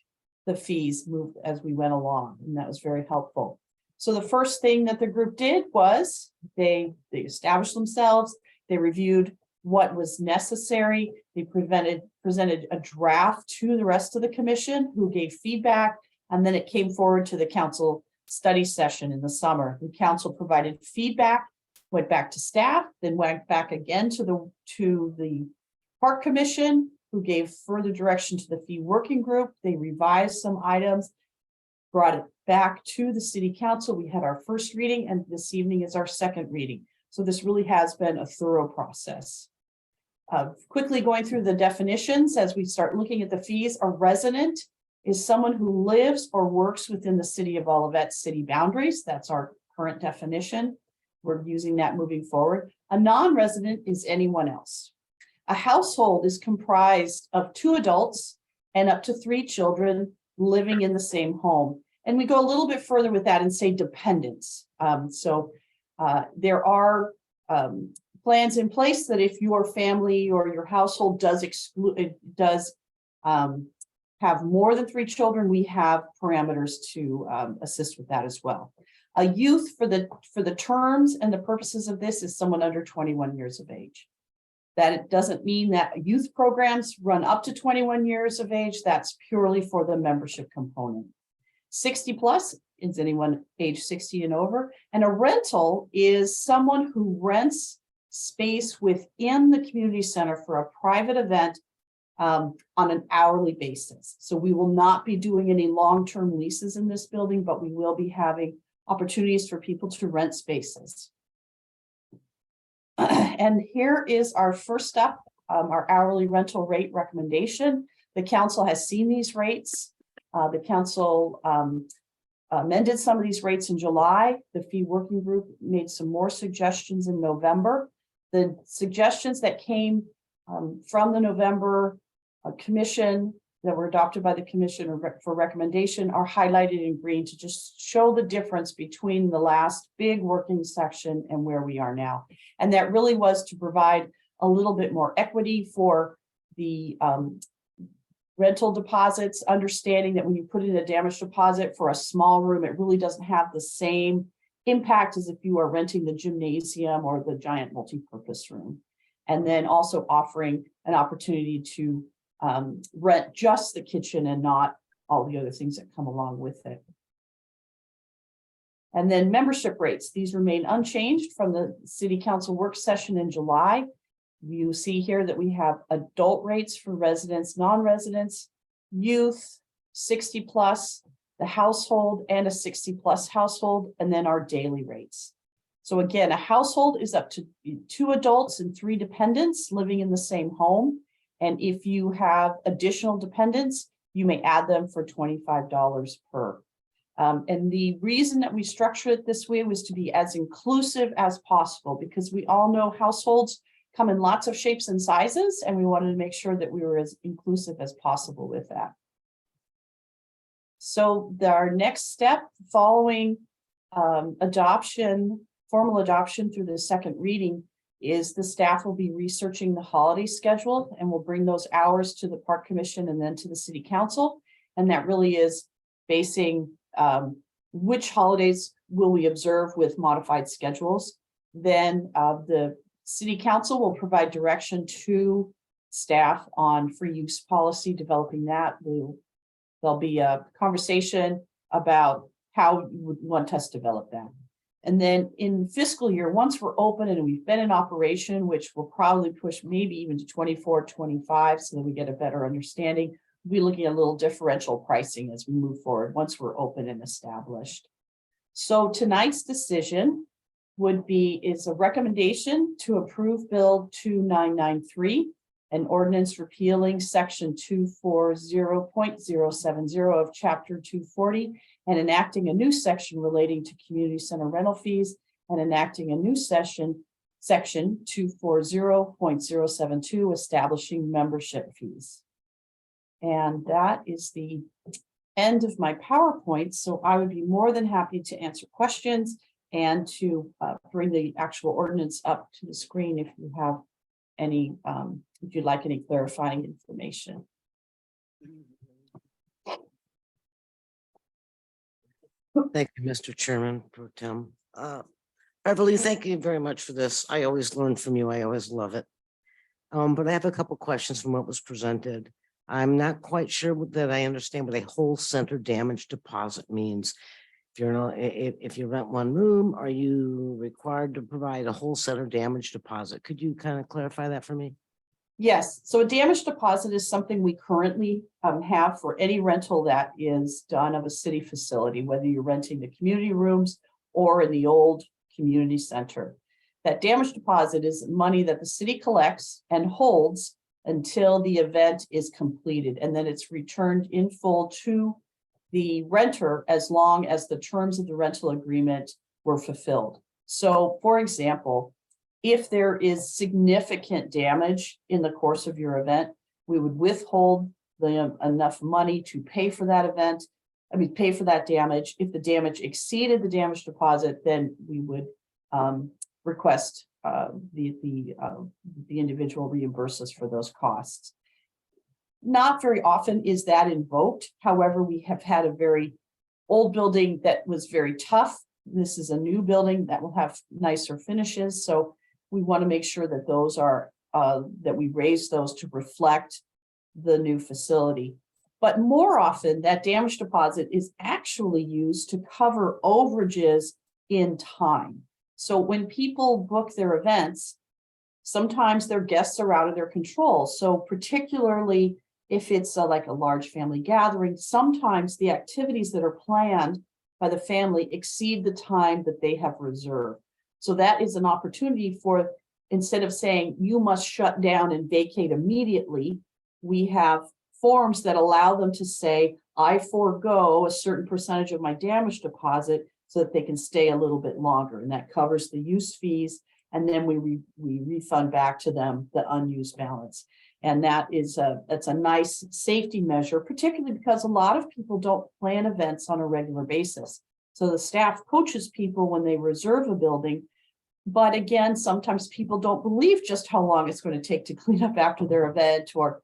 Q: the fees move as we went along, and that was very helpful. So the first thing that the group did was they established themselves, they reviewed what was necessary, they presented a draft to the rest of the commission who gave feedback, and then it came forward to the council study session in the summer. The council provided feedback, went back to staff, then went back again to the park commission, who gave further direction to the fee working group. They revised some items, brought it back to the city council. We had our first reading, and this evening is our second reading. So this really has been a thorough process. Quickly going through the definitions as we start looking at the fees. A resident is someone who lives or works within the city of Olivet city boundaries. That's our current definition. We're using that moving forward. A non-resident is anyone else. A household is comprised of 2 adults and up to 3 children living in the same home. And we go a little bit further with that and say dependents. There are plans in place that if your family or your household does have more than 3 children, we have parameters to assist with that as well. A youth for the terms and the purposes of this is someone under 21 years of age. That it doesn't mean that youth programs run up to 21 years of age. That's purely for the membership component. 60 plus is anyone age 60 and over. And a rental is someone who rents space within the community center for a private event on an hourly basis. So we will not be doing any long-term leases in this building, but we will be having opportunities for people to rent spaces. And here is our first step, our hourly rental rate recommendation. The council has seen these rates. The council amended some of these rates in July. The fee working group made some more suggestions in November. The suggestions that came from the November commission that were adopted by the commission for recommendation are highlighted in green to just show the difference between the last big working section and where we are now. And that really was to provide a little bit more equity for the rental deposits, understanding that when you put in a damage deposit for a small room, it really doesn't have the same impact as if you are renting the gymnasium or the giant multi-purpose room. And then also offering an opportunity to rent just the kitchen and not all the other things that come along with it. And then membership rates, these remain unchanged from the city council work session in July. You see here that we have adult rates for residents, non-residents, youth, 60 plus, the household, and a 60 plus household, and then our daily rates. So again, a household is up to 2 adults and 3 dependents living in the same home. And if you have additional dependents, you may add them for $25 per. And the reason that we structure it this way was to be as inclusive as possible, because we all know households come in lots of shapes and sizes, and we wanted to make sure that we were as inclusive as possible with that. So our next step following formal adoption through the second reading, is the staff will be researching the holiday schedule, and we'll bring those hours to the Park Commission and then to the City Council. And that really is basing which holidays will we observe with modified schedules. Then the City Council will provide direction to staff on free use policy, developing that. There'll be a conversation about how you would want us to develop that. And then in fiscal year, once we're open and we've been in operation, which will probably push maybe even to 24, 25, so that we get a better understanding, we'll be looking at a little differential pricing as we move forward once we're open and established. So tonight's decision is a recommendation to approve Bill 2993, an ordinance repealing section 240.070 of chapter 240 and enacting a new section relating to community center rental fees, and enacting a new section 240.072 establishing membership fees. And that is the end of my PowerPoint. So I would be more than happy to answer questions and to bring the actual ordinance up to the screen if you have any, if you'd like any clarifying information.
C: Thank you, Mr. Chairman Pro Tem. Beverly, thank you very much for this. I always learn from you. I always love it. But I have a couple questions from what was presented. I'm not quite sure that I understand what a whole center damage deposit means. If you rent one room, are you required to provide a whole center damage deposit? Could you kind of clarify that for me?
Q: Yes, so a damage deposit is something we currently have for any rental that is done of a city facility, whether you're renting the community rooms or in the old community center. That damage deposit is money that the city collects and holds until the event is completed, and then it's returned in full to the renter as long as the terms of the rental agreement were fulfilled. So, for example, if there is significant damage in the course of your event, we would withhold enough money to pay for that event. Pay for that damage. If the damage exceeded the damage deposit, then we would request the individual reimburse us for those costs. Not very often is that invoked. However, we have had a very old building that was very tough this is a new building that will have nicer finishes, so we want to make sure that those are, that we raise those to reflect the new facility. But more often, that damage deposit is actually used to cover overages in time. So when people book their events, sometimes their guests are out of their control. So particularly if it's like a large family gathering, sometimes the activities that are planned by the family exceed the time that they have reserved. So that is an opportunity for, instead of saying you must shut down and vacate immediately, we have forms that allow them to say, I forego a certain percentage of my damage deposit so that they can stay a little bit longer. And that covers the use fees. And then we refund back to them the unused balance. And that's a nice safety measure, particularly because a lot of people don't plan events on a regular basis. So the staff coaches people when they reserve a building. But again, sometimes people don't believe just how long it's going to take to clean up after their event, or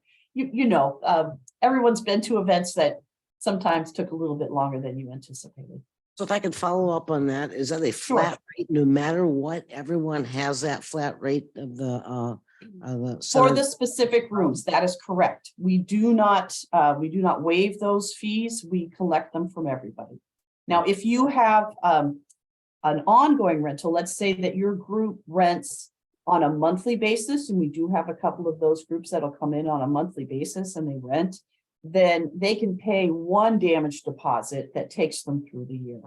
Q: everyone's been to events that sometimes took a little bit longer than you anticipated.
C: So if I could follow up on that, is that a
Q: Sure.
C: flat rate, no matter what, everyone has that flat rate of the
Q: For
C: center?
Q: the specific rooms, that is correct. We do not waive those fees. We collect them from everybody. Now, if you have an ongoing rental, let's say that your group rents on a monthly basis, and we do have a couple of those groups that'll come in on a monthly basis and they rent, then they can pay one damage deposit that takes them through the year.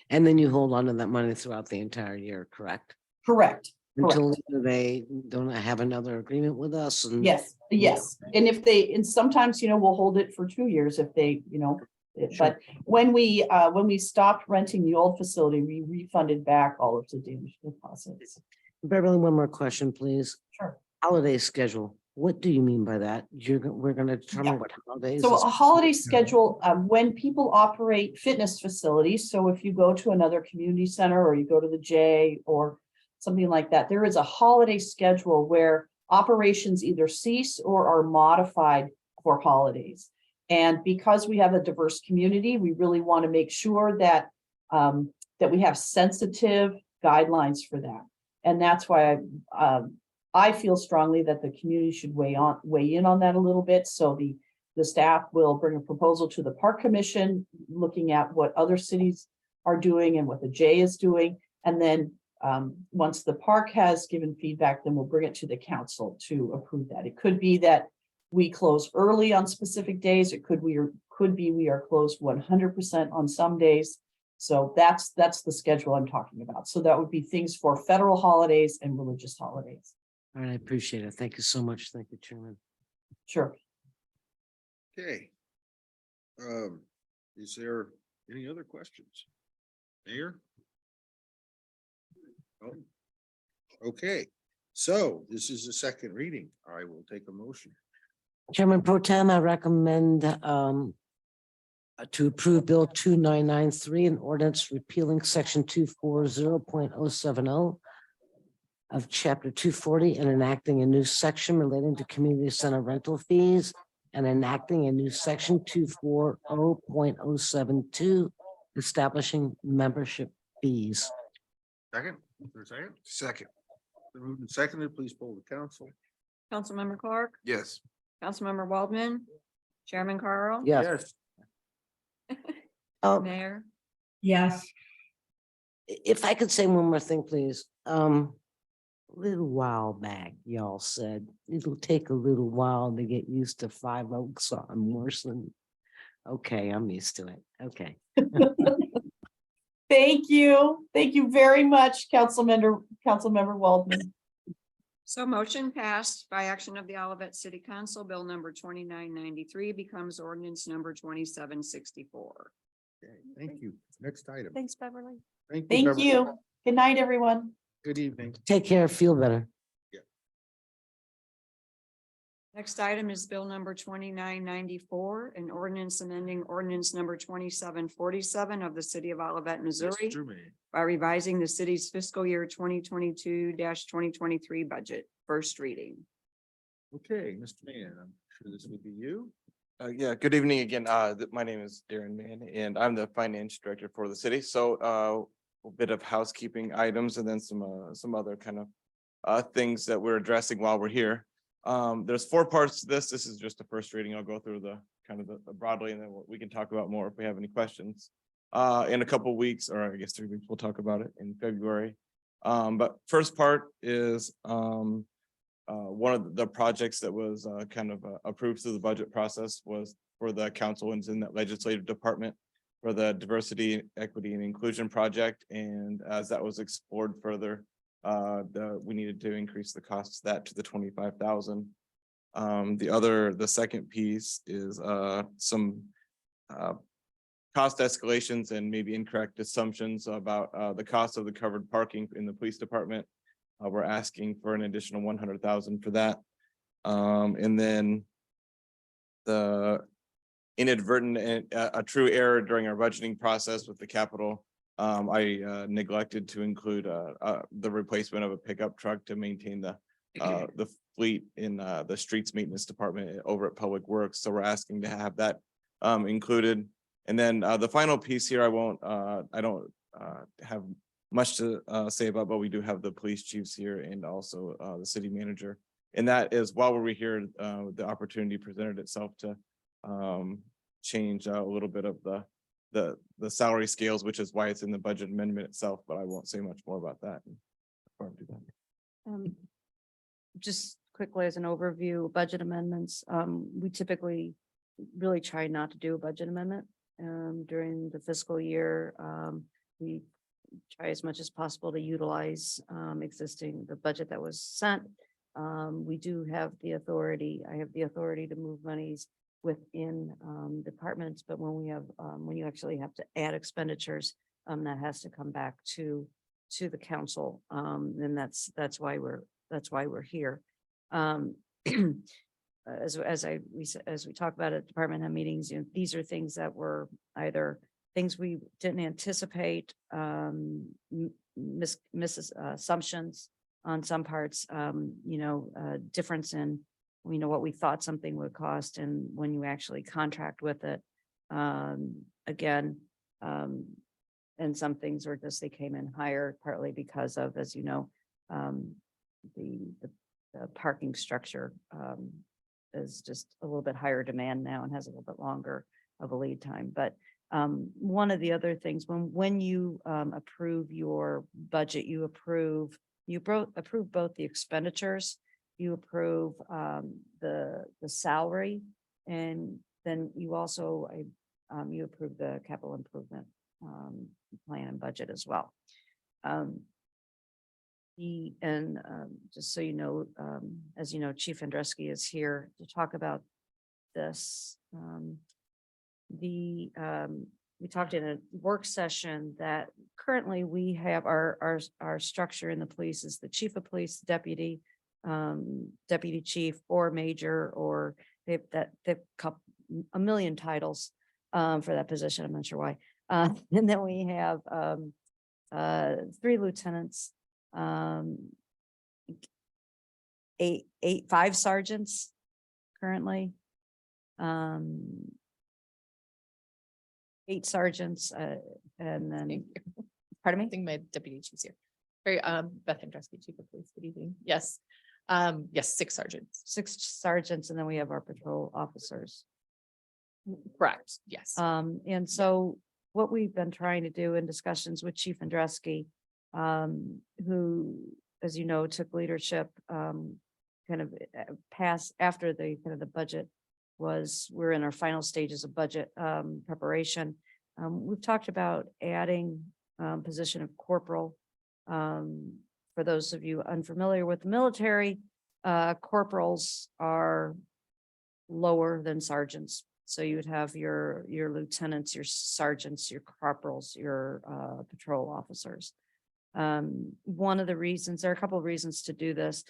C: And then you hold on to that money throughout the entire year, correct?
Q: Correct.
C: Until they don't have another agreement with us and.
Q: Yes, yes. And if they, and sometimes, we'll hold it for 2 years if they, but when we stopped renting the old facility, we refunded back all of the damage deposits.
C: Beverly, one more question, please.
Q: Sure.
C: Holiday schedule. What do you mean by that? We're gonna determine what holidays.
Q: So
C: is-
Q: a holiday schedule, when people operate fitness facilities, so if you go to another community center or you go to the J or something like that, there is a holiday schedule where operations either cease or are modified for holidays. And because we have a diverse community, we really want to make sure that that we have sensitive guidelines for that. And that's why I feel strongly that the community should weigh in on that a little bit. So the staff will bring a proposal to the Park Commission, looking at what other cities are doing and what the J is doing. And then once the park has given feedback, then we'll bring it to the council to approve that. It could be that we close early on specific days. It could be we are closed 100% on some days. So that's the schedule I'm talking about. So that would be things for federal holidays and religious holidays.
C: All right, I appreciate it. Thank you so much. Thank you, Chairman.
Q: Sure.
A: Okay. Is there any other questions? Mayor? Oh, okay, so this is the second reading. I will take a motion.
C: Chairman Pro Tem, I recommend to approve Bill 2993, an ordinance repealing section 240.070 of chapter 240 and enacting a new section relating to community center rental fees and enacting a new section 240.072 establishing membership fees.
A: Second, is there a second? Second. Been moved and seconded, please poll the council.
B: Councilmember Clark,
A: Yes.
B: Councilmember Waldman, Chairman Carl.
C: Yes.
B: Mayor.
G: Yes.
C: If I could say one more thing, please. A little while back, y'all said it'll take a little while to get used to 5 Oaks on Morrison. Okay, I'm used to it. Okay.
Q: Thank you. Thank you very much, Councilmember Waldman.
B: So motion passed by action of the Olivet City Council. Bill number 2993 becomes ordinance number 2764.
A: Okay, thank you. Next item.
K: Thanks, Beverly.
Q: Thank
A: Beverly.
Q: you. Good night, everyone.
A: Good evening.
C: Take care, feel better.
B: Next item is bill number 2994, an ordinance amending ordinance number 2747 of the city of Olivet, Missouri,
A: Mr. Mayor.
B: by revising the city's fiscal year 2022-2023 budget. First reading.
A: Okay, Mr. Mayor, I'm sure this would be you.
J: Yeah, good evening again. My name is Darren Mann and I'm the finance director for the city. So a bit of housekeeping items and then some other kind of things that we're addressing while we're here. There's 4 parts to this. This is just the first reading. I'll go through the kind of the broadly and then we can talk about more if we have any questions. In a couple weeks, or I guess 3 weeks, we'll talk about it in February. But first part is one of the projects that was kind of approved through the budget process was for the council and in that legislative department for the diversity, equity and inclusion project. And as that was explored further, we needed to increase the cost of that to the 25,000. The second piece is some cost escalations and maybe incorrect assumptions about the cost of the covered parking in the police department. We're asking for an additional 100,000 for that. And then the inadvertent and a true error during our budgeting process with the capital. I neglected to include the replacement of a pickup truck to maintain the fleet in the streets maintenance department over at Public Works. So we're asking to have that included. And then the final piece here, I don't have much to say about, but we do have the police chiefs here and also the city manager. And that is while we're here, the opportunity presented itself to change a little bit of the salary scales, which is why it's in the budget amendment itself, but I won't say much more about that.
K: Just quickly as an overview, budget amendments, we typically really try not to do a budget amendment during the fiscal year. We try as much as possible to utilize the budget that was sent. We do have the authority, I have the authority to move monies within departments, but when you actually have to add expenditures, that has to come back to the council. And that's why we're here. As we talk about at department head meetings, these are things that were either things we didn't anticipate, assumptions on some parts, difference in, what we thought something would cost and when you actually contract with it. Again, and some things were just, they came in higher partly because of, as you know, the parking structure is just a little bit higher demand now and has a little bit longer of a lead time. But one of the other things, when you approve your budget, you approve both the expenditures, you approve the salary, and then you also you approve the capital improvement plan and budget as well. Just so you know, as you know, Chief Andreski is here to talk about this. We talked in a work session that currently we have our structure in the police is the chief of police, deputy chief, or major, or they've a million titles for that position. I'm not sure why. And then we have 3 lieutenants, 5 sergeants currently. 8 sergeants, and then, pardon me?
E: I think my deputy chief's here. Very, Beth Andreski, chief of police, good evening. Yes. Yes, 6 sergeants.
K: 6 sergeants, and then we have our patrol officers.
E: Correct, yes.
K: And so what we've been trying to do in discussions with Chief Andreski, who, as you know, took leadership, kind of pass after the kind of the budget we're in our final stages of budget preparation. We've talked about adding position of corporal. For those of you unfamiliar with the military, corporals are lower than sergeants. So you would have your lieutenants, your sergeants, your corporals, your patrol officers. One of the reasons, there are a couple of reasons to do this.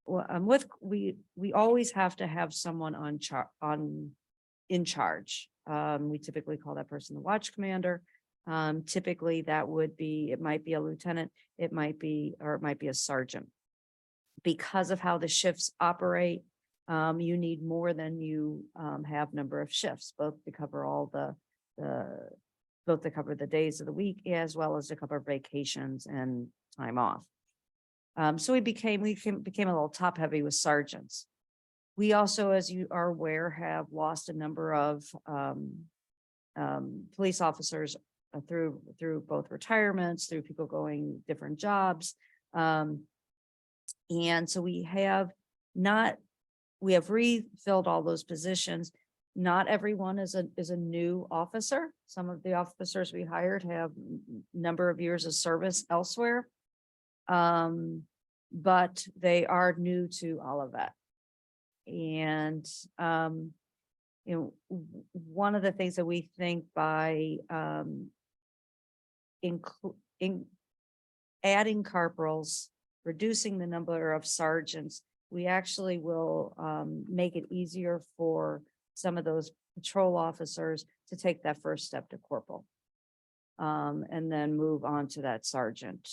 K: We always have to have someone in charge. We typically call that person the watch commander. Typically that would be, it might be a lieutenant, it might be a sergeant. Because of how the shifts operate, you need more than you have number of shifts, both to cover all both to cover the days of the week as well as to cover vacations and time off. So we became a little top heavy with sergeants. We also, as you are aware, have lost a number of police officers through both retirements, through people going different jobs. And so we have refilled all those positions. Not everyone is a new officer. Some of the officers we hired have number of years of service elsewhere. But they are new to Olivet. And, one of the things that we think by adding corporals, reducing the number of sergeants, we actually will make it easier for some of those patrol officers to take that first step to corporal. And then move on to that sergeant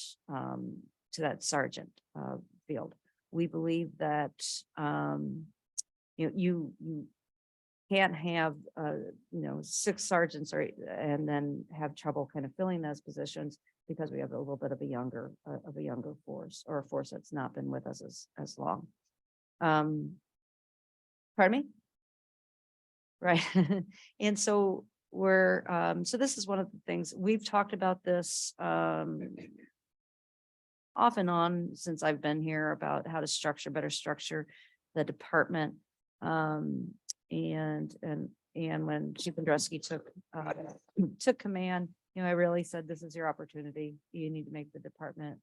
K: field. We believe that you can't have 6 sergeants and then have trouble kind of filling those positions, because we have a little bit of a younger force, or a force that's not been with us as long. Pardon me? Right. And so so this is one of the things we've talked about this off and on since I've been here, about how to better structure the department. And when Chief Andruski took command, I really said, this is your opportunity. You need to make the department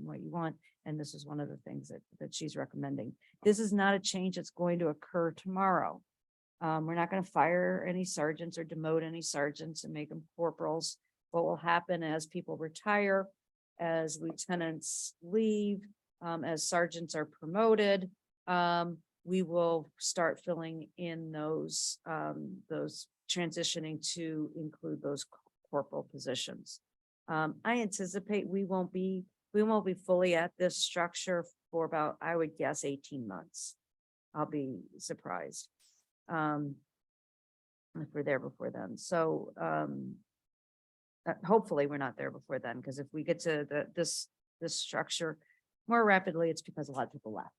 K: what you want. And this is one of the things that she's recommending. This is not a change that's going to occur tomorrow. We're not going to fire any sergeants or demote any sergeants and make them corporals. What will happen as people retire, as lieutenants leave, as sergeants are promoted, we will start filling in those transitioning to include those corporal positions. I anticipate we won't be fully at this structure for about, I would guess, 18 months. I'll be surprised if we're there before then. So hopefully we're not there before then, because if we get to this structure more rapidly, it's because a lot of people left.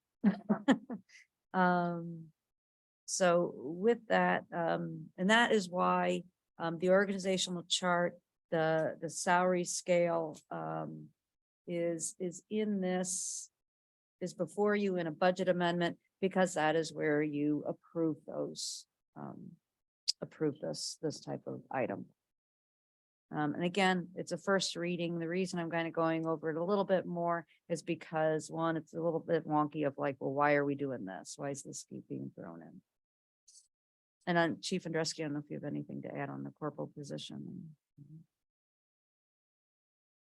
K: So with that, and that is why the organizational chart, the salary scale is before you in a budget amendment, because that is where you approve this type of item. And again, it's a first reading. The reason I'm kind of going over it a little bit more is because, one, it's a little bit wonky of like, well, why are we doing this? Why is this keep being thrown in? And on Chief Andruski, I don't know if you have anything to add on the corporal position.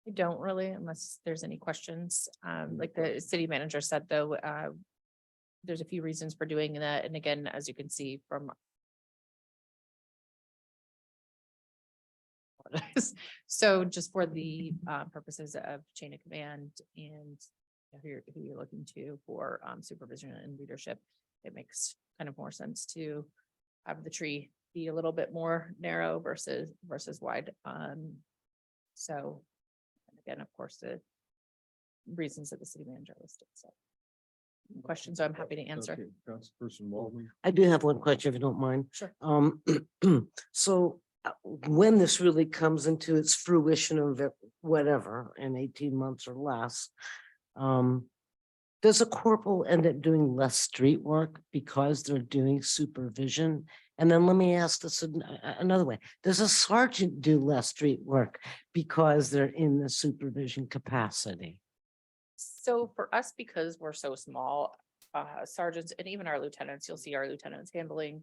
E: I don't really, unless there's any questions. Like the city manager said, though, there's a few reasons for doing that. And again, as you can see from so just for the purposes of chain of command and who you're looking to for supervision and leadership, it makes kind of more sense to have the tree be a little bit more narrow versus wide. So again, of course, the reasons that the city manager listed. So questions I'm happy to answer.
A: Okay, Councilperson Waldman.
C: I do have one question, if you don't mind.
E: Sure.
C: So when this really comes into its fruition of whatever, in 18 months or less, does a corporal end up doing less street work because they're doing supervision? And then let me ask this another way. Does a sergeant do less street work because they're in the supervision capacity?
E: So for us, because we're so small, sergeants and even our lieutenants, you'll see our lieutenants handling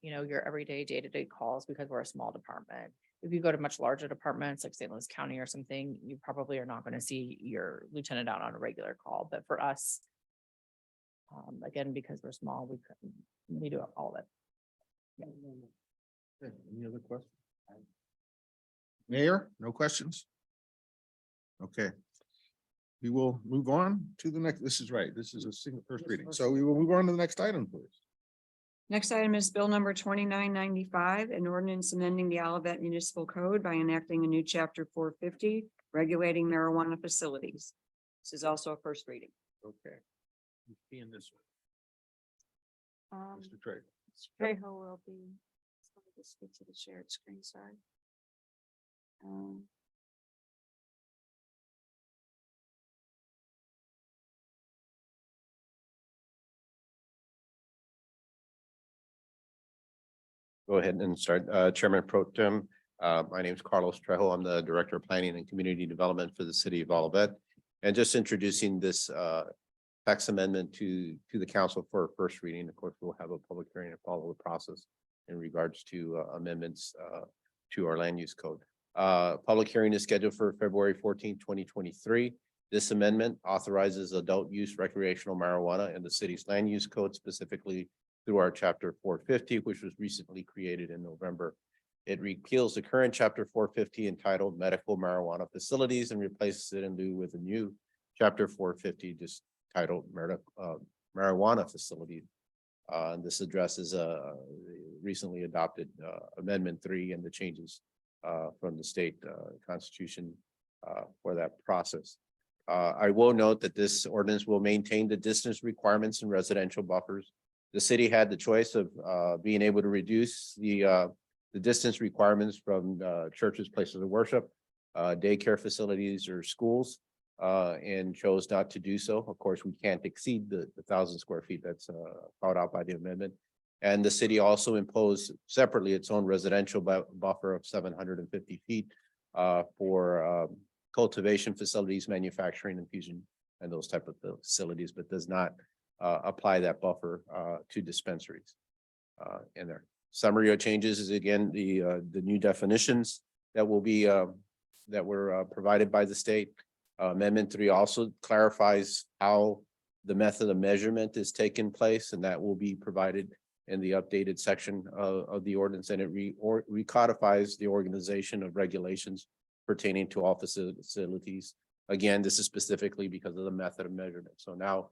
E: your everyday day-to-day calls, because we're a small department. If you go to much larger departments like St. Louis County or something, you probably are not going to see your lieutenant out on a regular call. But for us, again, because we're small, we do all of it.
A: Okay, any other questions? Mayor, no questions? Okay. we will move on to the next, this is right, this is a single first reading. So we will move on to the next item, please.
B: Next item is bill number 2995, an ordinance amending the Olivet Municipal Code by enacting a new chapter 450, regulating marijuana facilities. This is also a first reading.
A: Okay. Be in this one, Mr. Trey.
K: Trejo will be. Let me just get to the shared screen, sorry.
P: Go ahead and start. Chairman Pro Tem, my name is Carlos Trejo. I'm the Director of Planning and Community Development for the City of Olivet. And just introducing this text amendment to the council for a first reading. Of course, we'll have a public hearing and follow the process in regards to amendments to our land use code. Public hearing is scheduled for February 14, 2023. This amendment authorizes adult use recreational marijuana in the city's land use code, specifically through our chapter 450, which was recently created in November. It repeals the current chapter 450 entitled Medical Marijuana Facilities and replaces it in lieu with a new chapter 450 just titled Marijuana Facility. This addresses a recently adopted Amendment 3 and the changes from the state constitution for that process. I will note that this ordinance will maintain the distance requirements and residential buffers. The city had the choice of being able to reduce the distance requirements from churches, places of worship, daycare facilities, or schools, and chose not to do so. Of course, we can't exceed the 1,000 square feet that's called out by the amendment. And the city also imposed separately its own residential buffer of 750 feet for cultivation facilities, manufacturing, infusion, and those type of facilities, but does not apply that buffer to dispensaries in there. Summary of changes is again the new definitions that will be that were provided by the state. Amendment 3 also clarifies how the method of measurement is taking place, and that will be provided in the updated section of the ordinance, and it recodifies the organization of regulations pertaining to all facilities. Again, this is specifically because of the method of measurement. So now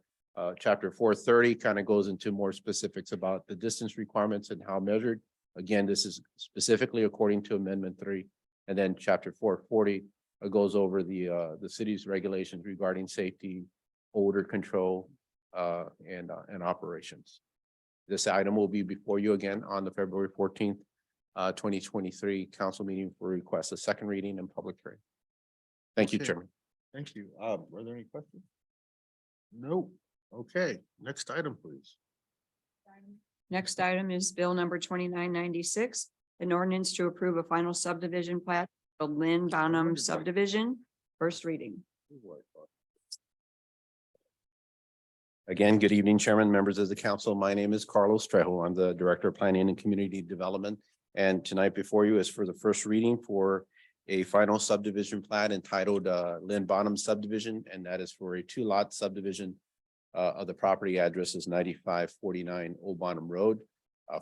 P: chapter 430 kind of goes into more specifics about the distance requirements and how measured. Again, this is specifically according to Amendment 3. And then chapter 440 goes over the city's regulations regarding safety, odor control, and operations. This item will be before you again on the February 14th, 2023 council meeting for request, a second reading and public hearing. Thank you,
A: Okay.
P: Chairman.
A: Thank you. Were there any questions? No. Okay, next item, please.
B: Next item is bill number 2996, an ordinance to approve a final subdivision plat of Lynn Bonham subdivision, first reading.
P: Again, good evening, Chairman, members of the council. My name is Carlos Trejo. I'm the Director of Planning and Community Development. And tonight before you is for the first reading for a final subdivision plat entitled Lynn Bonham subdivision, and that is for a 2-lot subdivision of the property address is 9549 Old Bonham Road.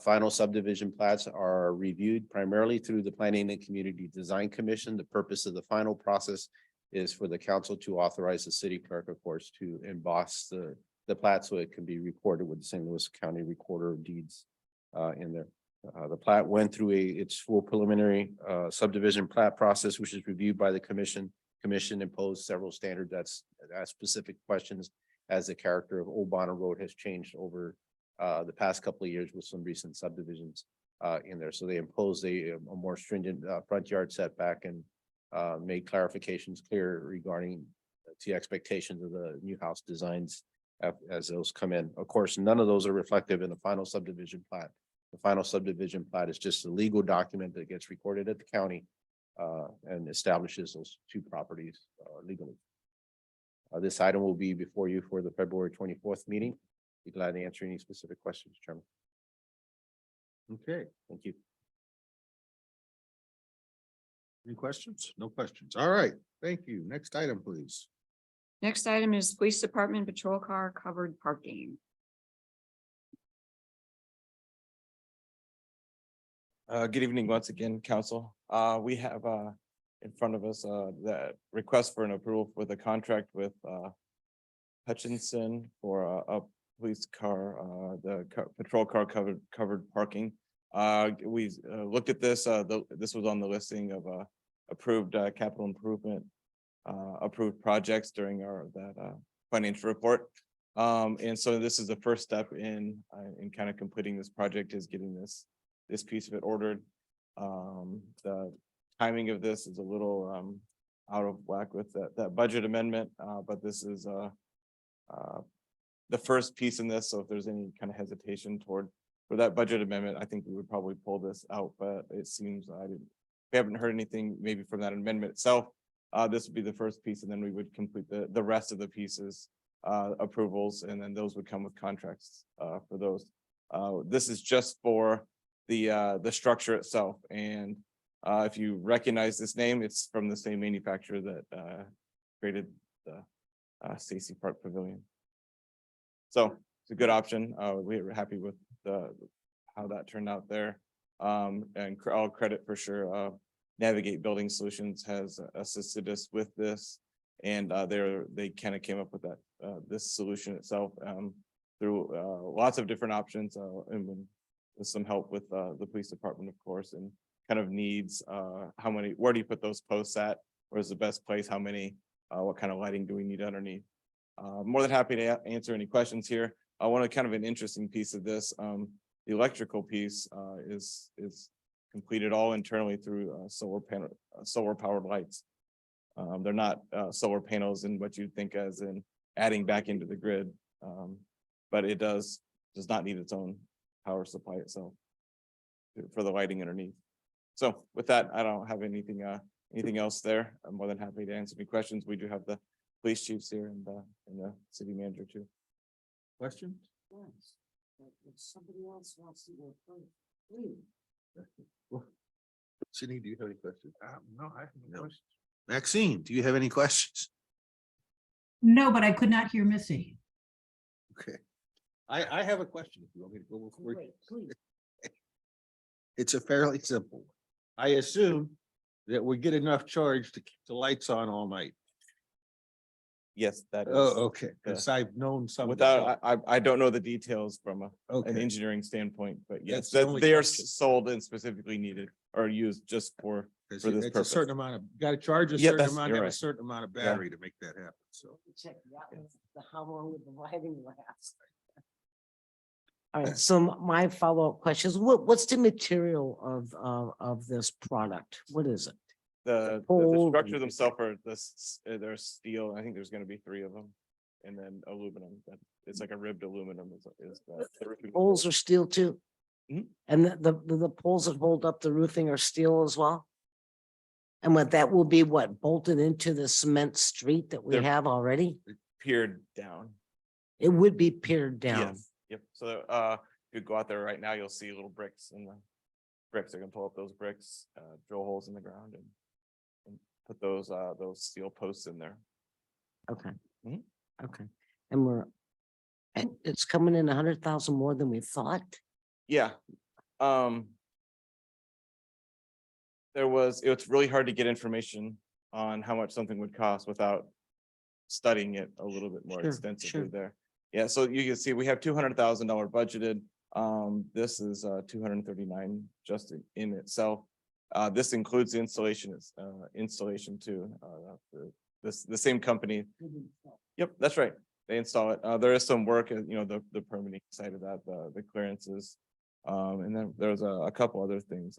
P: Final subdivision plats are reviewed primarily through the Planning and Community Design Commission. The purpose of the final process is for the council to authorize the city clerk, of course, to emboss the plat so it can be recorded with the St. Louis County Recorder of Deeds in there. The plat went through its full preliminary subdivision plat process, which is reviewed by the commission. Commission imposed several standards that's specific questions as the character of Old Bonham Road has changed over the past couple of years with some recent subdivisions in there. So they imposed a more stringent front yard setback and made clarifications clear regarding the expectations of the new house designs as those come in. Of course, none of those are reflective in the final subdivision plat. The final subdivision plat is just a legal document that gets recorded at the county and establishes those 2 properties legally. This item will be before you for the February 24th meeting. Be glad to answer any specific questions, Chairman.
A: Okay,
P: Thank you.
A: any questions? No questions. All right, thank you. Next item, please.
B: Next item is police department patrol car covered parking.
J: Good evening once again, council. We have in front of us, the request for an approval with a contract with Hutchinson for a police car, patrol car covered parking. We looked at this, this was on the listing of approved capital improvement, approved projects during that financial report. And so this is the first step in kind of completing this project, is getting this piece of it ordered. The timing of this is a little out of whack with that budget amendment, but this is the first piece in this. So if there's any kind of hesitation for that budget amendment, I think we would probably pull this out, but it seems we haven't heard anything maybe from that amendment itself. This would be the first piece, and then we would complete the rest of the pieces, approvals, and then those would come with contracts for those. This is just for the structure itself. And if you recognize this name, it's from the same manufacturer that created the Stacy Park Pavilion. So it's a good option. We're happy with how that turned out there. And all credit for sure. Navigate Building Solutions has assisted us with this, and they kind of came up with that this solution itself through lots of different options, and with some help with the police department, of course, and kind of needs where do you put those posts at? Where's the best place? How many? What kind of lighting do we need underneath? More than happy to answer any questions here. I want to kind of an interesting piece of this. The electrical piece is completed all internally through solar powered lights. They're not solar panels in what you'd think as in adding back into the grid, but it does not need its own power supply itself for the lighting underneath. So with that, I don't have anything else there. I'm more than happy to answer any questions. We do have the police chiefs here and the city manager too.
A: Questions?
C: Somebody else wants to go first.
A: Sydney, do you have any questions?
H: No, I have no questions.
A: Maxine, do you have any questions?
G: No, but I could not hear Missy.
A: Okay. I have a question if you want me to go before.
C: Please.
A: It's a fairly simple one. I assume that we get enough charge to keep the lights on all night.
J: Yes, that is.
A: Oh, okay, because I've known some.
J: Without, I don't know the details from an
A: Okay,
J: engineering standpoint, but yes,
A: That's the only
J: they are
A: question.
J: sold and specifically needed or used just for
A: because
J: for this
A: it's a certain
J: purpose.
A: amount of, got to charge a
J: Yeah,
A: certain
J: that's-
A: amount,
J: you're
A: have a
J: right.
A: certain amount of
J: Yeah.
A: battery to make that happen, so.
C: Check how long would the lighting last? All right, so my follow-up question is, what's the material of this product? What is it?
J: The
C: poles
J: structure
C: and-
J: themselves are there's steel. I think there's going to be 3 of them, and then aluminum. It's like a ribbed aluminum is the roofing
C: Poles are steel too?
J: Mhm.
C: And the poles that hold up the roofing are steel as well? And that will be what, bolted into the cement street that we
J: They're-
C: have already?
J: peered down.
C: It would be pared down.
J: Yes. Yep. So if you go out there right now, you'll see little bricks in the bricks. They're gonna pull up those bricks, drill holes in the ground and put those steel posts in there.
C: Okay.
J: Mhm.
C: Okay. And it's coming in 100,000 more than we thought?
J: Yeah. It's really hard to get information on how much something would cost without studying it a little bit more
C: Sure,
J: extensively
C: sure.
J: there. Yeah, so you can see we have $200,000 budgeted. This is 239 just in itself. This includes the installation too. The same company. Yep, that's right. They install it. There is some work, the permitting side of that, the clearances. And then there's a couple other things.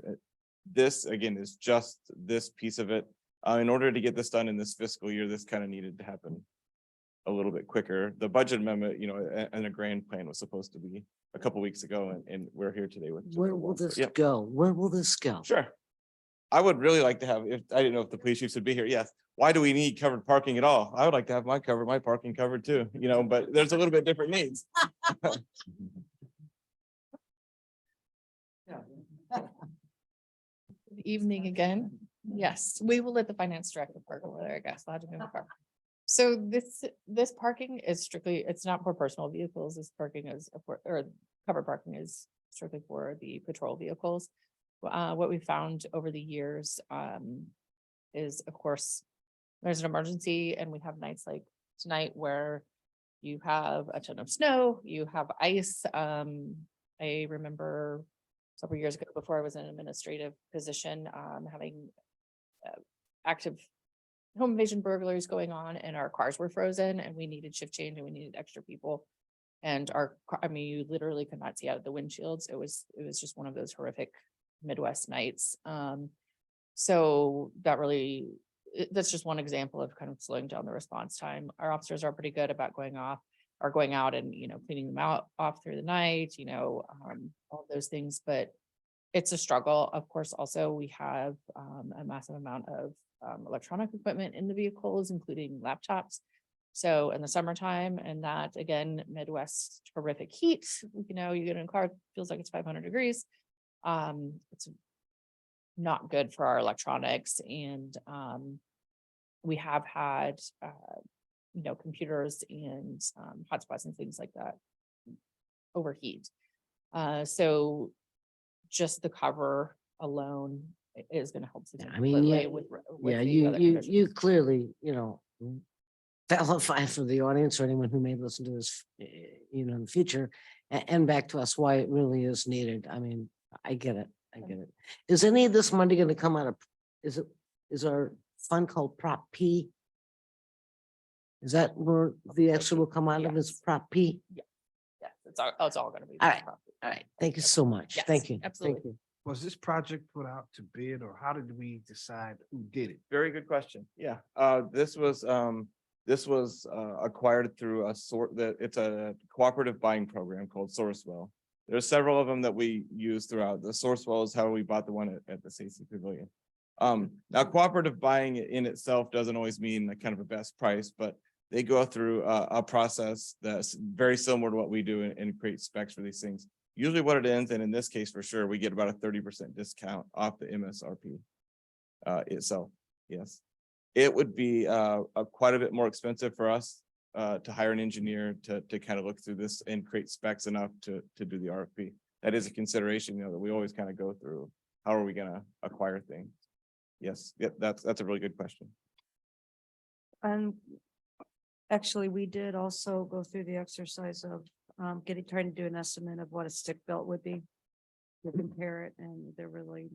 J: This again is just this piece of it. In order to get this done in this fiscal year, this kind of needed to happen a little bit quicker. The budget amendment, and a grand plan was supposed to be a couple weeks ago, and we're here today with.
C: Where will this
J: Yep.
C: go? Where will this go?
J: Sure. I would really like to have, if I didn't know if the police chiefs would be here, yes. Why do we need covered parking at all? I would like to have my parking covered too, but there's a little bit different needs.
E: Good evening again. Yes, we will let the finance director park over there, I guess. I'll have to move the car. So this parking is strictly, it's not for personal vehicles. This parking is, or covered parking is strictly for the patrol vehicles. What we found over the years, is, of course, there's an emergency and we have nights like tonight where you have a ton of snow, you have ice. I remember several years ago, before I was in an administrative position, having active home invasion burglaries going on, and our cars were frozen and we needed shift change and we needed extra people. And I mean, you literally could not see out of the windshields. It was just one of those horrific Midwest nights. So that really, that's just one example of kind of slowing down the response time. Our officers are pretty good about going out and, cleaning them off through the night, all those things, but it's a struggle. Of course, also we have a massive amount of electronic equipment in the vehicles, including laptops. So in the summertime, and that again, Midwest horrific heat, you get in a car, it feels like it's 500 degrees. It's not good for our electronics. And we have had, computers and hotspots and things like that overheat. So just the cover alone is going to help.
C: I mean,
E: significantly
C: yeah,
E: with
C: yeah,
E: the other
C: you
E: conditions.
C: clearly, validate for the audience or anyone who may listen to this, in the future, and back to us why it really is needed. I mean, I get it. I get it. Is any of this money going to come out of, is our fund called Prop P? Is that where the extra will come out of, is Prop P?
E: Yes, it's all going to be.
C: All right. All right, thank you so much.
E: Yes,
C: Thank you.
E: absolutely.
C: Thank you.
H: Was this project put out to bid, or how did we decide who did it?
J: Very good question. Yeah, this was acquired through it's a cooperative buying program called Sourcewell. There's several of them that we use throughout. The Sourcewell is how we bought the one at the Stacy Pavilion. Now cooperative buying in itself doesn't always mean kind of a best price, but they go through a process that's very similar to what we do and create specs for these things. Usually what it ends, and in this case for sure, we get about a 30% discount off the MSRP itself. Yes, it would be quite a bit more expensive for us to hire an engineer to kind of look through this and create specs enough to do the RFP. That is a consideration, that we always kind of go through. How are we going to acquire things? Yes, yep, that's a really good question.
K: Actually, we did also go through the exercise of trying to do an estimate of what a stick built would be. To compare it, and there really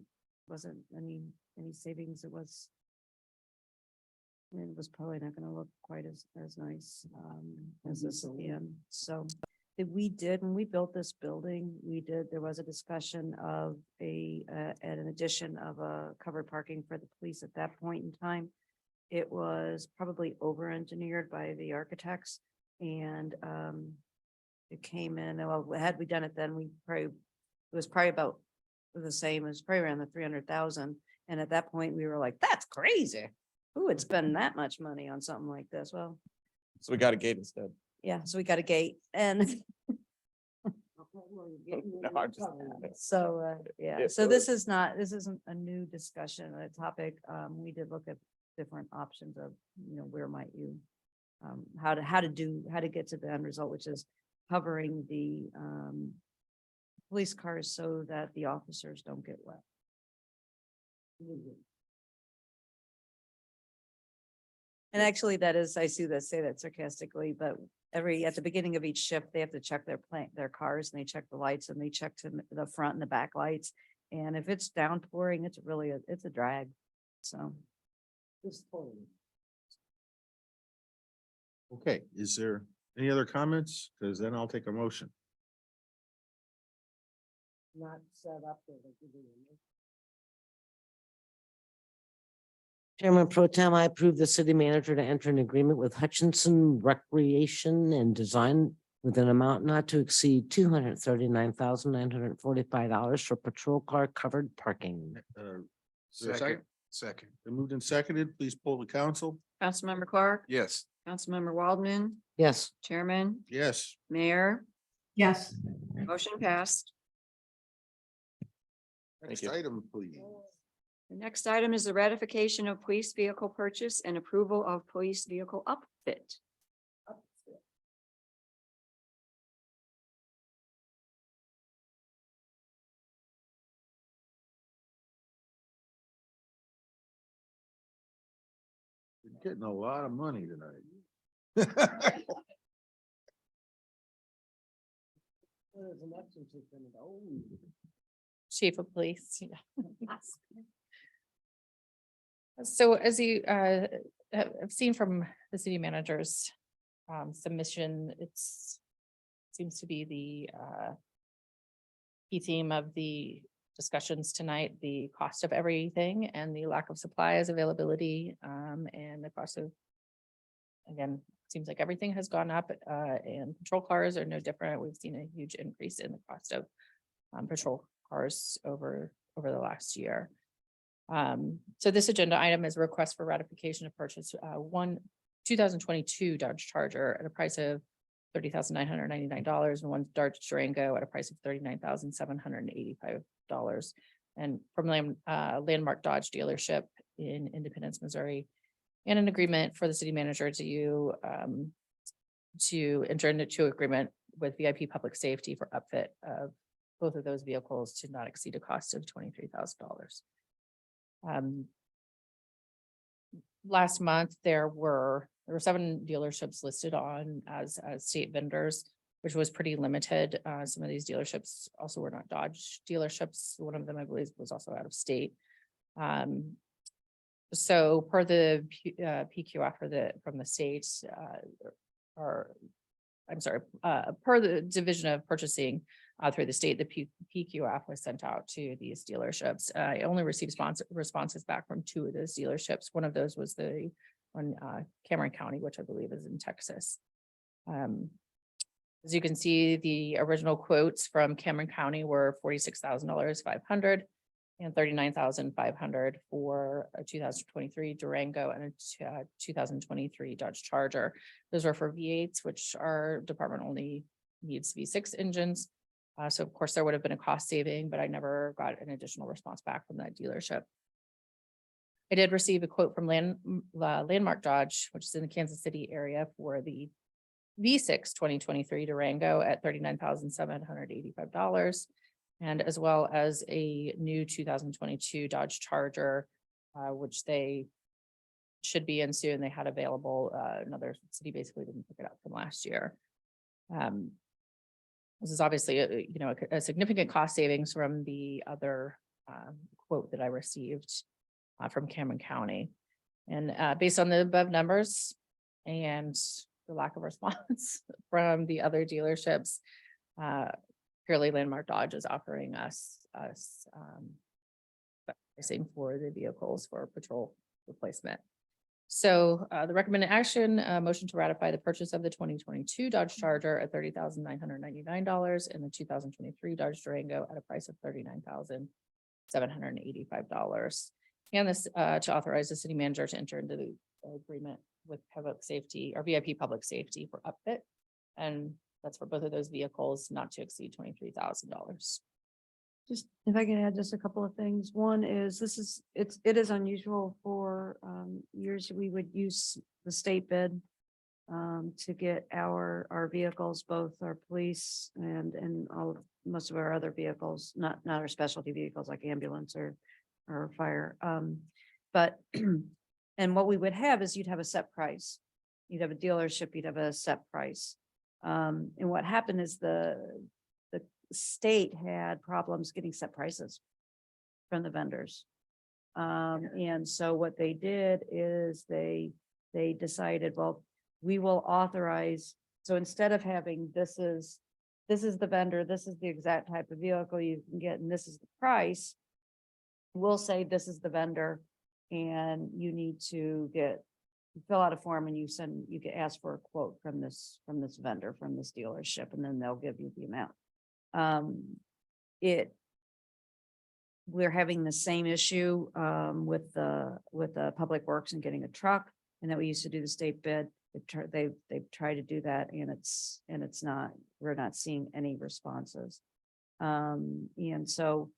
K: wasn't any savings. It was probably not gonna look quite as nice as this at the end. So when we built this building, there was a discussion of an addition of a covered parking for the police at that point in time. It was probably over-engineered by the architects, and it came in, well, had we done it then, it was probably about the same, it was probably around the 300,000. And at that point, we were like, that's crazy. Who would spend that much money on something like this? Well,
J: So we got a gate instead.
K: yeah, so we got a gate and so, yeah, so this isn't a new discussion, a topic. We did look at different options of, where might you, how to get to the end result, which is covering the police cars so that the officers don't get wet. And actually, I say that sarcastically, but at the beginning of each shift, they have to check their cars, and they check the lights, and they check to the front and the back lights. And if it's downpouring, it's a drag. So.
A: Okay, is there any other comments? Because then I'll take a motion.
C: Not set up. Chairman Pro Tem, I approve the city manager to enter an agreement with Hutchinson Recreation and Design with an amount not to exceed $239,945 for patrol car covered parking.
A: Is there a second?
H: Second.
A: Been moved and seconded. Please poll the council.
B: Councilmember Clark.
H: Yes.
B: Councilmember Waldman,
C: Yes.
B: Chairman,
A: Yes.
B: Mayor,
G: Yes.
B: motion passed.
A: Next
J: you.
A: item, please.
B: The next item is the ratification of police vehicle purchase and approval of police vehicle upfit.
A: getting a lot of money tonight.
E: Chief of Police, yeah. So as you have seen from the city manager's submission, seems to be the key theme of the discussions tonight, the cost of everything and the lack of supplies availability, and the cost of, again, seems like everything has gone up, and patrol cars are no different. We've seen a huge increase in the cost of patrol cars over the last year. So this agenda item is a request for ratification of purchase 2022 Dodge Charger at a price of $30,999 and one Dodge Durango at a price of $39,785. And from Landmark Dodge dealership in Independence, Missouri, and an agreement for the city manager to enter into agreement with VIP Public Safety for upfit of both of those vehicles to not exceed a cost of $23,000. Last month, there were 7 dealerships listed on as state vendors, which was pretty limited. Some of these dealerships also were not Dodge dealerships. One of them, I believe, was also out of state. So per the PQF from the state, per the Division of Purchasing through the state, the PQF was sent out to these dealerships. I only received responses back from 2 of those dealerships. One of those was the one Cameron County, which I believe is in Texas. As you can see, the original quotes from Cameron County were $46,500 and $39,500 for a 2023 Durango and a 2023 Dodge Charger. Those are for V8s, which our department only needs V6 engines. So of course there would have been a cost saving, but I never got an additional response back from that dealership. I did receive a quote from Landmark Dodge, which is in the Kansas City area, for the V6 2023 Durango at $39,785. And as well as a new 2022 Dodge Charger, which they should be in soon. They had available, another city basically didn't pick it up from last year. This is obviously a significant cost savings from the other quote that I received from Cameron County. And based on the above numbers and the lack of response from the other dealerships, purely Landmark Dodge is offering us pricing for the vehicles for patrol replacement. So the recommended action, motion to ratify the purchase of the 2022 Dodge Charger at $30,999 and the 2023 Dodge Durango at a price of $39,785. And this to authorize the city manager to enter into the agreement with public safety or VIP Public Safety for upfit. And that's for both of those vehicles not to exceed $23,000.
K: Just if I can add just a couple of things. One is it is unusual for years we would use the state bid to get our vehicles, both our police and most of our other vehicles, not our specialty vehicles like ambulance or fire. But and what we would have is you'd have a set price. You'd have a dealership, you'd have a set price. And what happened is the state had problems getting set prices from the vendors. And so what they did is they decided, well, we will authorize. So instead of having this is the vendor, this is the exact type of vehicle you can get, and this is the price, we'll say this is the vendor, and you need to fill out a form and you get asked for a quote from this vendor, from this dealership, and then they'll give you the amount. We're having the same issue with the Public Works and getting a truck, and that we used to do the state bid. They've tried to do that, and we're not seeing any responses. And so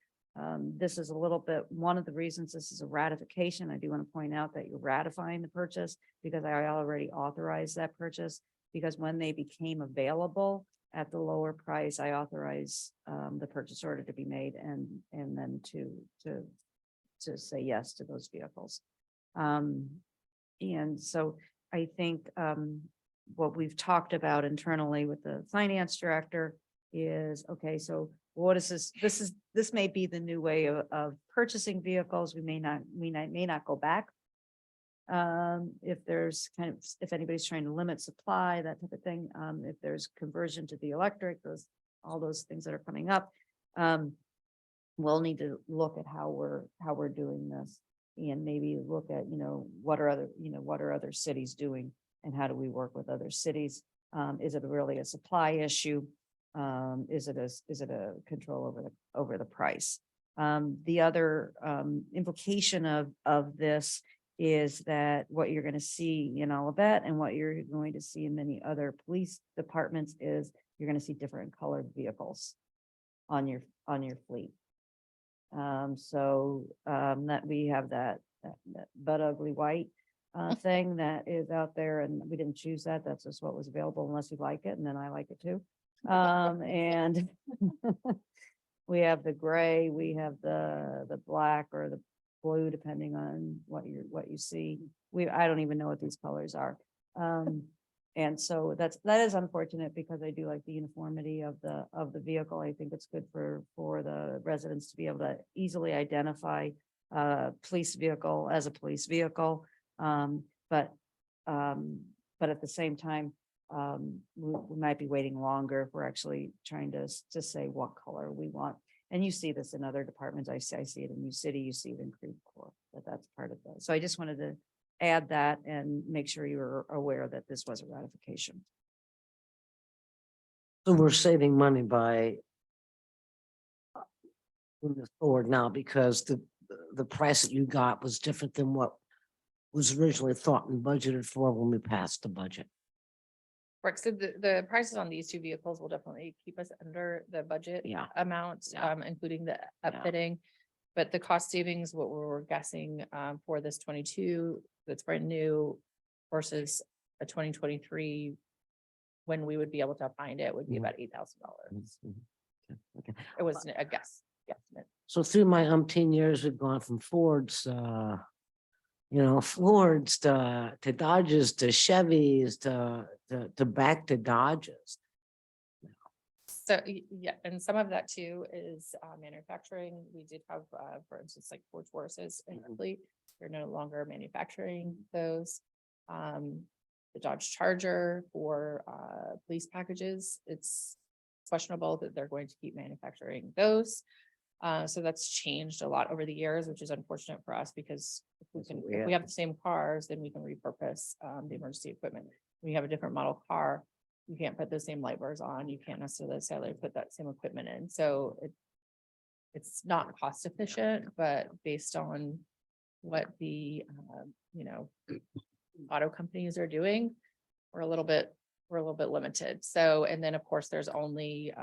K: this is a little bit, one of the reasons this is a ratification. I do want to point out that you're ratifying the purchase because I already authorized that purchase, because when they became available at the lower price, I authorized the purchase order to be made and then to say yes to those vehicles. And so I think what we've talked about internally with the finance director is, okay, so what is this? This may be the new way of purchasing vehicles. We may not go back. If there's if anybody's trying to limit supply, that type of thing, if there's conversion to the electric, all those things that are coming up. We'll need to look at how we're doing this and maybe look at, what are other cities doing and how do we work with other cities? Is it really a supply issue? Is it a control over the price? The other implication of this is that what you're going to see in Olivet and what you're going to see in many other police departments is you're going to see different colored vehicles on your fleet. That we have that butt ugly white thing that is out there, and we didn't choose that. That's just what was available unless you like it, and then I like it too. And we have the gray, we have the black or the blue, depending on what you see. I don't even know what these colors are. And so that is unfortunate because I do like the uniformity of the vehicle. I think it's good for the residents to be able to easily identify a police vehicle as a police vehicle. But at the same time, we might be waiting longer if we're actually trying to say what color we want. And you see this in other departments. I see it in New City, you see it in Creve Coeur, but that's part of that. So I just wanted to add that and make sure you were aware that this was a ratification.
C: So we're saving money by moving this forward now because the price that you got was different than what was originally thought and budgeted for when we passed the budget.
E: Correct. So the prices on these two vehicles will definitely keep us under the budget amount, including the upfitting. But the cost savings, what we're guessing for this 22 that's brand new versus a 2023, when we would be able to find it, would be about $8,000.
C: Okay.
E: It was a guesstimate.
C: So through my umpteen years, we've gone from Fords, Fords to Dodges to Chevys to back to Dodges.
E: So, yeah, and some of that too is manufacturing. We did have, for instance, like Ford Tauruses in our fleet. They're no longer manufacturing those. The Dodge Charger for police packages, it's questionable that they're going to keep manufacturing those. So that's changed a lot over the years, which is unfortunate for us because if we have the same cars, then we can repurpose the emergency equipment. When you have a different model car, you can't put those same light bars on. You can't necessarily put that same equipment in. So it's not cost efficient, but based on what the, auto companies are doing, we're a little bit limited. So, and then of course, there's only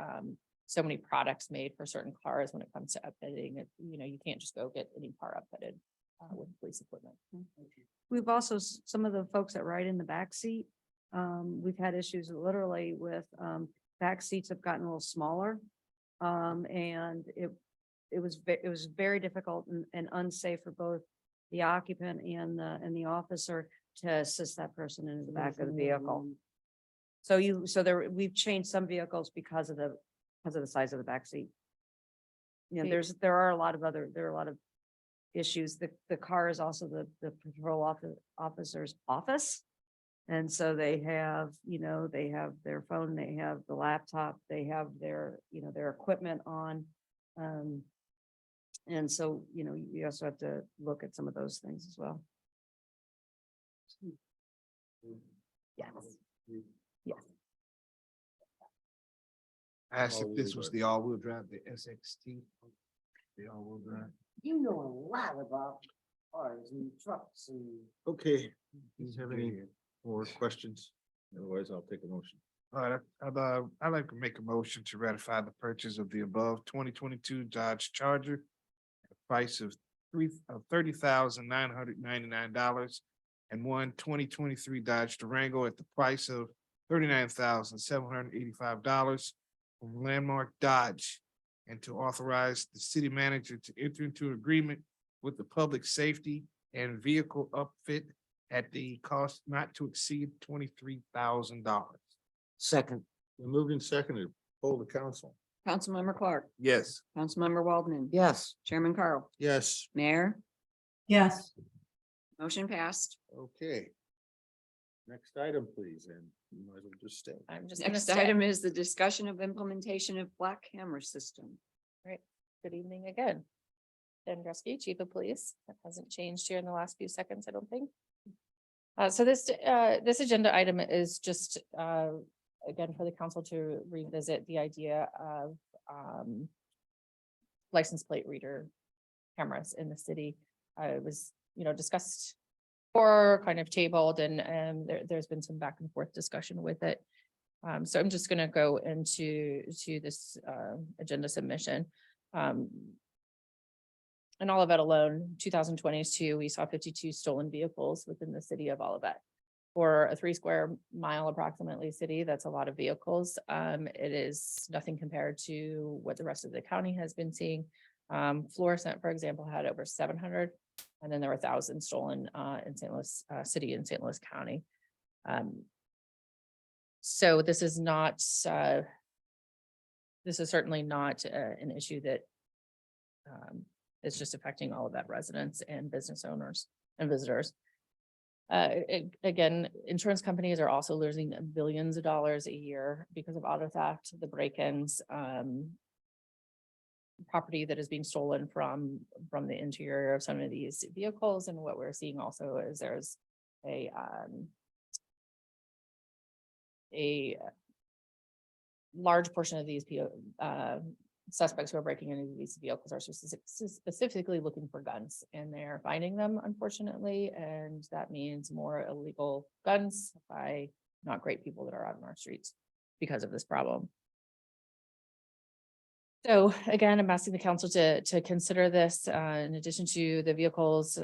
E: so many products made for certain cars when it comes to upfitting. You can't just go get any car upfitted with police equipment.
K: We've also, some of the folks that ride in the back seat, we've had issues literally with back seats have gotten a little smaller. And it was very difficult and unsafe for both the occupant and the officer to assist that person into the back of the vehicle. So we've changed some vehicles because of the size of the back seat. There are a lot of issues. The car is also the patrol officer's office. And so they have their phone, they have the laptop, they have their equipment on. And so, you also have to look at some of those things as well. Yes. Yes.
H: I asked if this was the all-wheel drive, the SXT. The all-wheel drive.
C: You know a lot about cars and trucks and.
A: Okay, do you have any more questions? Otherwise, I'll take a motion.
H: All right, I'd like to make a motion to ratify the purchase of the above 2022 Dodge Charger at a price of $30,999 and one 2023 Dodge Durango at the price of $39,785 from Landmark Dodge, and to authorize the city manager to enter into agreement with the Public Safety and Vehicle Upfit at the cost not to exceed $23,000.
C: Second,
A: We moved and seconded, poll the council.
B: Councilmember Clark,
H: Yes.
B: Councilmember Waldman.
C: yes.
B: Chairman Carl,
A: Yes,
B: Mayor,
G: Yes.
B: motion passed.
A: okay. Next item, please, and you might as well just stay.
E: I'm just gonna
B: Next
E: stay.
B: item is the discussion of implementation of black camera system.
E: Good evening again. Ben Grusky, Chief of Police. That hasn't changed here in the last few seconds, I don't think. So this agenda item is just, again, for the council to revisit the idea of, license plate reader cameras in the city. It was, discussed or kind of tabled and, there's been some back and forth discussion with it. So I'm just gonna go into this, agenda submission. In Olivet alone, 2022, we saw 52 stolen vehicles within the city of Olivet. For a 3 square mile approximately city, that's a lot of vehicles. It is nothing compared to what the rest of the county has been seeing. Florissant, for example, had over 700, and then there were 1,000 stolen in St. Louis City and St. Louis County. So this is not, this is certainly not an issue that is just affecting all of that residents and business owners and visitors. Again, insurance companies are also losing billions of dollars a year because of auto theft, the break-ins, property that is being stolen from the interior of some of these vehicles. And what we're seeing also is there's a large portion of these suspects who are breaking into these vehicles are specifically looking for guns, and they're finding them, unfortunately, and that means more illegal guns by not great people that are out in our streets because of this problem. So again, I'm asking the council to consider this in addition to the vehicles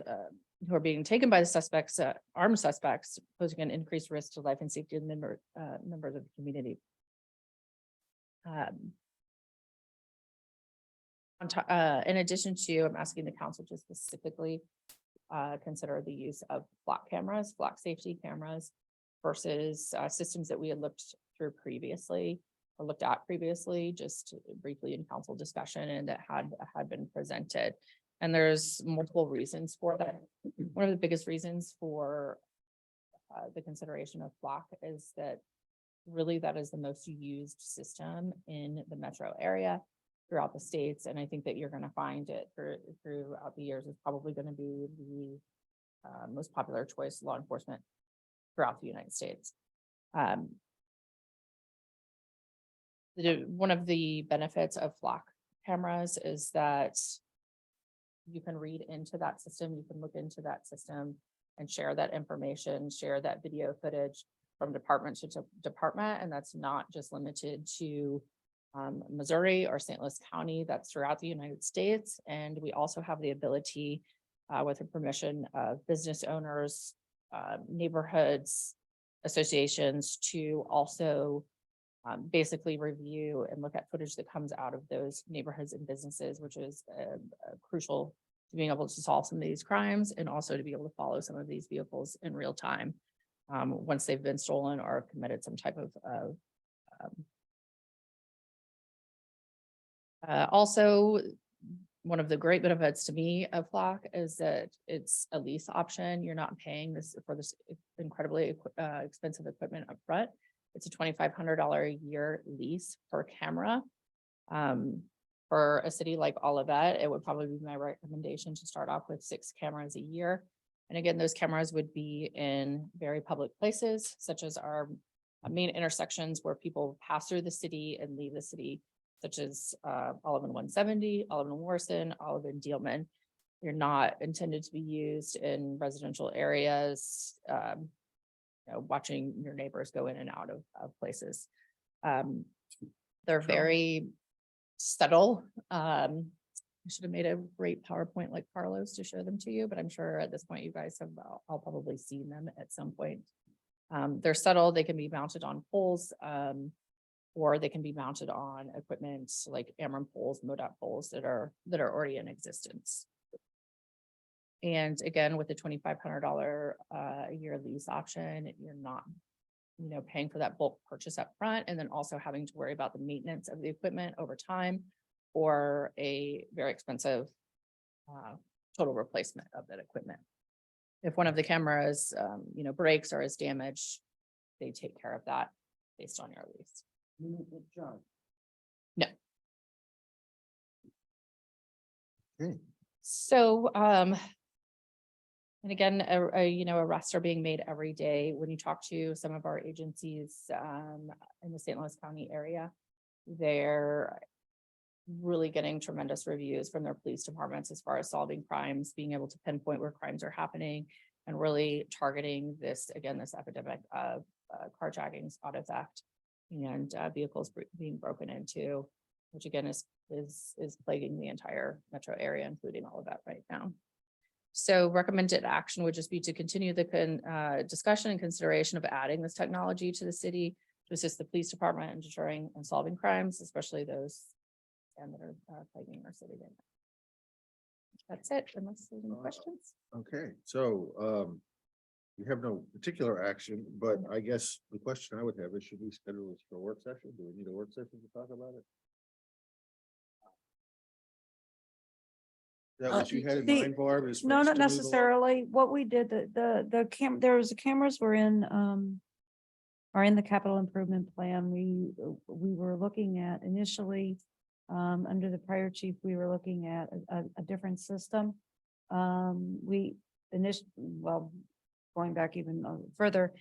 E: who are being taken by the suspects, armed suspects, posing an increased risk to life and safety of members of the community. In addition to, I'm asking the council to specifically consider the use of flock cameras, flock safety cameras versus systems that we had looked through previously or looked at previously, just briefly in council discussion, and that had been presented. And there's multiple reasons for that. One of the biggest reasons for the consideration of flock is that really that is the most used system in the metro area throughout the states. And I think that you're going to find it throughout the years. It's probably going to be the most popular choice law enforcement throughout the United States. One of the benefits of flock cameras is that you can read into that system, you can look into that system and share that information, share that video footage from department to department. And that's not just limited to Missouri or St. Louis County, that's throughout the United States. And we also have the ability with the permission of business owners, neighborhoods, associations to also basically review and look at footage that comes out of those neighborhoods and businesses, which is crucial to being able to solve some of these crimes and also to be able to follow some of these vehicles in real time once they've been stolen or committed some type of also, one of the great benefits to me of flock is that it's a lease option. You're not paying this for this incredibly expensive equipment up front. It's a $2,500 a year lease per camera. For a city like Olivet, it would probably be my recommendation to start off with 6 cameras a year. And again, those cameras would be in very public places, such as our main intersections where people pass through the city and leave the city, such as Olive and 170, Olive and Warson, Olive and Dealman. They're not intended to be used in residential areas, watching your neighbors go in and out of places. They're very subtle. I should have made a great PowerPoint like Carlos to show them to you, but I'm sure at this point you guys have all probably seen them at some point. They're subtle. They can be mounted on poles. Or they can be mounted on equipment like Ameren poles, MODOT poles that are already in existence. And again, with the $2,500 a year lease option, you're not, paying for that bulk purchase up front, and then also having to worry about the maintenance of the equipment over time, or a very expensive total replacement of that equipment. If one of the cameras, breaks or is damaged, they take care of that based on your lease. No.
A: Okay.
E: So, and again, arrests are being made every day. When you talk to some of our agencies, in the St. Louis County area, they're really getting tremendous reviews from their police departments as far as solving crimes, being able to pinpoint where crimes are happening, and really targeting this epidemic of carjackings, auto theft, and vehicles being broken into, which again is plaguing the entire metro area, including all of that right now. So recommended action would just be to continue the discussion and consideration of adding this technology to the city to assist the police department in deterring and solving crimes, especially those that are plaguing our city right now. That's it, unless there's any questions.
A: Okay, so we have no particular action, but I guess the question I would have is, should we schedule this for a work session? Do we need a work session to talk about it? Is that what you had in mind, Barb? is
K: No,
A: what's
K: not
A: to move along?
K: necessarily. What we did, there was the cameras were in, are in the capital improvement plan. We were looking at initially, under the prior chief, we were looking at a different system. Going back even further,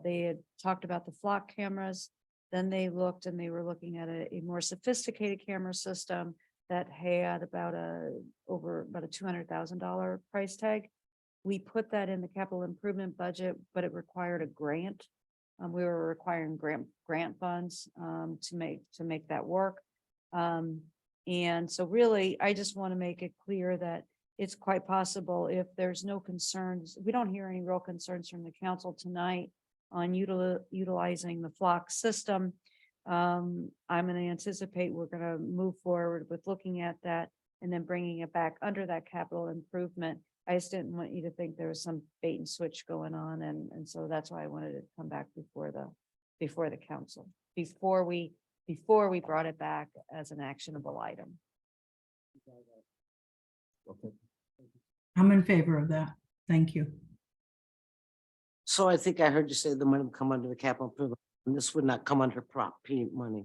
K: they had talked about the flock cameras. Then they looked and they were looking at a more sophisticated camera system that had about a $200,000 price tag. We put that in the capital improvement budget, but it required a grant. We were requiring grant funds to make that work. And so really, I just want to make it clear that it's quite possible, if there's no concerns, we don't hear any real concerns from the council tonight on utilizing the flock system. I'm going to anticipate we're going to move forward with looking at that and then bringing it back under that capital improvement. I just didn't want you to think there was some bait and switch going on, and so that's why I wanted to come back before the council, before we brought it back as an actionable item.
A: Okay.
G: I'm in favor of that. Thank you.
C: So I think I heard you say the money would come under the capital improvement, and this would not come under Prop P money.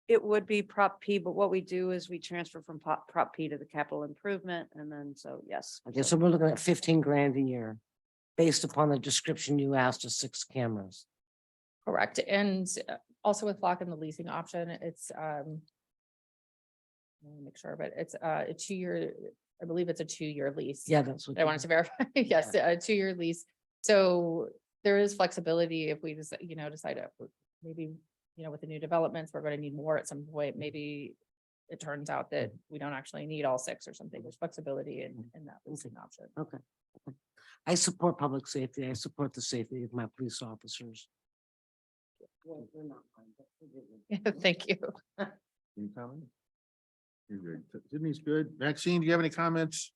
K: It would be Prop P, but what we do is we transfer from Prop P to the capital improvement, and then, so yes.
C: Okay, so we're looking at 15 grand a year, based upon the description you asked of 6 cameras.
E: Correct. And also with flock and the leasing option, it's let me make sure, but it's a 2-year, I believe it's a 2-year lease.
C: Yeah, that's what
E: I wanted to verify. Yes, a 2-year lease. So there is flexibility if we just, decide to maybe, with the new developments, we're going to need more at some point. Maybe it turns out that we don't actually need all 6 or something. There's flexibility in that leasing option.
C: Okay. I support public safety. I support the safety of my police officers.
E: Thank you.
A: Any comment? You're good. Sydney's good. Maxine, do you have any comments?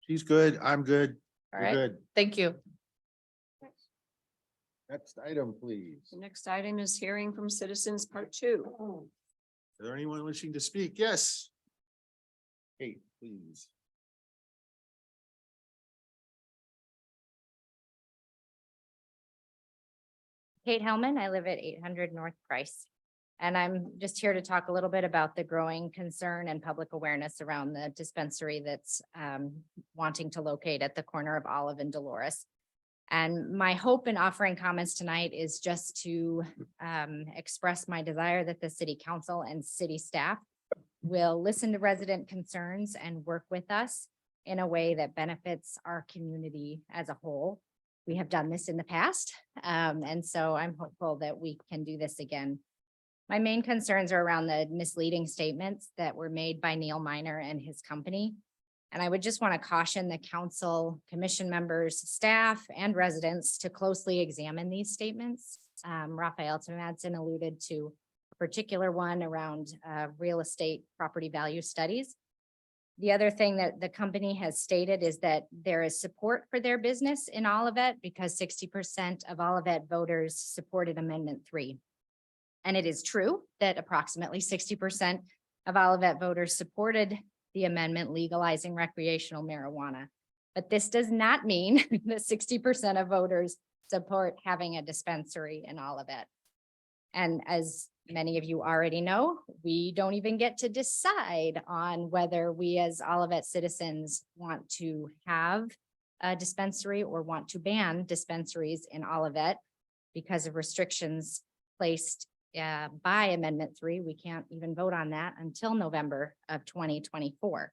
A: She's good. I'm good.
E: All
A: We're
E: right.
A: good.
E: Thank you.
A: Next item, please.
B: The next item is hearing from citizens, part 2.
A: Is there anyone wishing to speak? Yes. Kate, please.
N: Kate Hellman, I live at 800 North Price. And I'm just here to talk a little bit about the growing concern and public awareness around the dispensary that's wanting to locate at the corner of Olive and Dolores. And my hope in offering comments tonight is just to express my desire that the city council and city staff will listen to resident concerns and work with us in a way that benefits our community as a whole. We have done this in the past, and so I'm hopeful that we can do this again. My main concerns are around the misleading statements that were made by Neil Miner and his company. And I would just want to caution the council, commission members, staff, and residents to closely examine these statements. Raphael Tomadson alluded to a particular one around real estate property value studies. The other thing that the company has stated is that there is support for their business in Olivet because 60% of Olivet voters supported Amendment 3. And it is true that approximately 60% of Olivet voters supported the amendment legalizing recreational marijuana. But this does not mean that 60% of voters support having a dispensary in Olivet. And as many of you already know, we don't even get to decide on whether we as Olivet citizens want to have a dispensary or want to ban dispensaries in Olivet because of restrictions placed by Amendment 3. We can't even vote on that until November of 2024.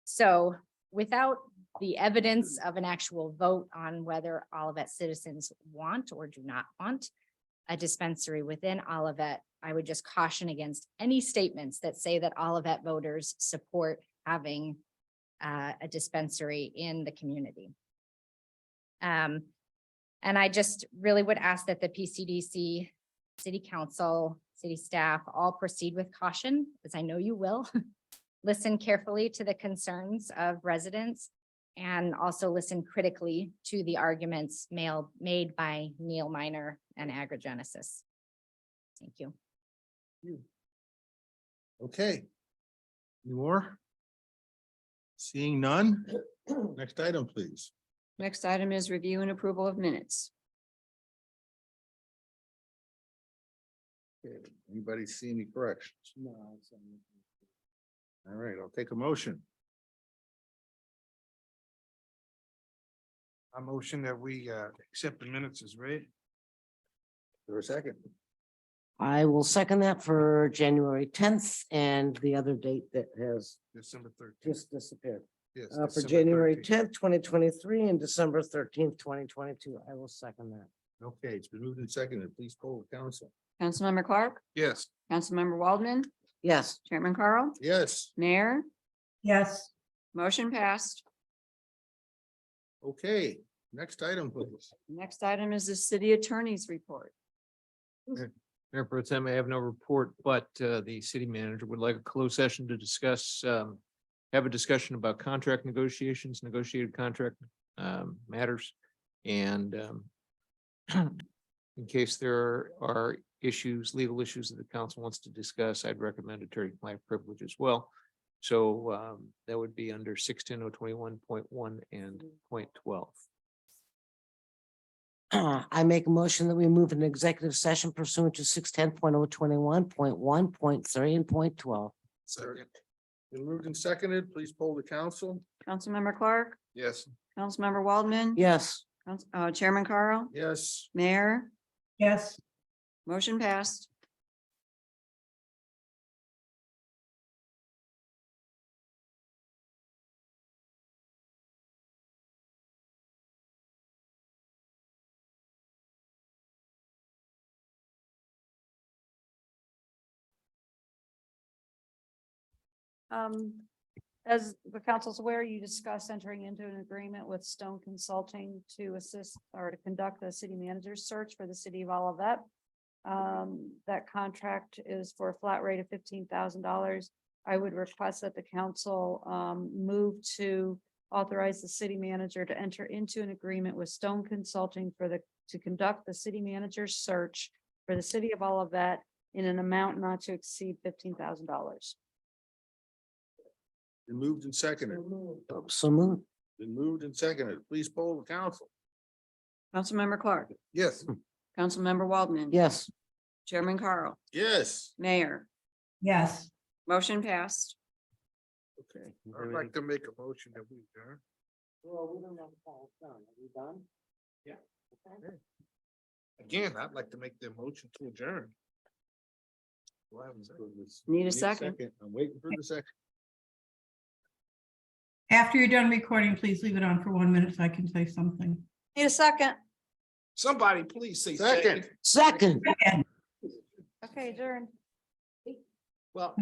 N: So without the evidence of an actual vote on whether Olivet citizens want or do not want a dispensary within Olivet, I would just caution against any statements that say that Olivet voters support having a dispensary in the community. And I just really would ask that the PCDC, City Council, City staff all proceed with caution, as I know you will. Listen carefully to the concerns of residents and also listen critically to the arguments made by Neil Minor and Agrigenesis. Thank you.
A: Okay. Any more? Seeing none? Next item, please.
B: Next item is review and approval of minutes.
A: Okay, anybody see any corrections? No. All right, I'll take a motion.
H: I motion that we accept the minutes as read.
A: For a second.
C: I will second that for January 10th and the other date that has
H: December 13th.
C: just disappeared.
H: Yes.
C: For
H: December
C: January
H: 13th.
C: 10th, 2023 and December 13th, 2022. I will second that.
A: Okay, it's been moved and seconded. Please poll the council.
B: Councilmember Clark,
H: Yes.
B: Councilmember Waldman,
C: Yes.
B: Chairman Carl,
A: Yes,
B: Mayor,
G: Yes,
B: motion passed.
A: okay, next item, please.
B: Next item is the city attorney's report.
I: Mayor Pro Tem, I have no report, but the city manager would like a closed session to discuss, have a discussion about contract negotiations, negotiated contract matters. And in case there are issues, legal issues that the council wants to discuss, I'd recommend attorney-client privilege as well. So that would be under 610-021.1 and .12.
C: I make a motion that we move an executive session pursuant to 610.021.1.3 and .12.
H: Second.
A: Been moved and seconded. Please poll the council.
B: Councilmember Clark,
H: Yes.
B: Councilmember Waldman.
C: Yes.
B: Chairman Carl,
A: Yes,
B: Mayor,
G: yes.
B: motion passed.
K: As the council's aware, you discussed entering into an agreement with Stone Consulting to assist or to conduct the city manager's search for the city of Olivet. That contract is for a flat rate of $15,000. I would request that the council move to authorize the city manager to enter into an agreement with Stone Consulting to conduct the city manager's search for the city of Olivet in an amount not to exceed $15,000.
A: been moved and seconded.
C: So moved.
A: Been moved and seconded. Please poll the council.
B: Councilmember Clark,
H: Yes.
B: Councilmember Waldman.
C: Yes.
B: Chairman Carl,
A: Yes,
B: Mayor,
G: Yes.
B: motion passed.
A: okay.
H: I'd like to make a motion that we adjourn.
C: Well, we don't have all done. Are we done?
H: Yeah. Again, I'd like to make the motion to adjourn. Why was that?
B: Need a second.
A: I'm waiting for the second.
G: After you're done recording, please leave it on for 1 minute so I can say something.
K: Need a second?
H: Somebody please say
A: Second.
C: Second.
K: Okay, adjourned.
H: Well,